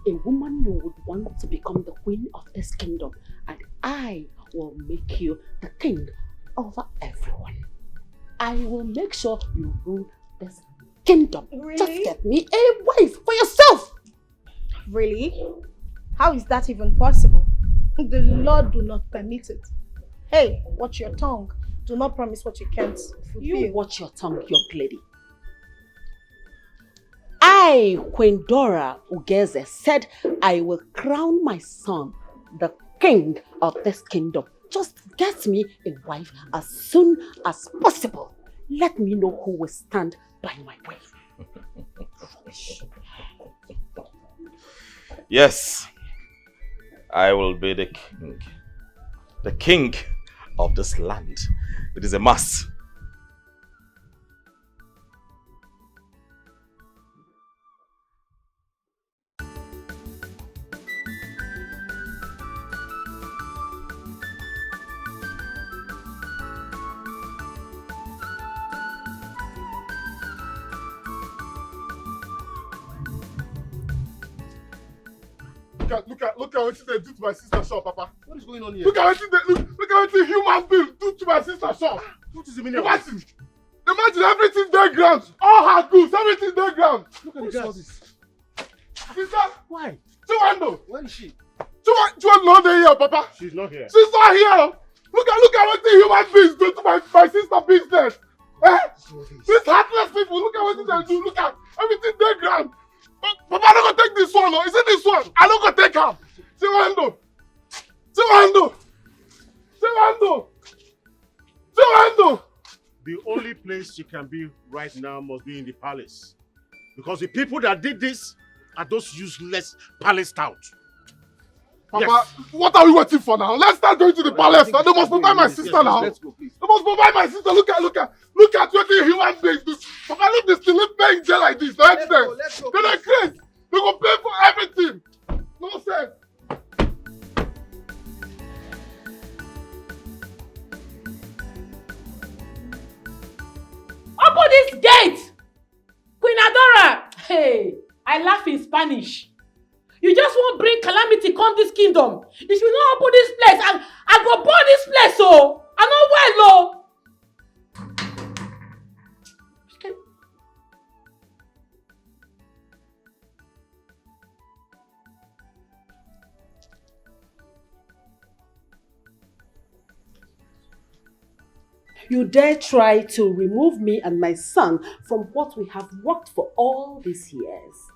A woman you would want to become the queen of this kingdom, and I will make you the king over everyone. I will make sure you rule this kingdom. Really? Just get me a wife for yourself. Really? How is that even possible? The Lord do not permit it. Hey, watch your tongue. Do not promise what you can't fulfill. You watch your tongue, young lady. I, Queen Dora Ugeze, said I will crown my son the king of this kingdom. Just get me a wife as soon as possible. Let me know who will stand by my wife. Yes, I will be the king. The king of this land. It is a must. Look at what they do to my sister's shop, Papa. What is going on here? Look at what the human beings do to my sister's shop. What is the meaning of this? Imagine everything there ground. All her goods, everything there ground. Look at the gas. Sister, why? Chiwando. Where is she? Chiwando not here, Papa. She's not here. She's not here. Look at what the human beings do to my sister business. Eh? These heartless people, look at what they do. Look at everything there ground. Papa, I'm not gonna take this one, no. Is it this one? I'm not gonna take her. Chiwando. The only place she can be right now must be in the palace. Because the people that did this are those useless palace touts. Papa, yes. What are we waiting for now? Let's start going to the palace now. They must provide my sister now. Let's go, please. They must provide my sister. Look at what the human beings do. Papa, look this thing. Let's pay in jail like this. Let's go. They're crazy. They go pay for everything. No sense. Open this gate! Queen Adora! Hey, I laugh in Spanish. You just won't bring calamity come this kingdom. If you don't open this place, I go burn this place, oh! I know well, oh! You dare try to remove me and my son from what we have worked for all these years.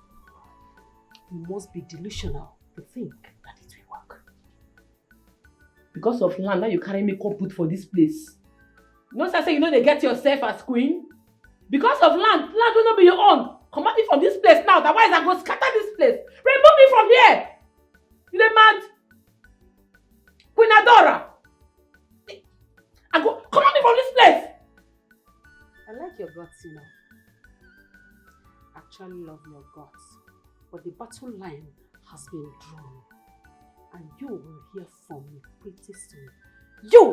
You must be delusional to think that it will work. Because of land, now you carry me come put for this place. You know, say you know they get yourself as queen. Because of land will not be your own. Command me from this place now, otherwise I go scatter this place. Remove me from here. You dey mad? Queen Adora. I go command me from this place. I like your guts, you know. Actually love your guts. But the battle line has been drawn. And you will hear from me pretty soon. You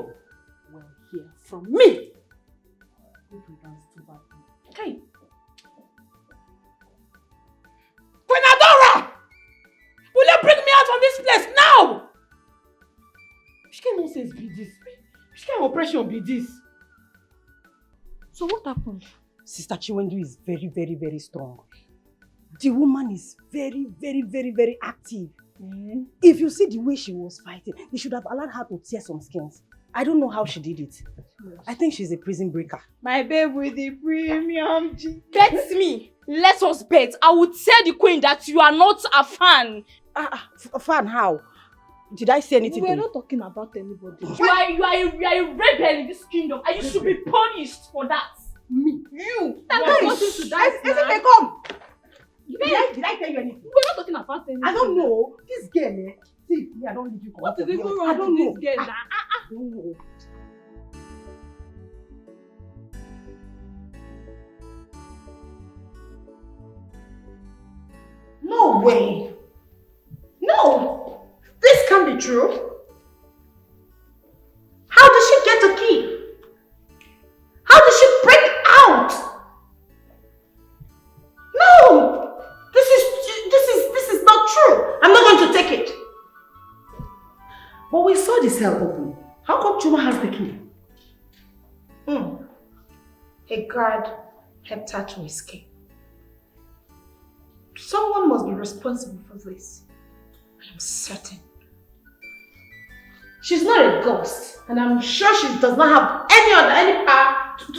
will hear from me. Okay. this place now! Which kind of nonsense be this? Which kind of oppression be this? So what happened? Sister Chiwendu is very, very, very strong. The woman is very, very, very, very active. If you see the way she was fighting, they should have allowed her to tear some skins. I don't know how she did it. I think she's a prison breaker. My babe with the premium. Bet me. Let us bet. I will tell the queen that you are not a fan. A fan how? Did I say anything? We are not talking about anybody. You are a rebel in this kingdom and you should be punished for that. Me? You! I'm not going to die. come! Did I tell you anything? We're not talking about anything. I don't know. This girl, see, me, I don't leave you. What is even I wrong don't with this know. girl? I don't know. No way. No. This can't be true. How did she get the key? How did she break out? No. This is not true. I'm not going to take it. But we saw the cell open. How come Chuma has the key? A guard helped her to escape. Someone must be responsible for this. I'm certain. She's not a ghost, and I'm sure she does not have any power to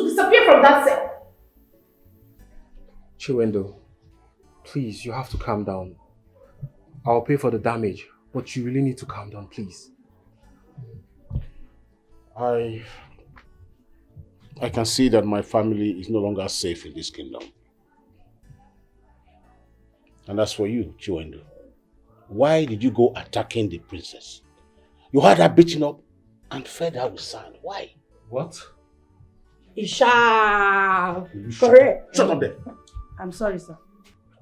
disappear from that cell. Chiwendo, please, you have to calm down. I'll pay for the damage, but you really need to calm down, please. I can see that my family is no longer safe in this kingdom. And as for you, Chiwendo, why did you go attacking the princess? You had her beaten up and fed her with sand. Why? What? Isha! Correct. Shut up there. I'm sorry, sir.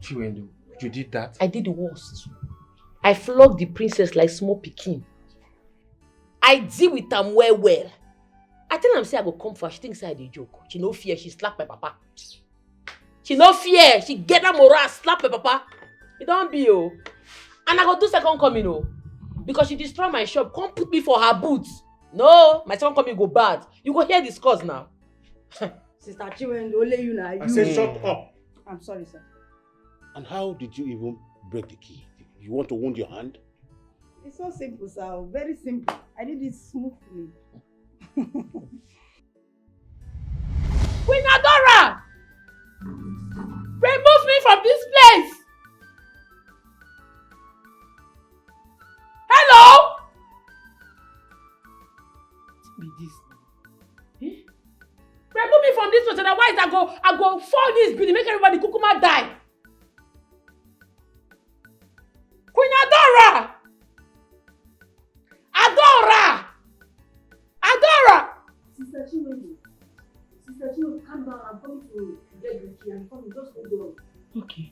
Chiwendo, you did that? I did the worst. I flogged the princess like small pikin. I deal with them well. I tell am say I go come for her. She thinks I dey joke. She no fear. She slap my papa. She no fear. She get that moral, slap my papa. It don't be oh. And I go do second coming oh. Because she destroy my shop. Come put me for her boots. No, my second coming go bad. You go hear this cause now. Sister Chiwendu, only you now. I said shut up. I'm sorry, sir. And how did you even break the key? You want to wound your hand? It's so simple, sir. Very simple. I did it smoothly. Queen Adora! Remove me from this place! Hello? What be this? Eh? Remove me from this place, otherwise I go fall this building, make everybody kukuma die. Queen Adora! Adora! Adora! Sister Chiwendu, calm down. I'm coming to get the key. I'm coming. Just hold on. Okay.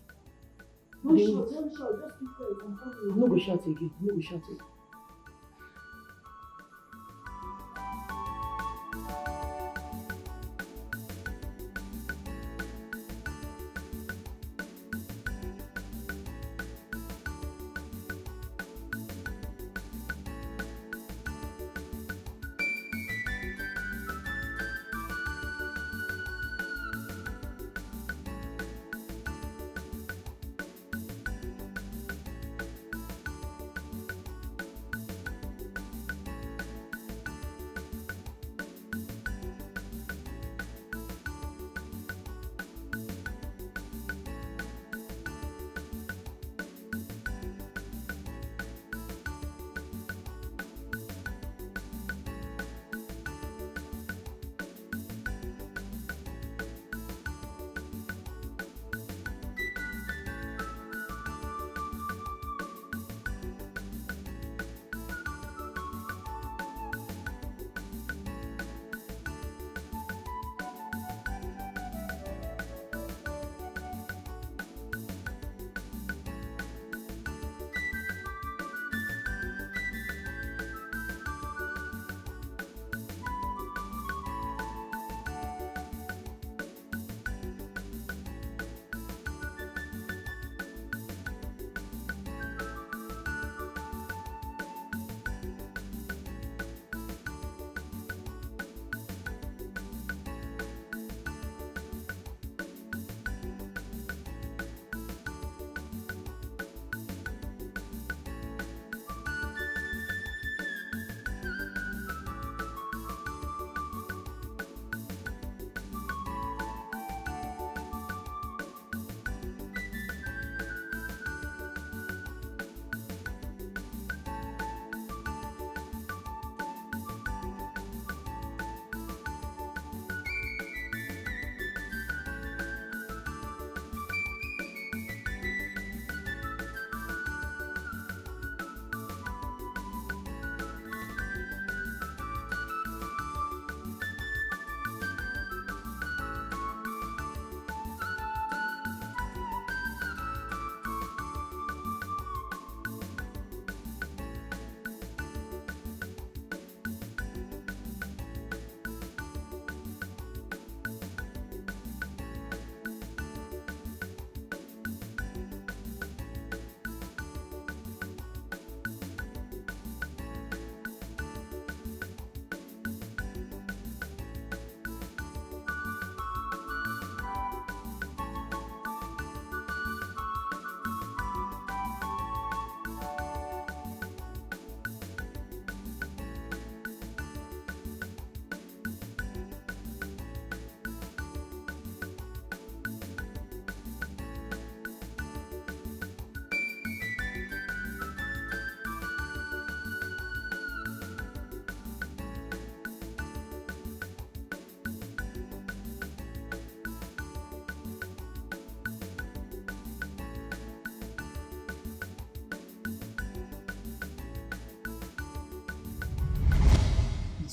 Don't shout. Just keep quiet. I'm coming. No go shout again. No go shout again.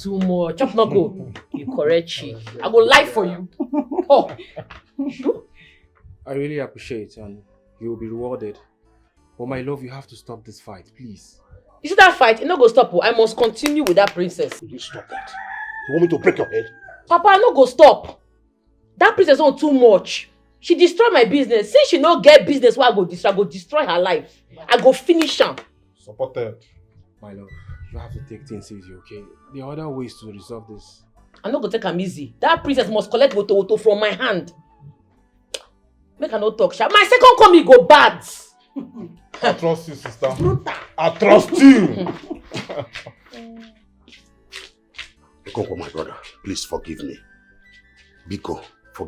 too much. Chop no go. You correct chick. I go lie for you. Oh. I really appreciate and you will be rewarded. But my love, you have to stop this fight, please. You see that fight? It no go stop. I must continue with that princess. Will you stop that? You want me to break your head? Papa, I no go stop. That princess on too much. She destroy my business. Since she no get business, why I go destroy her life. I go finish her. Supported. My love, you have to take things easy, okay? There are other ways to resolve this. I no go take am easy. That princess must collect woto from my hand. Make her no talk sha. My second coming go bad. I trust you, sister. I trust you. Biko, my brother, please forgive me. Biko,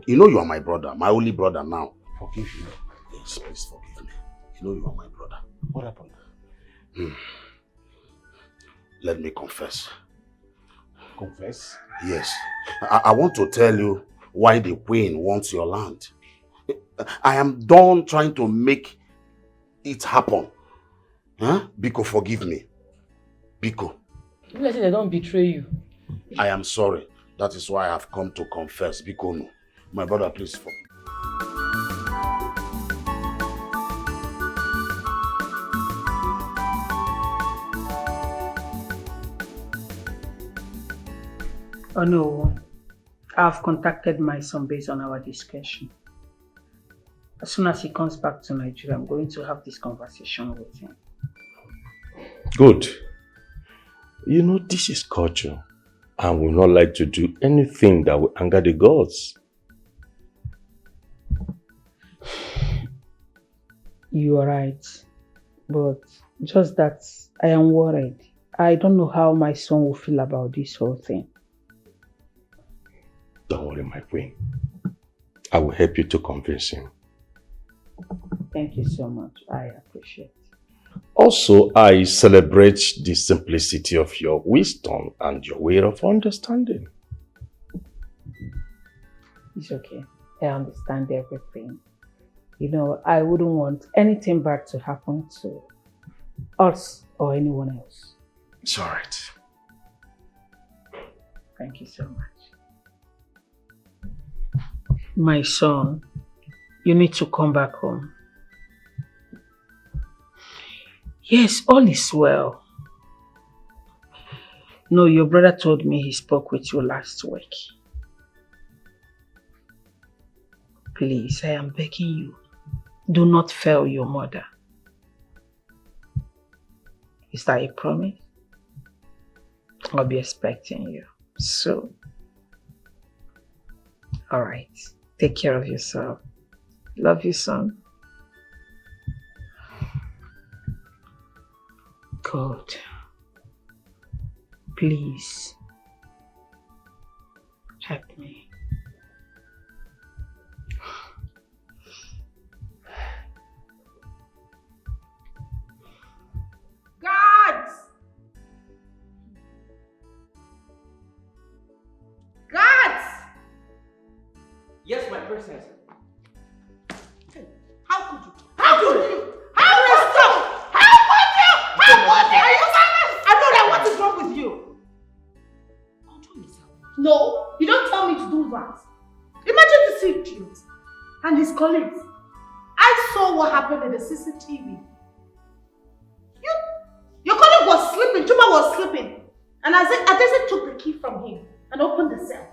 you know you are my brother, my only brother now. Forgive me. Yes, please forgive me. You know you are my brother. What happened? Let me confess. Confess? Yes. I want to tell you why the queen wants your land. I am done trying to make it happen. Huh? Biko, forgive me. Biko. You say they don't betray you. I am sorry. That is why I have come to confess. Biko, no. My brother, please forgive me. Oh no, I've contacted my son based on our discussion. As soon as he comes back to Nigeria, I'm going to have this conversation with him. Good. You know, this is culture. And we would not like to do anything that will anger the gods. You are right. But just that I am worried. I don't know how my son will feel about this whole thing. Don't worry, my queen. I will help you to convince him. Thank you so much. I appreciate it. Also, I celebrate the simplicity of your wisdom and your way of understanding. It's okay. I understand everything. You know, I wouldn't want anything bad to happen to us or anyone else. It's all right. Thank you so much. My son, you need to come back home. Yes, all is well. No, your brother told me he spoke with you last week. Please, I am begging you, do not fail your mother. Is that a promise? I'll be expecting you soon. All right, take care of yourself. Love you, son. God, please help me. Guards! Guards! Yes, my princess. How could you? How could you? How could you? How could you? How could you? Are you serious? I know that. What is wrong with you? Control yourself. No, you don't tell me to do that. Imagine the secret and his colleagues. I saw what happened in the CCTV. Your colleague was sleeping, Chuma was sleeping, and Adese took the key from him and opened the cell.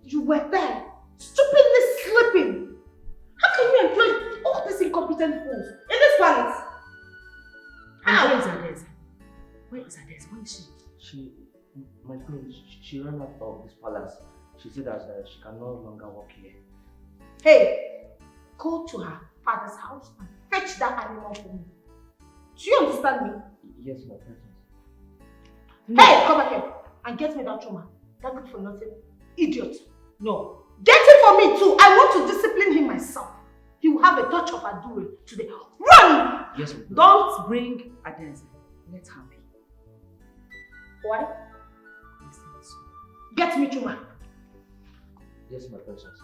You were there, stupidly sleeping. How can you employ all these incompetent fools in this palace? And where is Adese? Where is Adese? Where is she? My queen, she ran out of this palace. She said that she can no longer work here. Hey, go to her father's house and fetch that animal for me. Do you understand me? Yes, my princess. Hey, come back here and get me that Chuma. That good for nothing idiot. No. Get him for me too. I want to discipline him myself. He will have a touch of Adure today. Run! Yes, my princess. Don't bring Adese. Let her be. Why? Get me Chuma. Yes, my princess.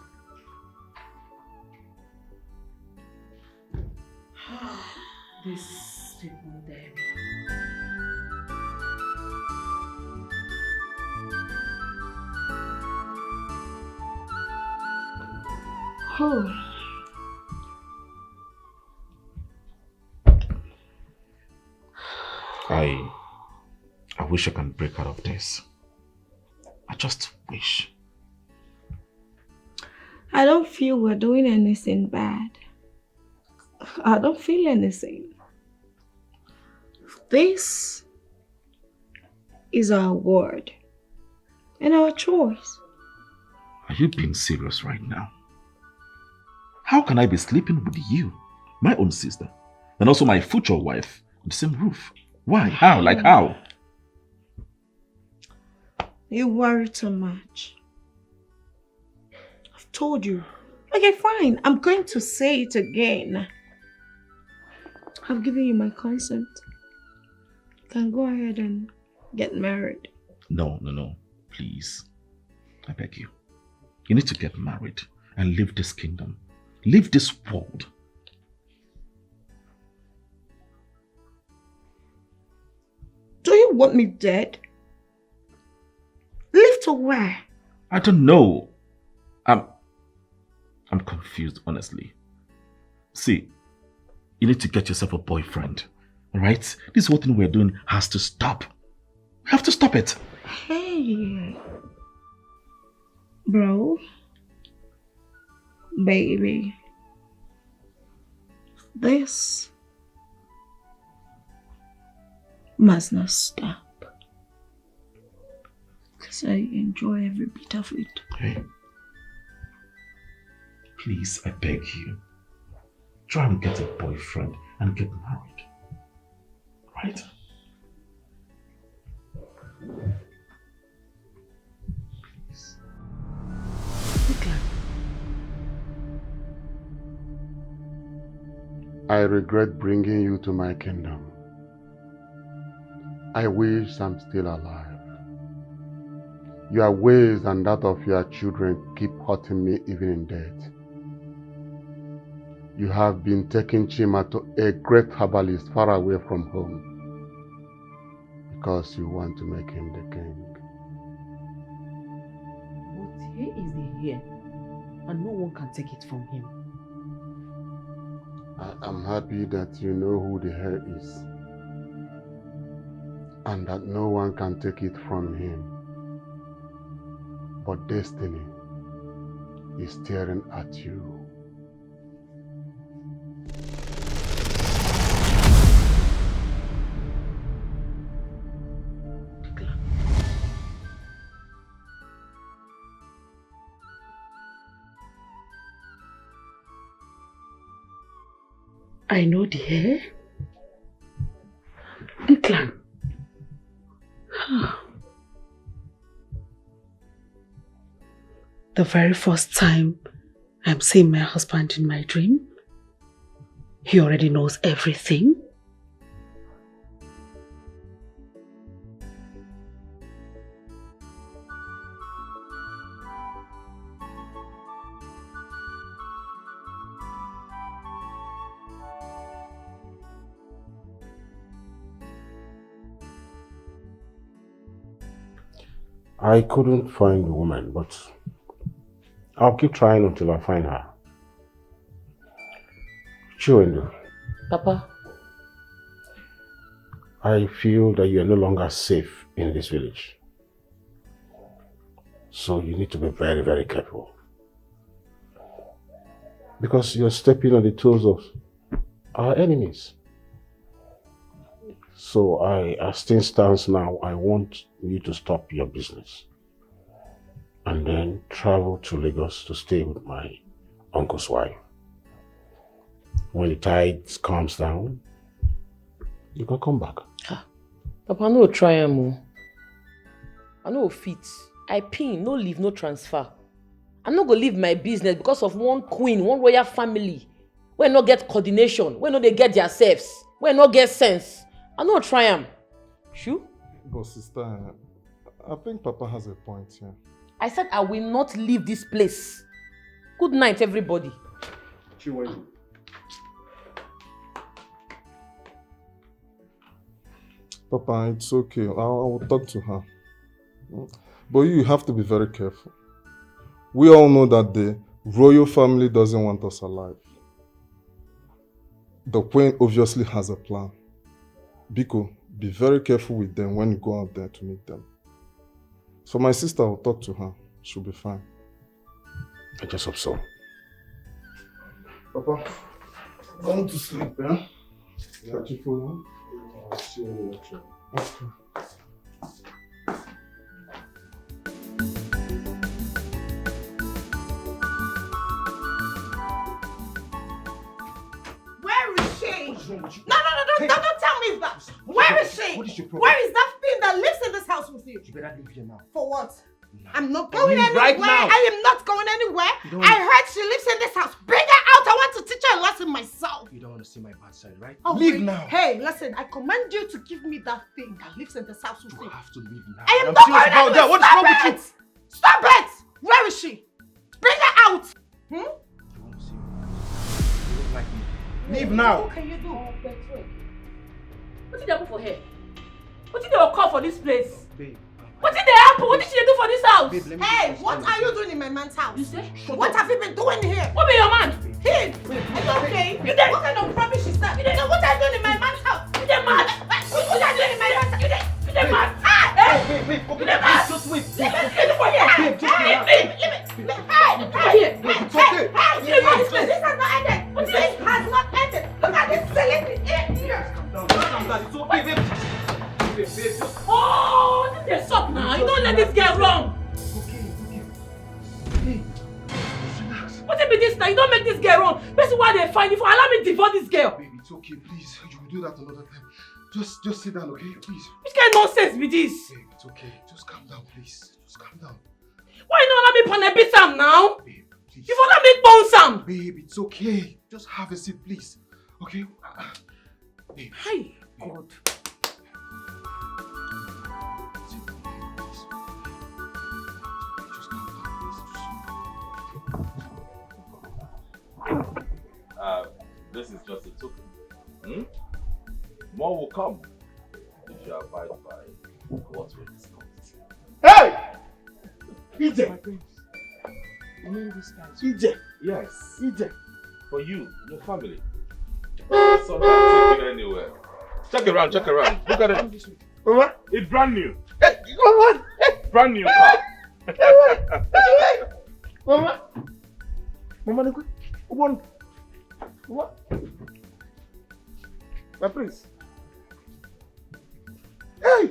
These people there. Oh. I wish I can break out of this. I just wish. I don't feel we're doing anything bad. I don't feel anything. This is our word and our choice. Are you being serious right now? How can I be sleeping with you, my own sister, and also my future wife on the same roof? Why? How? Like how? You worry too much. I've told you. Okay, fine. I'm going to say it again. I've given you my consent. You can go ahead and get married. No. Please. I beg you. You need to get married and leave this kingdom. Leave this world. Do you want me dead? Leave to where? I don't know. I'm confused, honestly. See, you need to get yourself a boyfriend. Alright? This whole thing we're doing has to stop. We have to stop it. Hey. Bro. Baby. This must not stop. Because I enjoy every bit of it. Hey. Please, I beg you. Try and get a boyfriend and get married. Right? Please. I regret bringing you to my kingdom. I wish I'm still alive. Your ways and that of your children keep hurting me even in death. You have been taking Chima to a great herbalist far away from home because you want to make him the king. But here is the heir, and no one can take it from him. I'm happy that you know who the heir is and that no one can take it from him. But destiny is staring at you. I know the hair. Nklan. The very first time I'm seeing my husband in my dream, he already knows everything. I couldn't find the woman, but I'll keep trying until I find her. Chiwendu, Papa? I feel that you are no longer safe in this village. So you need to be very, very careful. Because you're stepping on the toes of our enemies. So as things stands now, I want you to stop your business and then travel to Lagos to stay with my uncle's wife. When the tide calms down, you can come back. Papa, no try am. I no fit. I pin, no leave, no transfer. I'm not gonna leave my business because of one queen, one royal family. We no get coordination, we no they get themselves, we no get sense. I no try am. Sure? But sister, I think Papa has a point here. I said I will not leave this place. Good night, everybody. Chiwendu. Papa, it's okay. I will talk to her. But you have to be very careful. We all know that the Royal family doesn't want us alive. The Queen obviously has a plan. Biko, be very careful with them when you go out there to meet them. So my sister will talk to her. She'll be fine. I just hope so. Papa, going to sleep, eh? Catch you for long. I'll see you later. Okay. Where is she? No, don't tell me that. Where is she? What is your problem? Where is that thing that lives in this house with you? You better leave here now. For what? I'm not going anywhere. Right now. I am not going anywhere. don't- I heard she lives in this house. Bring her out. I want to teach her a lesson myself. You don't want to see my bad side, right? Oh, leave wait. now. Hey, listen, I command you to give me that thing that lives in this house with you. You have to leave now. I am I'm not serious going about anywhere. that. What is Stop wrong with you? it! Stop it! Where is she? Bring her out. Hmm? You want to see me? You look like me. Leave now. What can you do? What did they happen for her? What did they call for this place? Babe. What did they happen? What did she do for this house? Babe, let me Hey, just what explain are you doing in my man's house? You say? What have you been doing here? What be your man? Him! Are you okay? What kind of rubbish is that? So what are you doing in my man's house? You the mad? What are you doing in my man's house? You the mad? Wait, okay, please, just wait. Leave it for here! Babe, just relax. Leave it! Hey! It's okay. This has not ended! This has not ended! Look at this silly thing here! Calm down. It's okay, babe. Babe, just... Oh, this is up now. You don't let this get wrong. Okay. Hey, relax. What if it this now? You don't make this girl wrong. That's why they find you for. Allow me to divorce this girl. Baby, it's okay, please. You will do that another time. Just sit down, okay? Please. Which kind of nonsense be this? Babe, it's okay. Just calm down, please. Just calm down. Why you not allow me pan a bit Sam now? Babe, please. You for let me bone Sam. Babe, it's okay. Just have a seat, please. Okay? Babe. Hey, God. Sit down, babe, please. Just calm down, please. This is just a token. More will come if you abide by what we discussed. Hey! EJ! You mean this guy? EJ! Yes, EJ! for you, your family. Sometimes take you anywhere. Check around. Look at it. Mama! It's brand new. Hey, Mama! Brand new car. Mama! Mama, what? My prince. Hey!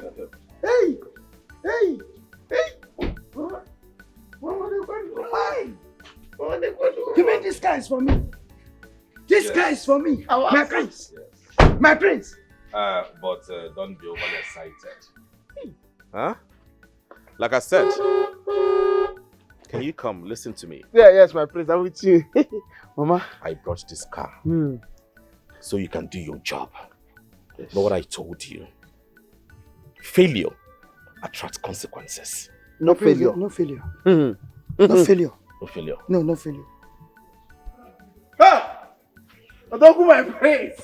You mean this guy is for me? This guy is for me. My prince. Yes. My prince. But don't be overly excited. Huh? Like I said, can you come listen to me? Yes, my prince. I'm with you. Mama. I brought this car Hmm. so you can do your job. Yes. Know what I told you? Failure attracts consequences. No failure. No failure. No failure. No failure. No failure. Ah! Don't my praise.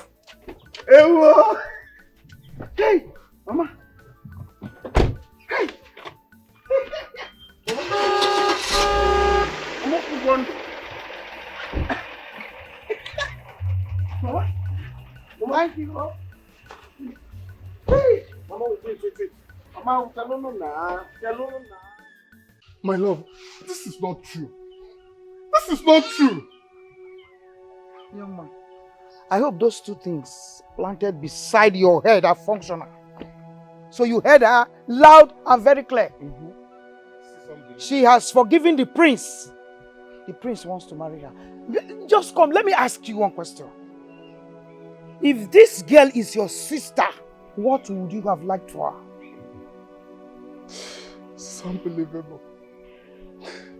Hey, Mama. Hey. Mama, thank you. Hey, Mama, wait. Mama, My love, this is not true. This is not true. Young man, I hope those two things planted beside your head are functional. So you heard her loud and very clear. She has forgiven the prince. The prince wants to marry her. Just come, let me ask you one question. If this girl is your sister, what would you have liked for her? This is unbelievable.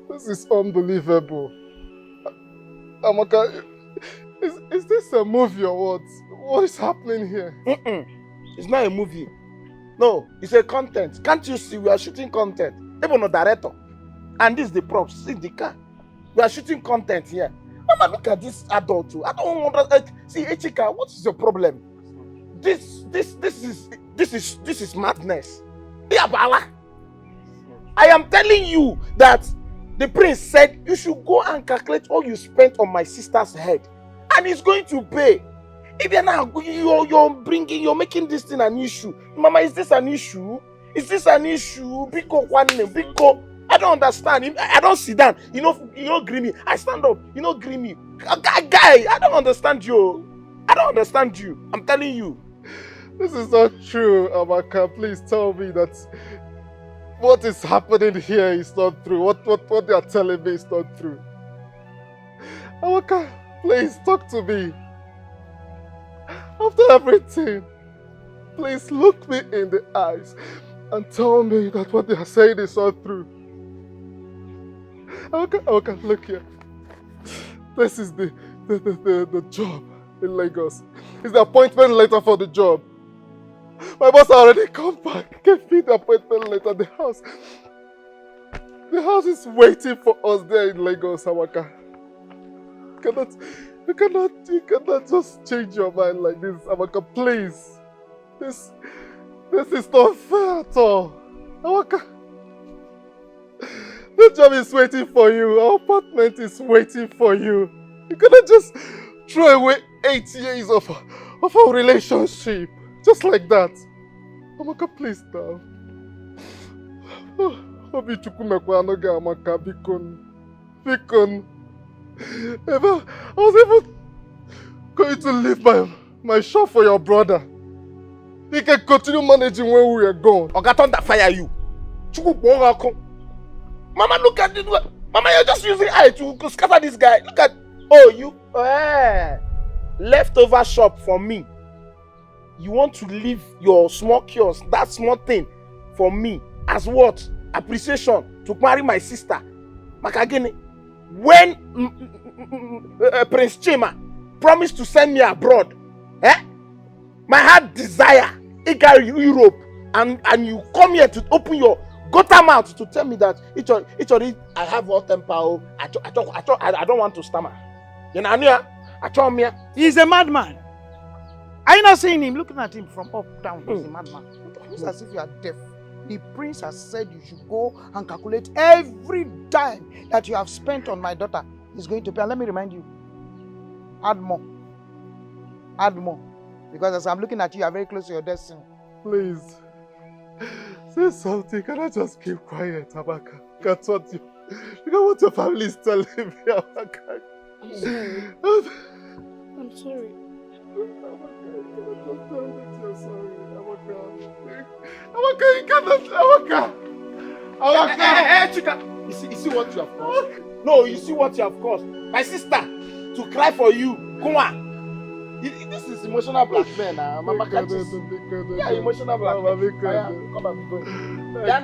This is unbelievable. Amaka, is this a movie or what? What is happening here? It's not a movie. No, it's a content. Can't you see we are shooting content? Even the director. And this is the props, this is the car. We are shooting content here. Mama, look at this adult too. I don't want to see Echika. What is your problem? This is madness. I am telling you that The prince said you should go and calculate all you spent on my sister's head. And he's going to pay. If you're now, you're making this thing an issue. Mama, is this an issue? Is this an issue? Biko. I don't understand. I don't sit down. You know, grimy. I stand up. You know, grimy. Guy, I don't understand you. I don't understand you. I'm telling you. This is not true, Amaka. Please tell me that what is happening here is not true. What they are telling me is not true. Amaka, please talk to me. After everything, please look me in the eyes and tell me that what they are saying is not true. Amaka, look here. This is the job in Lagos. It's the appointment letter for the job. My boss already come back, gave me the appointment letter. The house is waiting for us there in Lagos, Amaka. You cannot just change your mind like this, Amaka, please. This is not fair at all. Amaka, the job is waiting for you. Our apartment is waiting for you. You cannot just throw away 8 years of our relationship. Just like that. Amaka, please now. Obi chukumekwa anoga Amaka, Bikon. I was even going to leave my shop for your brother. He can continue managing when we are gone. Oga thunder fire you. Mama, look at it. Mama, you're just using eye to scatter this guy. Look at, leftover shop for me. You want to leave your small kiosk, that small thing, for me, as what? Appreciation to marry my sister. Makagene, when Prince Chima promised to send me abroad, my heart desire, Europe, and you come here to open your gutter mouth to tell me that I have all temper. I don't want to stammer. You know, he's a madman. Are you not seeing him? Looking at him from up down. He's a madman. It's as if you are deaf. The prince has said you should go and calculate every dime that you have spent on my daughter. He's going to pay. And let me remind you, add more. Add more. Because as I'm looking at you, you are very close to your destiny. Please, say something. Can I just keep quiet, Amaka? Look at what your family is telling me, Amaka. I'm sorry. Amaka, you cannot. Amaka! Chika, you see what you have caused? No, you see what you have caused. My sister, to cry for you. Come on. This is emotional blackmail now. Mama catches. Yeah, emotional blackmail. Come on, go. Yeah,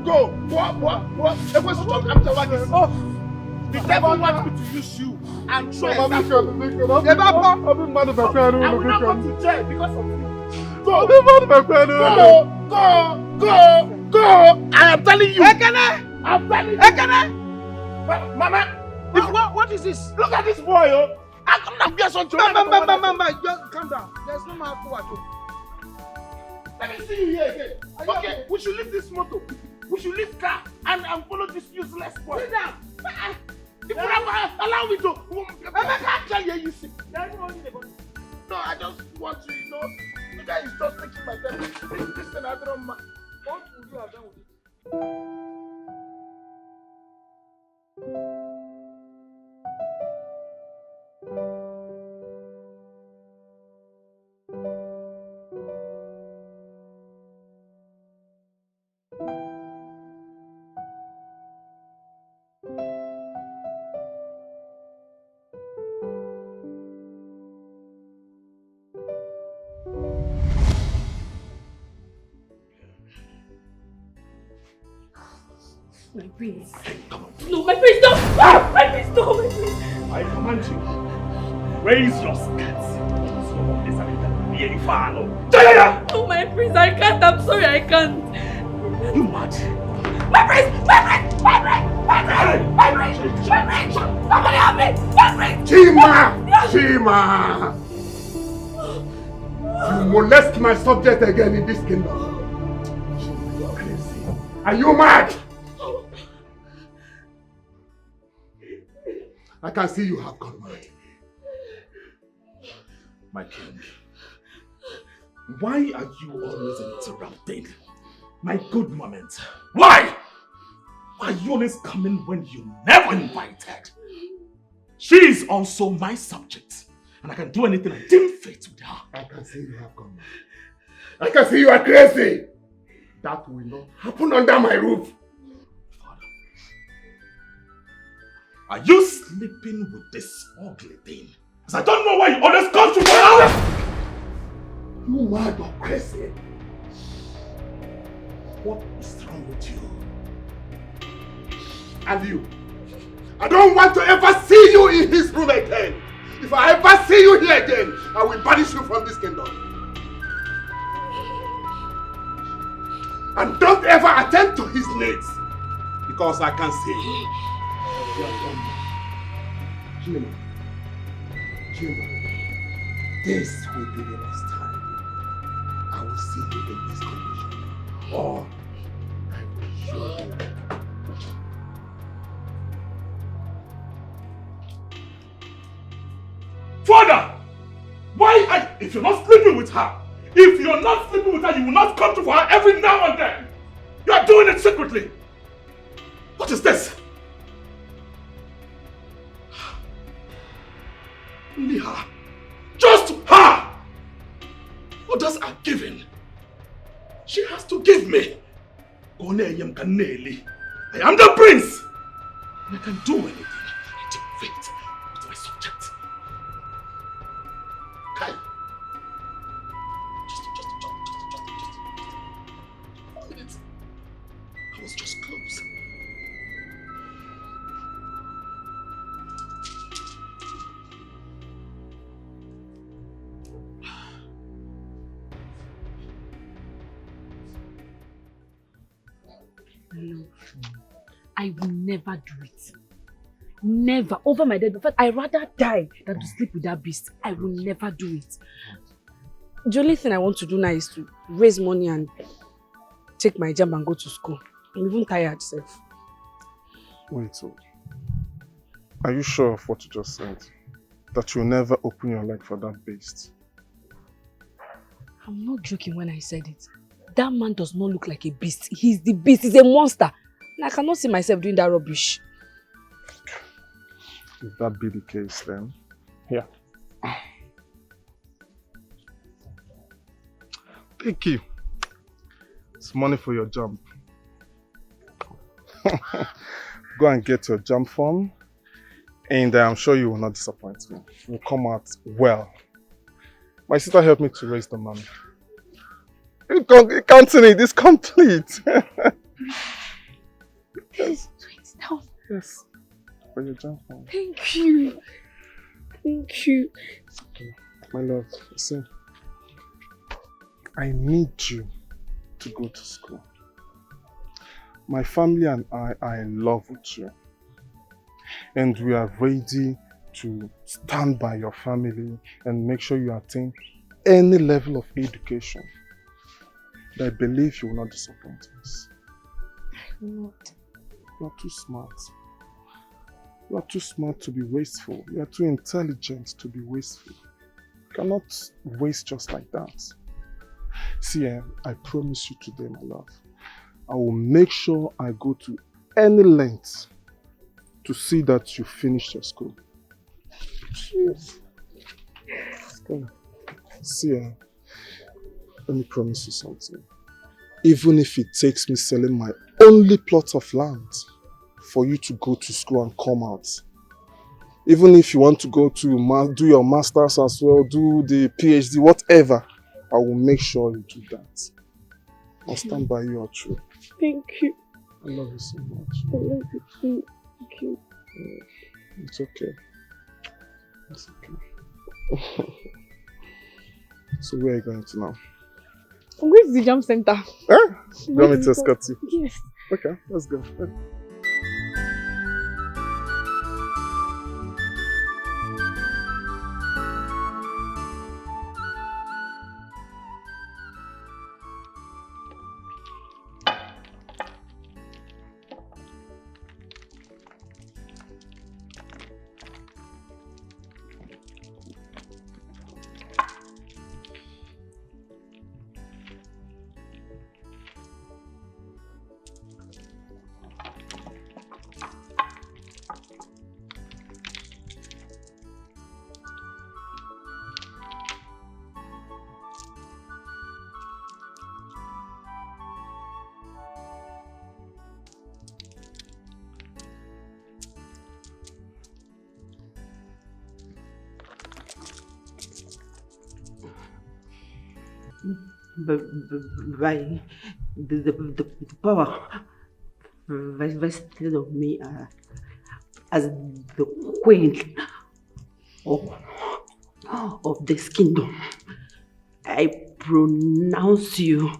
go. What? The devil wants me to use you and try I will not go to jail because of you. Go. I am telling you. I'm telling you. Mama, what is this? Look at this boy, I come down here some Mama, calm down. There's no more to watch. Let me see you here again. Okay, we should leave this motor. We should leave car and follow this useless boy. Sit down. If you allow me to, I can't tell you see. No, I just want to, the guy is just taking my time. This is another man. What would you have done with it? My prince. No, my prince, no! My prince, no! My prince. I command you. Raise your skirts. No, my prince, I can't. I'm sorry, I can't. You mad? My prince! Somebody help me! My prince! Chima! You molest my subject again in this kingdom. Are you mad? I can see you have gone mad. My king, why are you always interrupting my good moments? Why? Why are you always coming when you never invited? She is also my subject, and I can do anything I deem fit with her. I can see you have gone mad. I can see you are crazy. That will not happen under my roof. Father, are you sleeping with this ugly thing? Because I don't know why you always come to my house! You mad or crazy? What is wrong with you? And you? I don't want to ever see you in his room again. If I ever see you here again, I will banish you from this kingdom. And don't ever attend to his needs, because I can see you have done that. Chima, this will be the last time I will see you in this condition, or I will show you. Father! Why if you're not sleeping with her, if you're not sleeping with her, you will not come to for her every now and then. You are doing it secretly. What is this? Only her. Just her! Others are giving. She has to give me. I am the prince. And I can do anything I deem fit with my subject. Kai. Just 1 minute. I was just close. No, I will never do it. Never. Over my dead. In fact, I'd rather die than to sleep with that beast. I will never do it. The only thing I want to do now is to raise money and take my jam and go to school. I'm even tired, self. Wait, so are you sure of what you just said? That you'll never open your leg for that beast? I'm not joking when I said it. That man does not look like a beast. He's the beast. He's a monster. And I cannot see myself doing that rubbish. If that be the case, then here. Thank you. It's money for your jump. Go and get your jump form, and I'm sure you will not disappoint me. You'll come out well. My sister helped me to raise the money. Counting it is complete. Yes. Yes. For your jump form. Thank you. Thank you. My love, listen. I need you to go to school. My family and I are in love with you. And we are ready to stand by your family and make sure you attain any level of education. I believe you will not disappoint us. I will not. You are too smart. You are too smart to be wasteful. You are too intelligent to be wasteful. You cannot waste just like that. See, I promise you today, my love, I will make sure I go to any length to see that you finish your school. Yes. Okay. See, let me promise you something. Even if it takes me selling my only plot of land for you to go to school and come out. Even if you want to go to do your master's as well, do the PhD, whatever, I will make sure you do that. I'll stand by you, true. Thank you. I love you so much. I love you too. Thank you. It's okay. It's okay. So where are you going to now? I'm going to the jump center. Huh? You want me to escort you? Yes. Okay, let's go. by the power vested of me as the queen of this kingdom. I pronounce you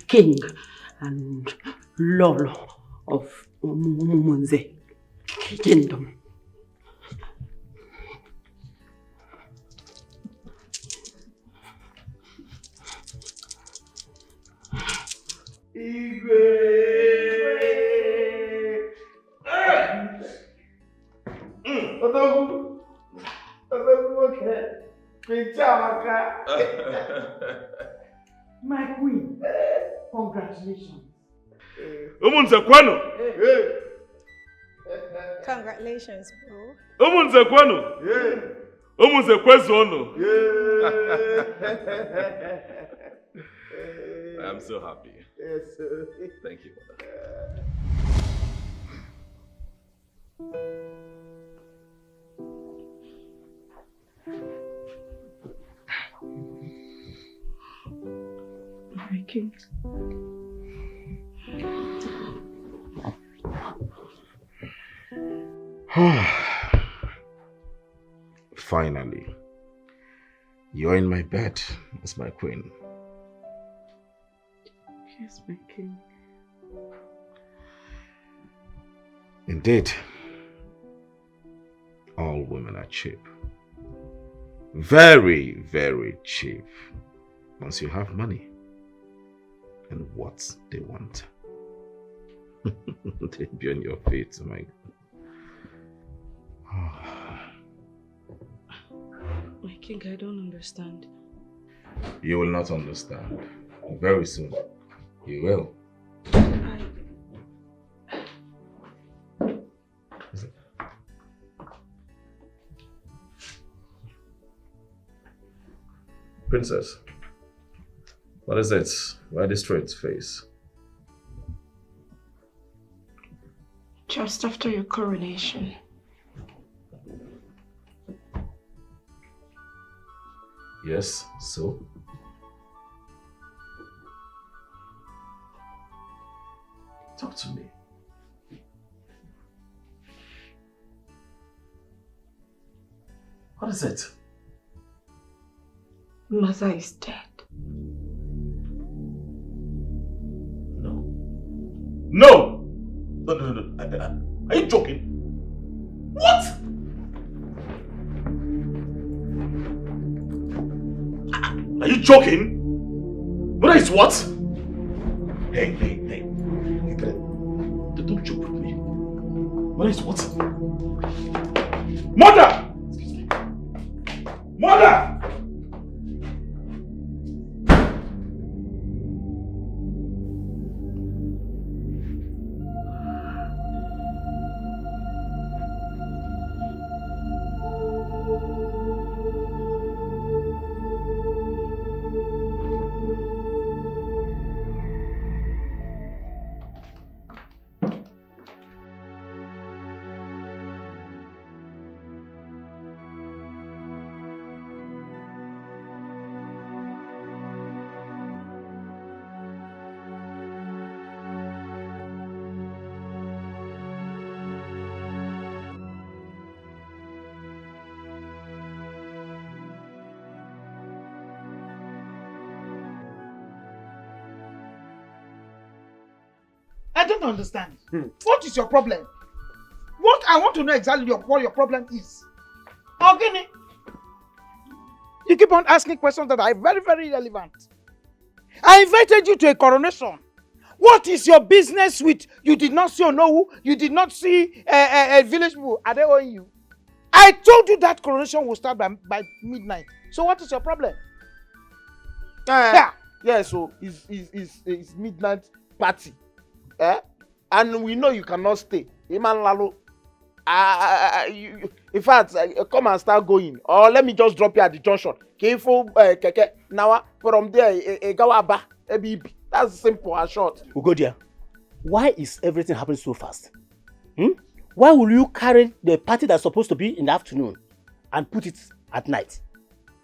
king and lord of the kingdom. My queen, congratulations. Umunze kwenu. Congratulations, bro. Umunze kwenu. Umunze kwezu onu. I'm so happy. Yes, sir. Thank you for that. My king. Finally, you're in my bed as my queen. Yes, my king. Indeed, all women are cheap. Very, very cheap. Once you have money and what they want. They be on your feet, my My king, I don't understand. You will not understand. Very soon, you will. Princess, what is it? Why this straight face? Just after your coronation. Yes, so? Talk to me. What is it? Mother is dead. No! No! Are you joking? What? Are you joking? Mother is what? Hey. Don't joke with me. Mother is what? Mother! Excuse me. Mother! I don't understand. What is your problem? What I want to know exactly what your problem is. Ogini, you keep on asking questions that are very, very relevant. I invited you to a coronation. What is your business with you did not see Onowu, you did not see a village people? Are they owing you? I told you that coronation will start by midnight. So what is your problem? Yeah, so it's midnight party. And we know you cannot stay. Iman Lalo. In fact, come and start going. Or let me just drop you at the junction. Kefo keke nawa from there Gawaba Ebibi. That's simple and short. Ugodia, why is everything happening so fast? Why will you carry the party that's supposed to be in the afternoon and put it at night?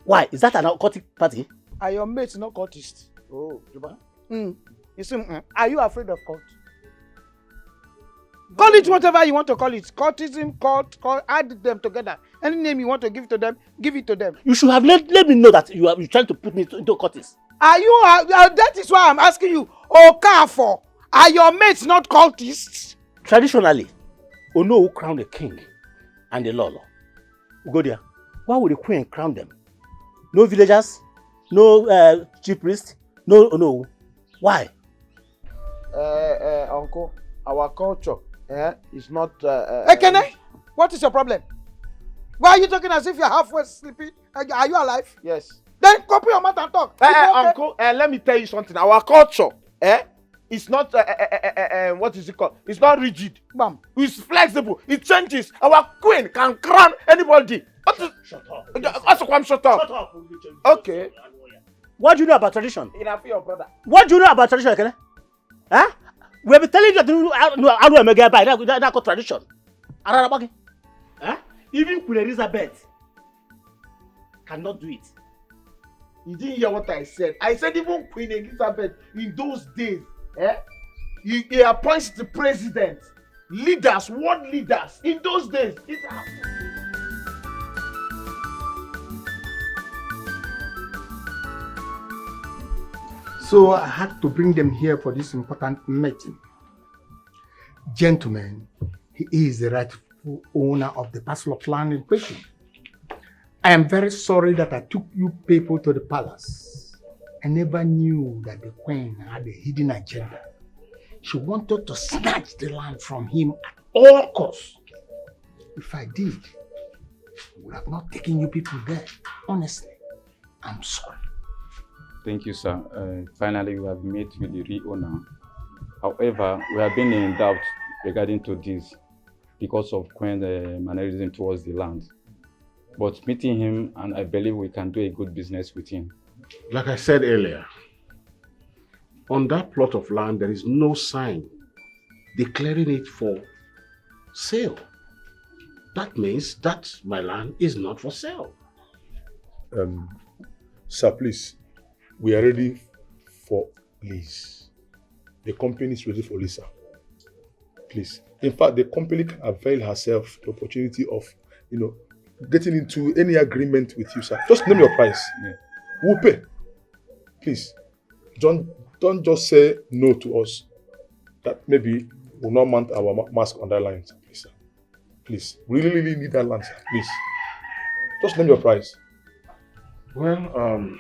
Why? Is that an occultic party? Are your mates not cultists? Oh, Juba. You see, are you afraid of cult? Call it whatever you want to call it. Cultism, cult, add them together. Any name you want to give to them, give it to them. You should have let me know that you're trying to put me into cultists. Are you, that is why I'm asking you, Okafor, are your mates not cultists? Traditionally, Ono crowned the king and the Lolo. Go there. Why would the queen crown them? No villagers, no chief priest, no. Why? Uncle, our culture is not... Ekene, what is your problem? Why are you talking as if you're halfway sleeping? Are you alive? Yes. Then open your mouth and talk. Uncle, let me tell you something. Our culture, it's not, what is it called? It's not rigid. Bam. It's flexible. It changes. Our queen can crown anybody. Shut up. Shut up. Shut up. Okay. What do you know about tradition? Enough, your brother. What do you know about tradition, Ekene? Huh? We have been telling you that I don't make by that tradition. Huh? Even Queen Elizabeth cannot do it. You didn't hear what I said. I said even Queen Elizabeth in those days, he appoints the president, leaders, world leaders. In those days, it happened. So I had to bring them here for this important meeting. Gentlemen, he is the rightful owner of the parcel of land in question. I am very sorry that I took you people to the palace. I never knew that the queen had a hidden agenda. She wanted to snatch the land from him at all costs. If I did, I would have not taken you people there. Honestly, I'm sorry. Thank you, sir. Finally, we have met with the real owner. However, we have been in doubt regarding to this because of Queen's mannerism towards the land. But meeting him, and I believe we can do a good business with him. Like I said earlier, on that plot of land, there is no sign declaring it for sale. That means that my land is not for sale. Sir, please, we are ready for lease. The company is ready for lease, sir. Please. In fact, the company can avail herself the opportunity of, getting into any agreement with you, sir. Just name your price. Yeah. We'll pay. Please. Don't just say no to us. That maybe we'll not mount our mask on that line, sir. Please, sir. Please. We really need that land, sir. Please. Just name your price. Well,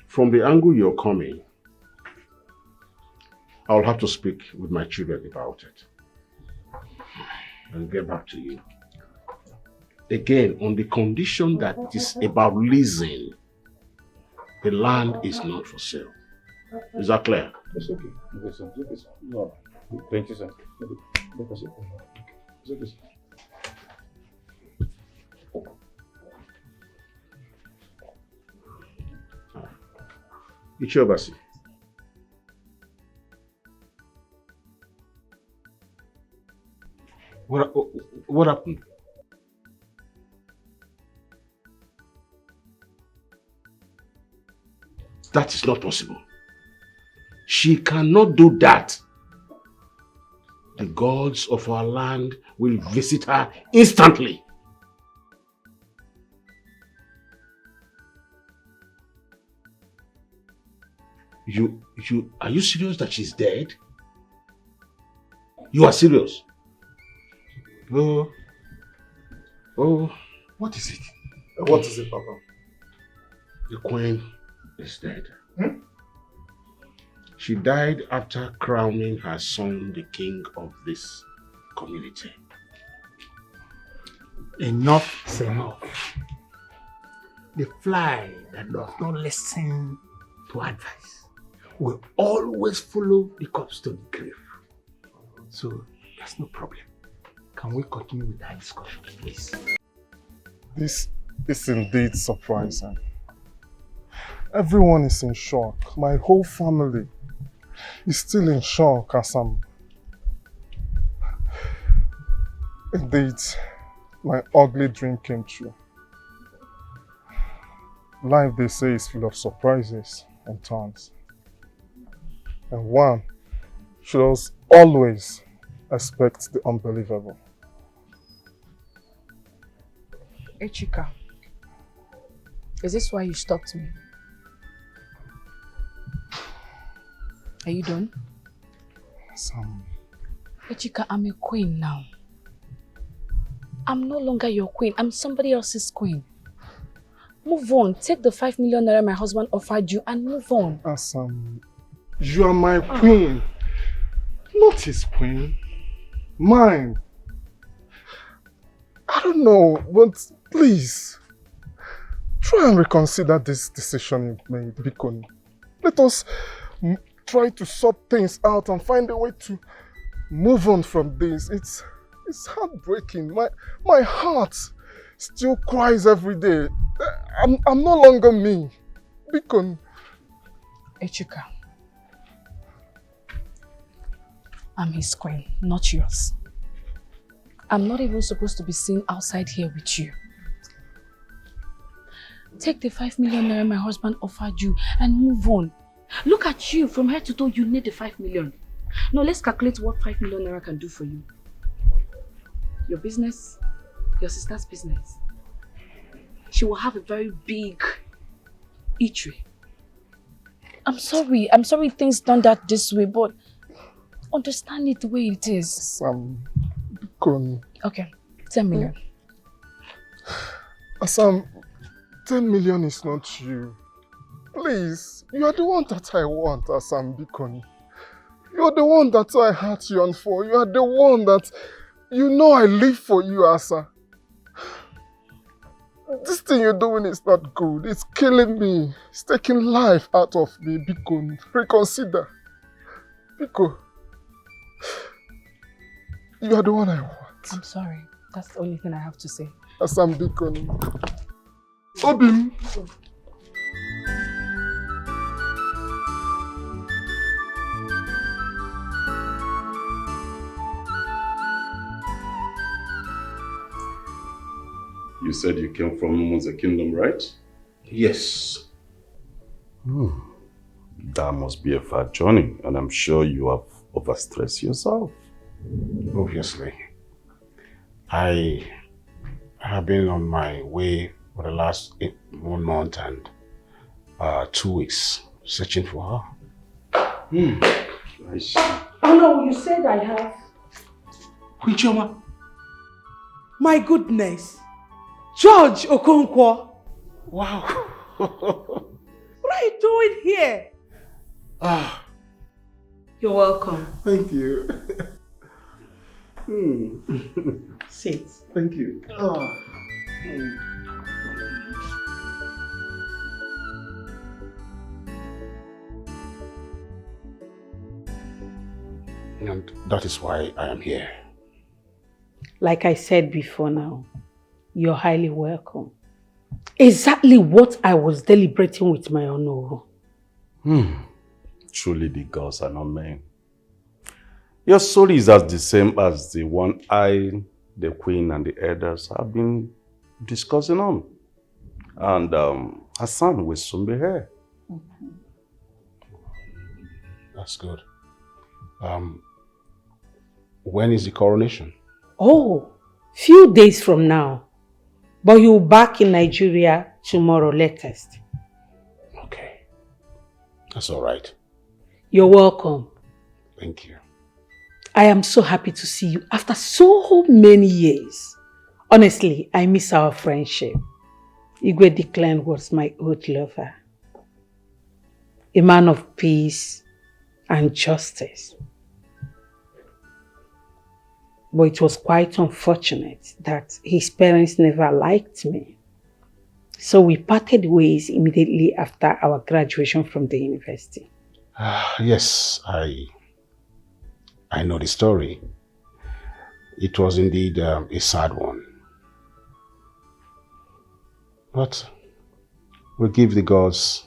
from the angle you're coming, I'll have to speak with my children about it and get back to you. Again, on the condition that it is about leasing, the land is not for sale. Is that clear? It's okay. Okay, sir. No. Thank you, sir. It's okay, sir. Ichiobasi. What happened? That is not possible. She cannot do that. The gods of our land will visit her instantly. Are you serious that she's dead? You are serious? Oh, what is it? What is it, Papa? The queen is dead. She died after crowning her son the king of this community. Enough is enough. The fly that does not listen to advice will always follow the corpse to the grave. So that's no problem. Can we continue with our discussion, please? This is indeed surprising. Everyone is in shock. My whole family is still in shock as Indeed, my ugly dream came true. life, they say, is full of surprises and turns. And one should always expect the unbelievable. Echika, is this why you stopped me? Are you done? Sam. Echika, I'm a queen now. I'm no longer your queen. I'm somebody else's queen. Move on. Take the 5 million naira my husband offered you and move on. Sam, you are my queen. Not his queen. Mine. I don't know, but please, try and reconsider this decision you've made, Bikon. Let us try to sort things out and find a way to move on from this. It's heartbreaking. My heart still cries every day. I'm no longer me. Bikon. Echika, I'm his queen, not yours. I'm not even supposed to be seen outside here with you. Take the 5 million naira my husband offered you and move on. Look at you, from head to toe, you need the 5 million. Now let's calculate what 5 million naira can do for you. Your business, your sister's business. She will have a very big eatery. I'm sorry things turned out this way, but understand it the way it is. Sam, Bikon. Okay, 10 million. Sam, 10 million is not you. Please, you are the one that I want, Asam Bikon. You are the one that I heart yearn for. You are the one that you know I live for you, Asa. This thing you're doing is not good. It's killing me. It's taking life out of me, Bikon. Reconsider. Biko, you are the one I want. I'm sorry. That's the only thing I have to say. Asam Bikon. Obim. You said you came from the kingdom, right? Yes. That must be a far journey, and I'm sure you have overstressed yourself. Obviously. I have been on my way for the last 1 month and 2 weeks searching for her. I see. Oh no, you said I have. Queen Chioma. My goodness. George Okonkwo. Wow. What are you doing here? You're welcome. Thank you. Sit. Thank you. And that is why I am here. Like I said before now, you're highly welcome. Exactly what I was deliberating with my honor. Truly the gods are not men. Your story is as the same as the one I, the queen and the elders have been discussing on. And Hassan will soon be here. That's good. When is the coronation? Oh, few days from now. But you'll back in Nigeria tomorrow latest. Okay. That's all right. You're welcome. Thank you. I am so happy to see you after so many years. Honestly, I miss our friendship. Igwe Declan was my old lover. A man of peace and justice. But it was quite unfortunate that his parents never liked me. So we parted ways immediately after our graduation from the university. Yes, I know the story. It was indeed a sad one. But we give the gods,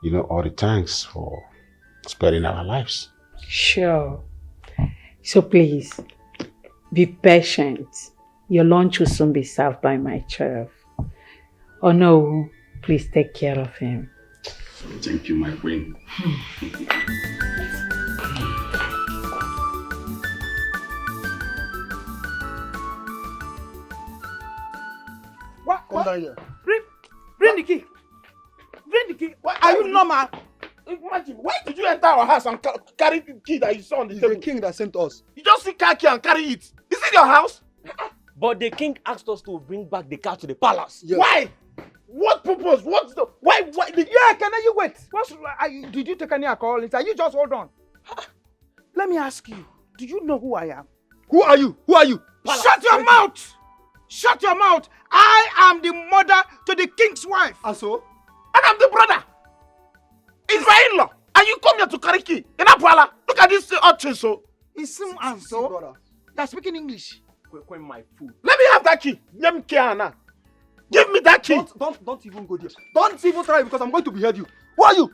all the thanks for sparing our lives. Sure. So please, be patient. Your lunch will soon be served by my chef. Oh no, Please take care of him. Thank you, my queen. What? Come down here. Bring the key. Bring the key. Are you normal? Imagine, why did you enter our house and carry the key that you saw on the table? The king that sent us. You just see car key and carry it. Is it your house? But the king asked us to bring back the car to the palace. Yes. Why? What purpose? What's the why? Yeah, can you wait? Did you take any alcohol? Are you just hold on? Let me ask you. Do you know who I am? Who are you? Who are you? Palace. Shut your mouth! Shut your mouth! I am the mother to the king's wife. And so? And I'm the brother. It's my in-law. And you come here to carry key. In Apala. Look at this urchin so. It's him and so. Brother. You're speaking English. Queen, my food. Let me have that key. Give me that key. Don't even go there. Don't even try because I'm going to behead you. Who are you?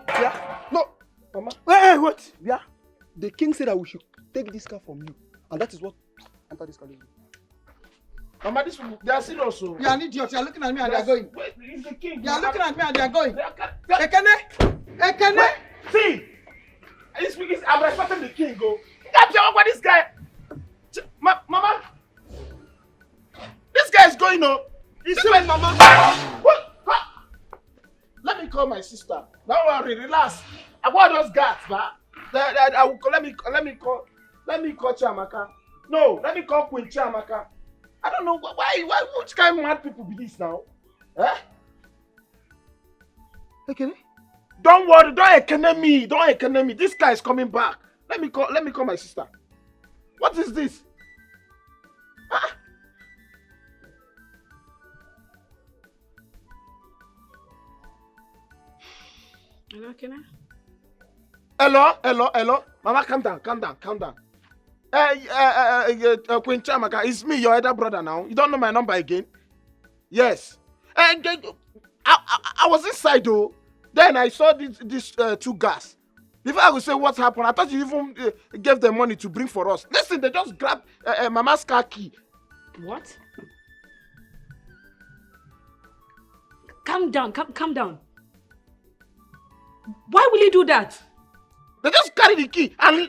Yeah? No. Mama. Hey, what? Yeah? The king said that we should take this car from you. And that is what enter this car. Mama, this one, they are serious. So. You are an idiot. You are looking at me and they are going. Wait, he's the king. You are looking at me and they are going. Ekene! Ekene! See! I'm respecting the king, go. What this guy? Mama! This guy is going on. He's saying, Mama. What? Let me call my sister. Don't worry, relax. I want those guards, man. Let me call Chiamaka. No, let me call Queen Chiamaka. I don't know why which kind of mad people be this now? Eh? Ekene? Don't worry, don't ekene me. This guy is coming back. Let me call my sister. What is this? Ah. Hello, Ekene? Hello. Mama, calm down. Queen Chiamaka, it's me, your elder brother now. You don't know my number again? Yes. I was inside though. Then I saw these two guys. Before I would say what happened, I thought you even gave them money to bring for us. Listen, they just grabbed Mama's car key. What? Calm down. Why will you do that? They just carry the key and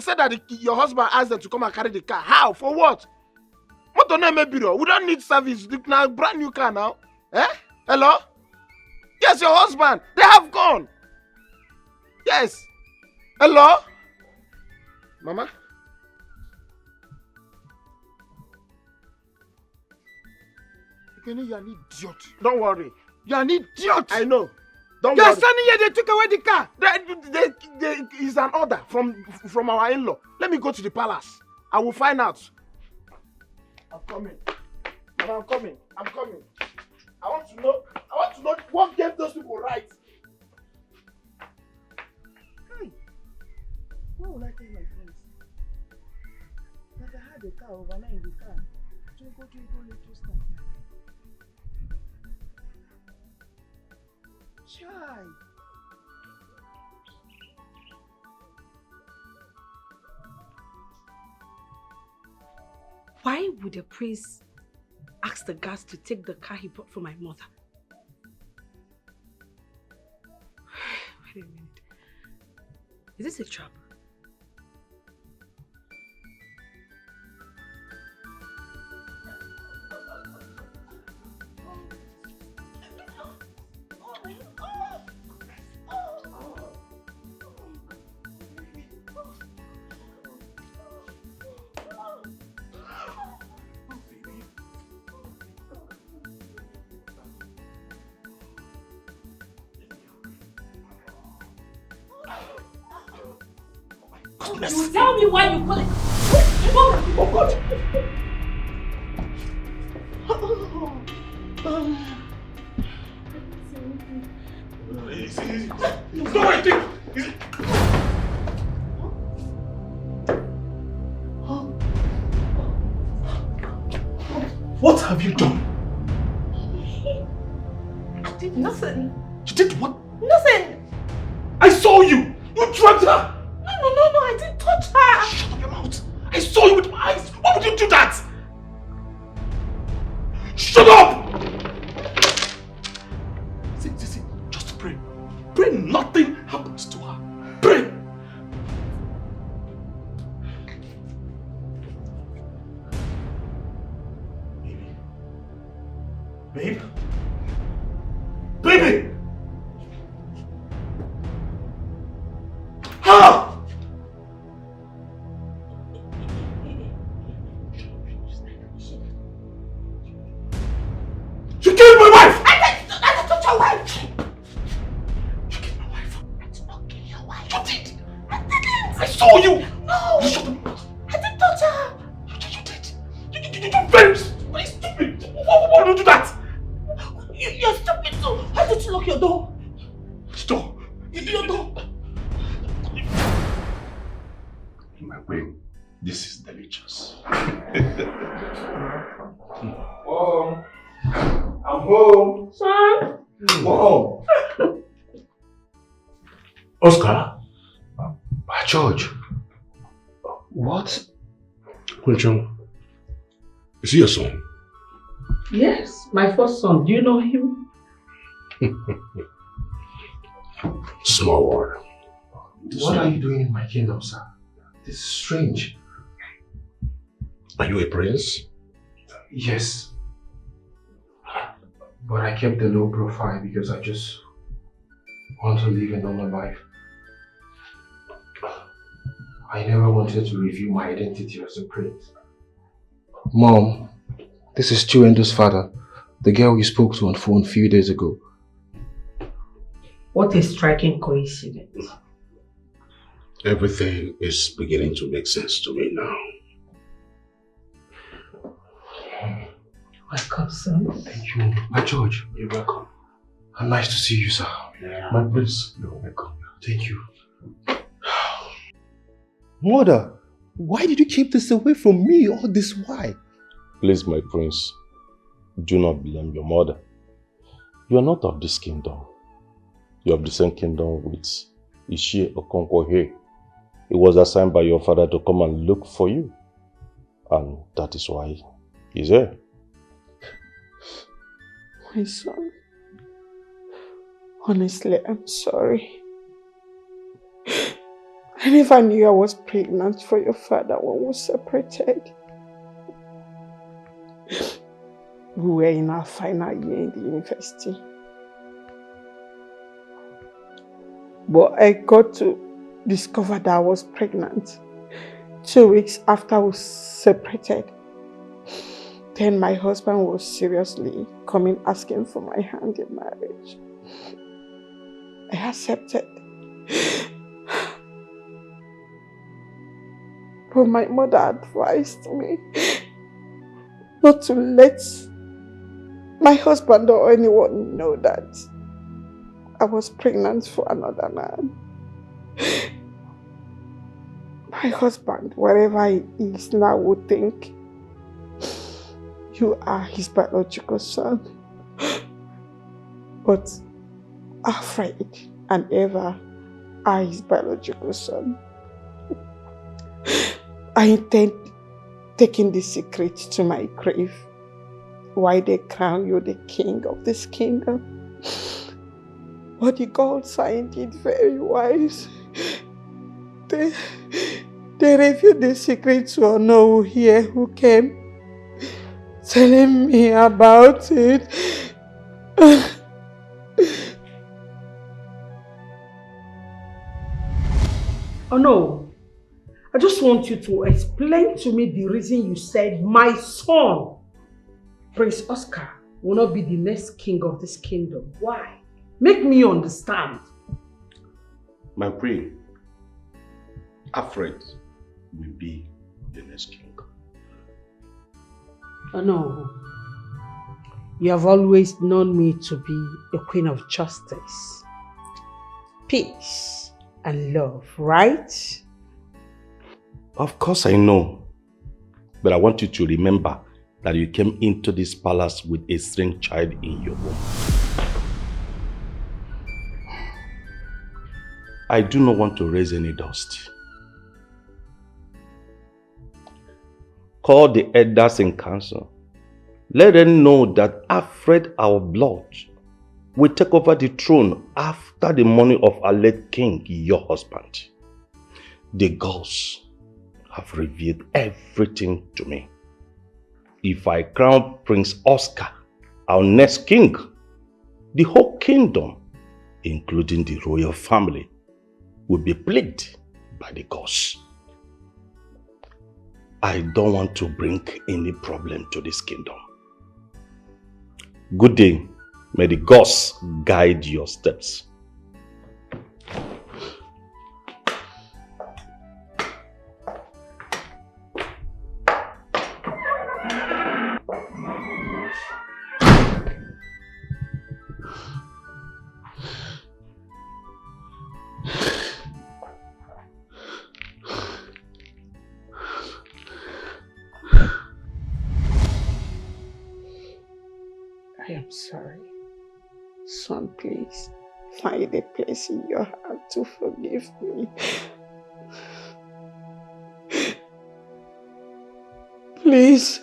said that your husband asked them to come and carry the car. How? For what? We don't need service. Now brand new car now. Eh? Hello? Yes, your husband. They have gone. Yes. Hello? Mama? You're an idiot. Don't worry. You're an idiot. I know. Don't You're worry. standing here, they took away the car. It's an order from our in-law. Let me go to the palace. I will find out. I'm coming. Mama, I'm coming. I want to know what gave those people right. Why would I take my friends? That I had a car overnight in the car. Twinkle, little star. Chai. Why would a priest ask the guards to take the car he bought for my mother? Wait a minute. Is this a trap? You tell me why you call it. Oh God! No, I think. What have you done? I did nothing. You did what? Nothing. I saw you. You drugged her. No, I didn't touch her. Shut up your mouth. I saw you with my eyes. Why would you do that? Shut up! See, just pray. Pray nothing happens to her. Pray! Babe? Baby! Ah! You killed my wife! I didn't touch your wife! You killed my wife. I did not kill your wife. You did! I didn't! I saw you! No! You shot me. I didn't touch her! You did! You're very stupid! Why would you do that? You're stupid too! Why did you lock your door? Which door? Your door! My way, this is delicious. Mom, I'm home. Son? Mom. Oscar? George? What? Kunchung, is he your son? Yes, my first son. Do you know him? Small world. What are you doing in my kingdom, sir? This is strange. Are you a prince? Yes. But I kept a low profile because I just want to live a normal life. I never wanted to reveal my identity as a prince. Mom, this is Chiwendo's father, the girl you spoke to on phone a few days ago. What a striking coincidence. Everything is beginning to make sense to me now. Welcome, son. Thank you. My George, you're welcome. And nice to see you, sir. Yeah. My prince, you're welcome. Thank you. Mother, why did you keep this away from me all this while? Please, my prince, do not blame your mother. You are not of this kingdom. You are of the same kingdom with Ishie Okonkwo here. He was assigned by your father to come and look for you. And that is why he's here. My son, honestly, I'm sorry. I never knew I was pregnant for your father when we separated. We were in our final year in the university. But I got to discover that I was pregnant 2 weeks after we separated. Then my husband was seriously coming asking for my hand in marriage. I accepted. But my mother advised me not to let my husband or anyone know that I was pregnant for another man. My husband, wherever he is now, would think you are his biological son. But Alfred and Eva are his biological son. I intend taking the secret to my grave, why they crown you the king of this kingdom. But the gods are indeed very wise. They revealed the secret to Onowu here who came telling me about it. Oh no, I just want you to explain to me the reason you said my son, Prince Oscar, will not be the next king of this kingdom. Why? Make me understand. My queen, Alfred will be the next king. Oh no, you have always known me to be a queen of justice, peace, and love, right? Of course I know. But I want you to remember that you came into this palace with a strange child in your womb. I do not want to raise any dust. Call the elders in council. Let them know that Alfred our blood will take over the throne after the money of our late king, your husband. The gods have revealed everything to me. If I crown Prince Oscar, our next king, the whole kingdom, including the royal family, will be plagued by the gods. I don't want to bring any problem to this kingdom. Good day. May the gods guide your steps. I am sorry. Son, please, find a place in your heart to forgive me. Please.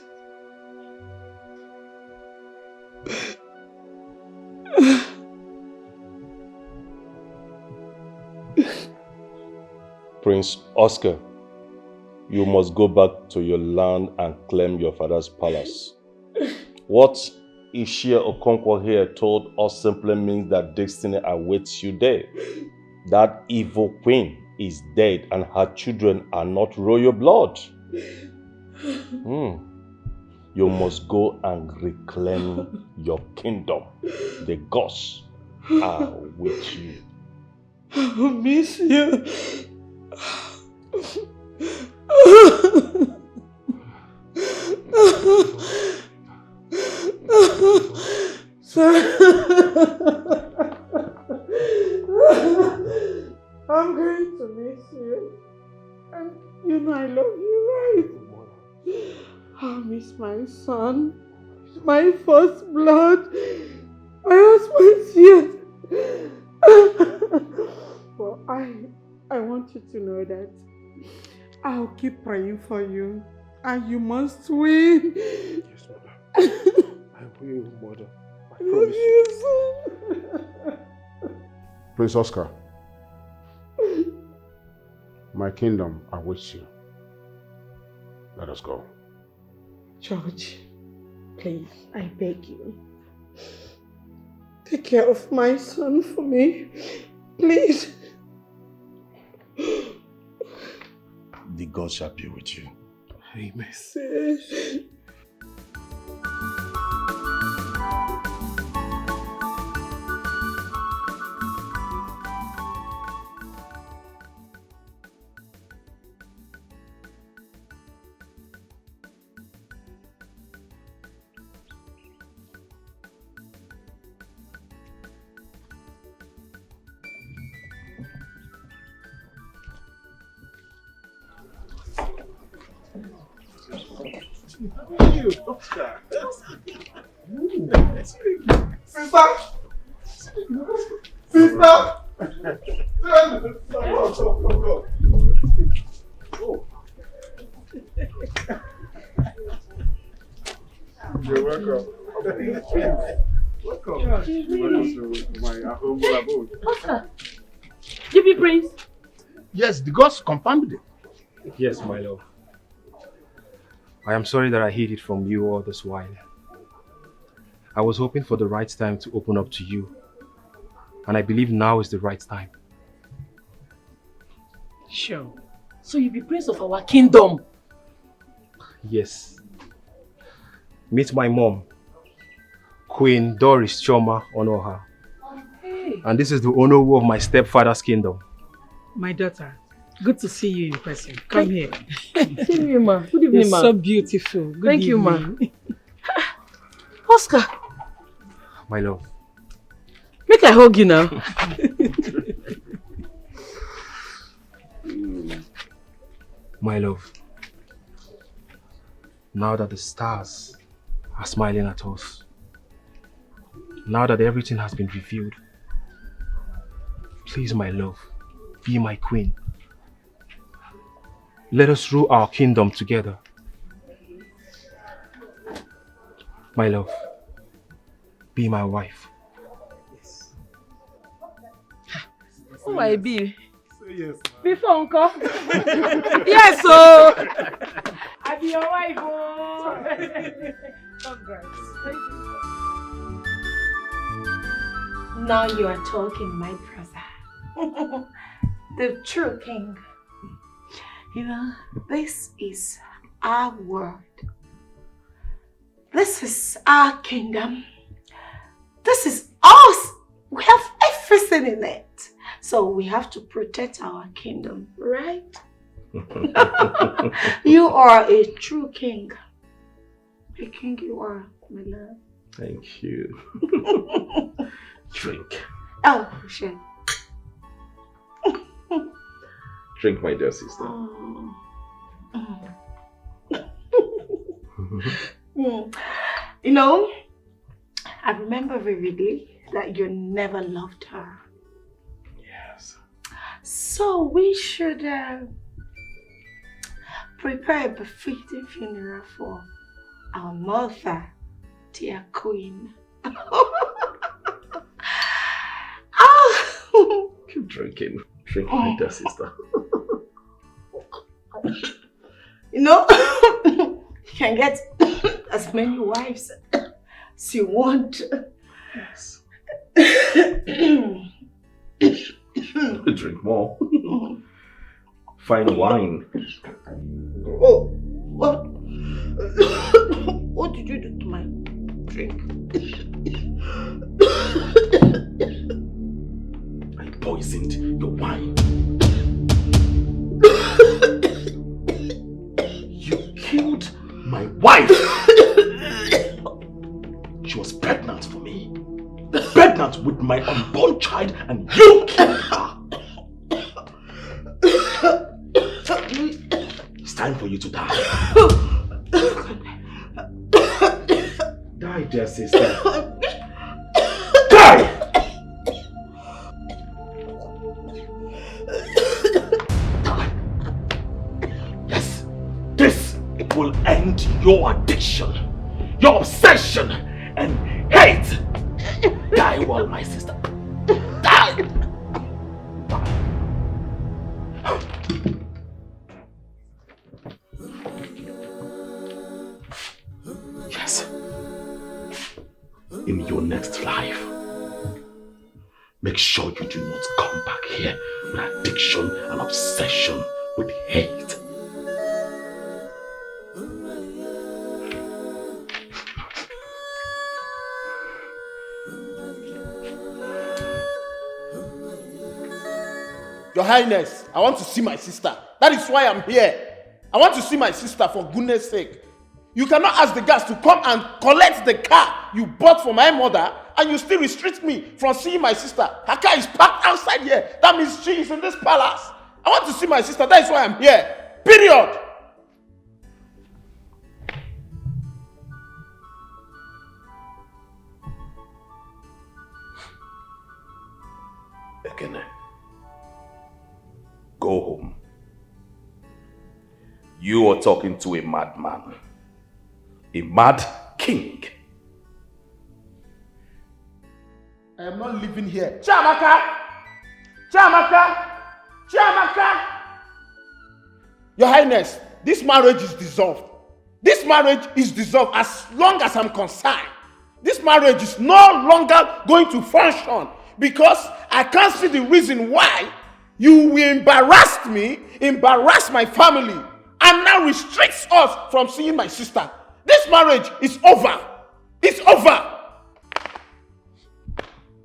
Prince Oscar, you must go back to your land and claim your father's palace. What Ishia Okonkwo here told us simply means that destiny awaits you there. That evil queen is dead and her children are not royal blood. You must go and reclaim your kingdom. The gods are with you. I miss you. I'm going to miss you. And you know I love you, right? I miss my son, my first blood, my husband's yet. But I want you to know that I'll keep praying for you. And you must win. Yes, mother. I will, mother. I promise you. Prince Oscar, my kingdom awaits you. Let us go. George, please, I beg you. Take care of my son for me. Please. The God shall be with you. Amen. You're welcome. Welcome. Welcome to my humble abode. Oscar, GB Prince. Yes, the gods confirmed it. Yes, my love. I am sorry that I hid it from you all this while. I was hoping for the right time to open up to you. And I believe now is the right time. Sure. So you be prince of our kingdom. Yes. Meet my mom, Queen Doris Choma Onoha. Hey, And this is the Onowu of my stepfather's kingdom. my daughter. Good to see you in person. Come here. See you, ma. Good evening, You're ma. so beautiful. Good Thank you, ma. evening. Oscar, My love. make I hug you now. My love. Now that the stars are smiling at us, now that everything has been revealed, please, my love, be my queen. Let us rule our kingdom together. My love, be my wife. Who I be? Say yes. Before uncle. Yes, so I be your wife. Oh. Congrats. Thank you. Now you are talking, my brother. The true king. You know, this is our world. This is our kingdom. This is us. We have everything in it. So we have to protect our kingdom, right? You are a true king. A king you are, my love. Thank you. Drink. Oh, shit. Drink, my dear sister. You know, I remember vividly that you never loved her. Yes. So we should prepare a befitting funeral for our mother, dear queen. Keep drinking. Drink, my dear sister. You know, you can get as many wives as you want. Yes. Drink more. Fine wine. Oh, what? What did you do to my drink? I poisoned your wine. You killed my wife. She was pregnant for me. Pregnant with my unborn child, and you killed her. It's time for you to die. Die, dear sister. Die! Yes, this will end your addiction, your obsession, and hate. Die well, my sister. Die! Yes. In your next life, make sure you do not come back here with addiction and obsession with hate. Your Highness, I want to see my sister. That is why I'm here. I want to see my sister, for goodness sake. You cannot ask the guards to come and collect the car you bought for my mother, and you still restrict me from seeing my sister. Her car is parked outside here. That means she is in this palace. I want to see my sister. That is why I'm here. Period. Ekene, go home. You are talking to a madman. A mad king. I am not living here. Chiamaka! Chiamaka! Chiamaka! Your Highness, this marriage is dissolved. This marriage is dissolved as long as I'm concerned. This marriage is no longer going to function because I can't see the reason why you will embarrass me, embarrass my family, and now restricts us from seeing my sister. This marriage is over. It's over.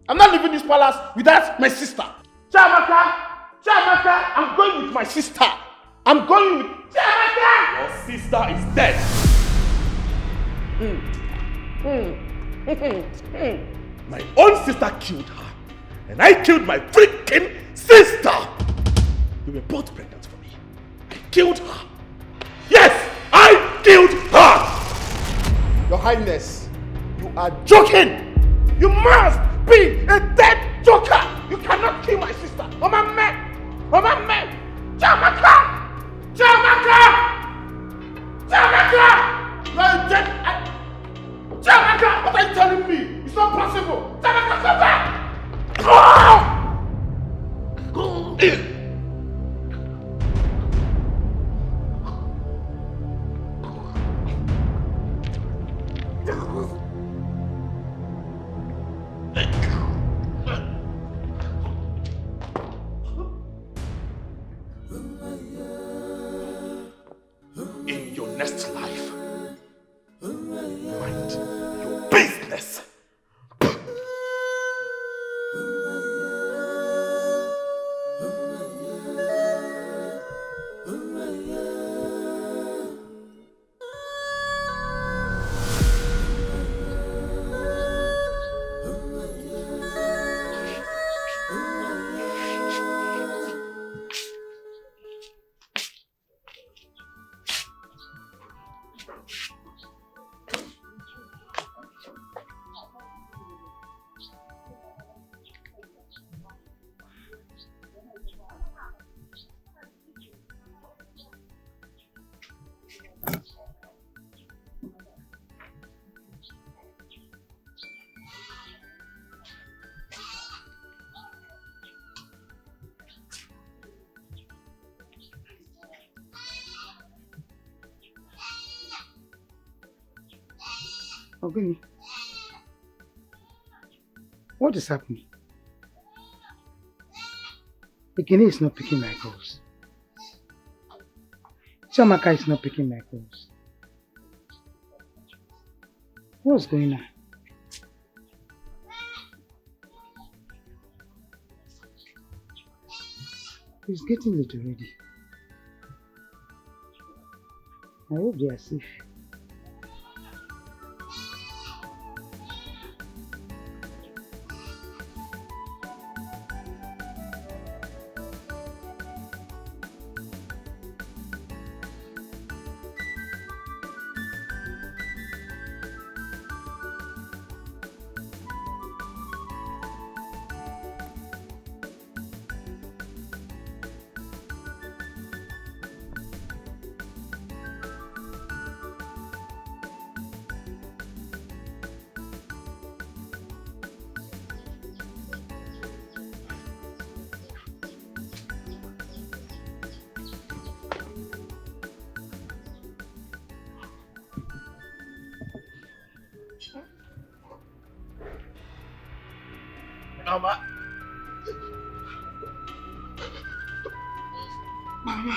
I'm not leaving this palace without my sister. Chiamaka! Chiamaka! I'm going with my sister. I'm going with Chiamaka! Your sister is dead. My own sister killed her. And I killed my freaking sister. You were both pregnant for me. I killed her. Yes, I killed her. Your Highness, you are joking. You must be a dead joker. You cannot kill my sister. Oh my man. Oh my man. Chiamaka! Chiamaka! Chiamaka! You are a dead... Chiamaka! next life. Mind your business. Ogini, what is happening? Ekene is not picking my calls. Chamaka is not picking my calls. What's going on? It's getting late already. I hope they are safe. Mama. Mama.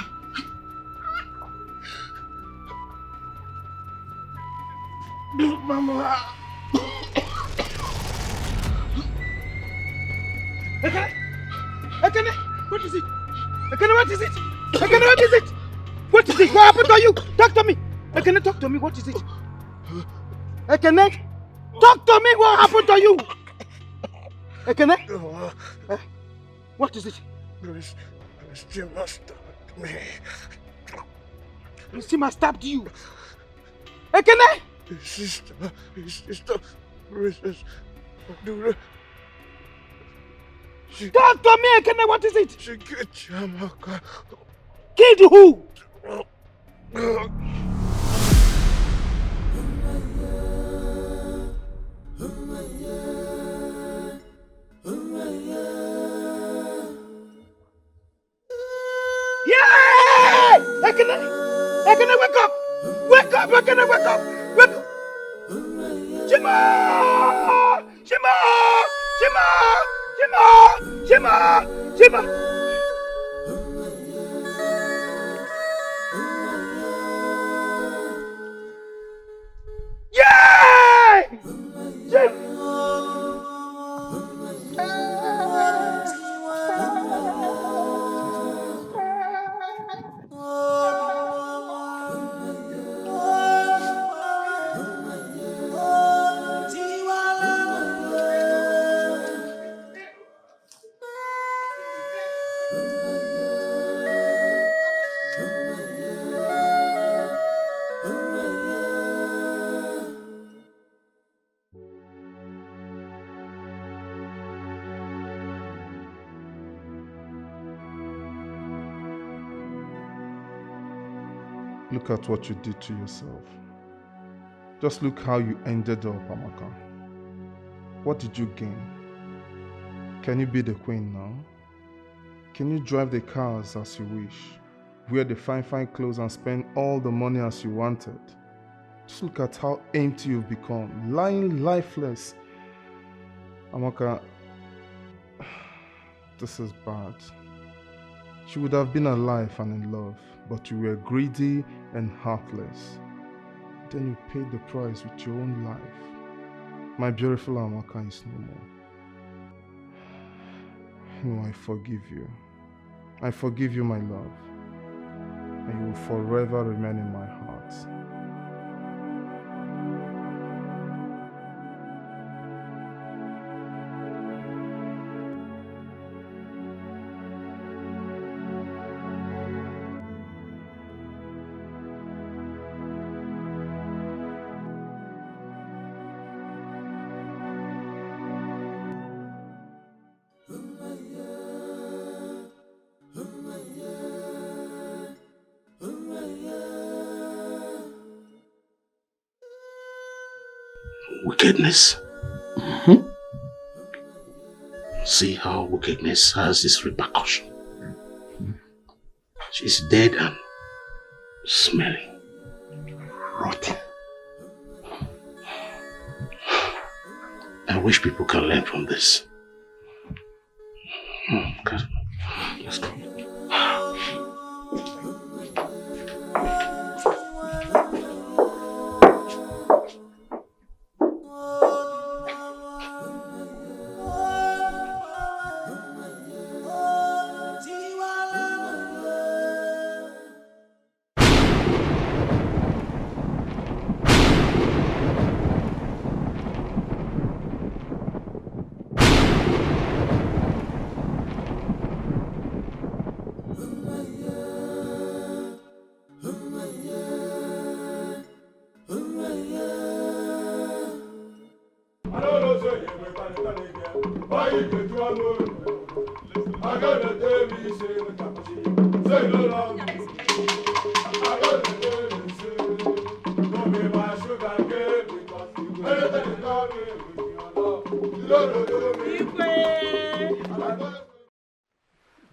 Mama. Ekene, what is it? Ekene, what is it? Ekene, what is it? What is it? What happened to you? Talk to me. Ekene, talk to me. What is it? Ekene, talk to me. What happened to you? Ekene? What is it? Stima stabbed me. Stima stabbed you? Ekene? His sister, Princess Adura. Talk to me, Ekene, what is it? She killed Chamaka. Killed who? Yeah! Ekene! Ekene, wake up! Wake up, Ekene, wake up! Wake up! Shima! Shima! Shima! Shima! Shima! Shima! Yeah! Look at what you did to yourself. Just look how you ended up, Amaka. What did you gain? Can you be the queen now? Can you drive the cars as you wish? Wear the fine clothes and spend all the money as you wanted? Just look at how empty you've become, lying lifeless. Amaka, this is bad. She would have been alive and in love, but you were greedy and heartless. Then you paid the price with your own life. My beautiful Amaka is no more. No, I forgive you. I forgive you, my love. And you will forever remain in my heart. Wickedness. See how wickedness has its repercussion. She's dead and smelling, rotten. I wish people can learn from this. God. Let's go.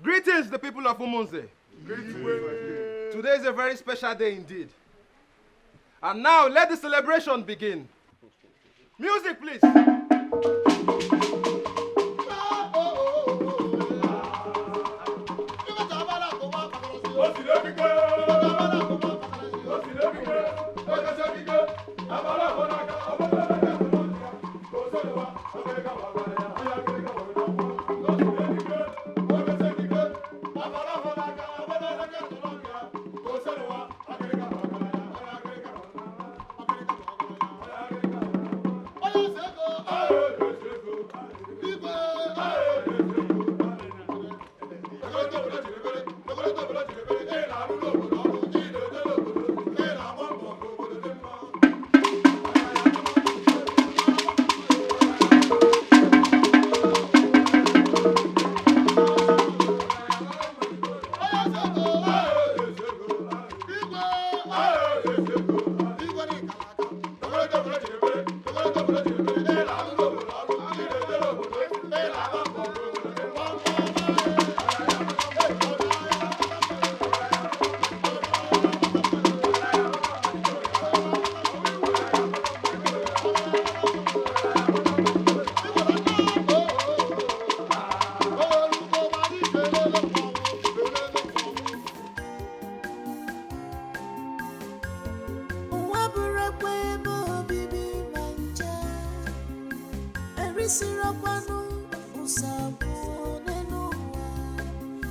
Greetings, the people of Umunze. Today is a very special day indeed. And now let the celebration begin. Music, please.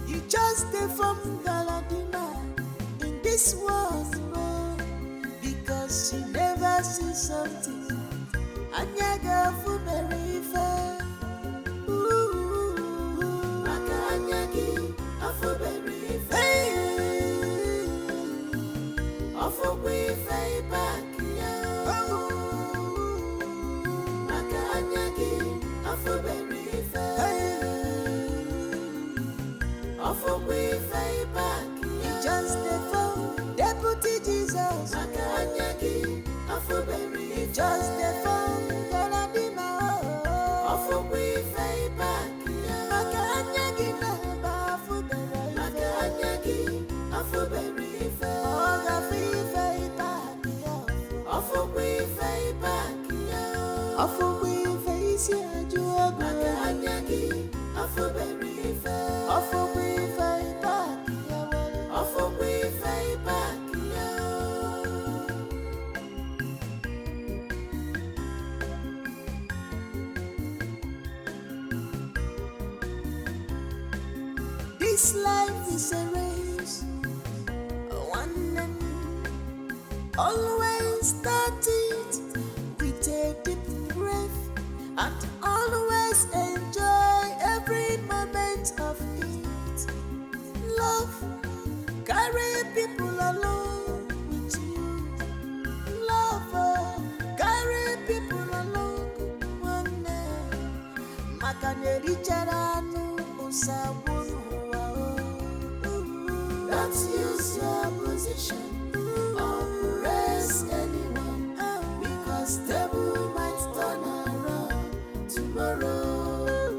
You just stay from Galadina in this world, no, because you never see something. Anyaga for very fair. Maka anyagi afu very fair. Afu we fair back ya. Maka anyagi afu very fair. Afu we fair back ya. Just the phone, Deputy Jesus. Maka anyagi afu very fair. Just the phone. Of This life is a race, one and always start it with a deep breath and always enjoy every moment of it. Love, carry people along with you. Love, carry people along one day. Makaneri charanu usabunu wao. Don't use your position or press anyone because devil might turn around tomorrow.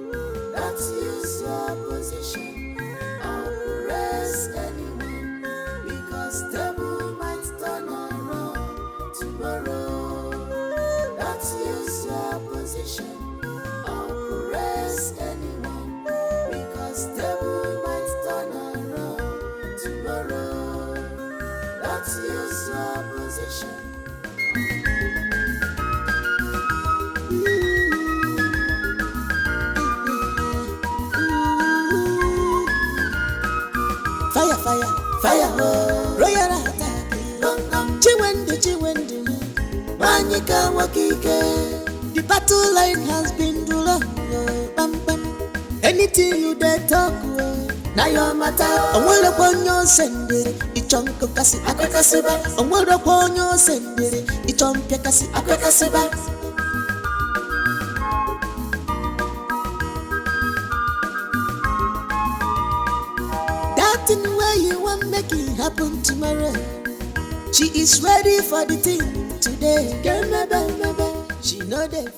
Don't use your position or press anyone because devil might turn around tomorrow. Don't use your position or press anyone because devil might turn around tomorrow. Don't use your position. Fire, fire, fire, royal attack. Chiwendi, Manyika Wakike. The battle line has been drawn. Bam, bam. Anything you dare talk, now your matter. I'm well upon your sender. It's on Kokasi, Akakasiba. I'm well upon your sender. It's on Pekasi, Akakasiba. That thing where you want make it happen tomorrow. She is ready for the thing today. Girl, she know the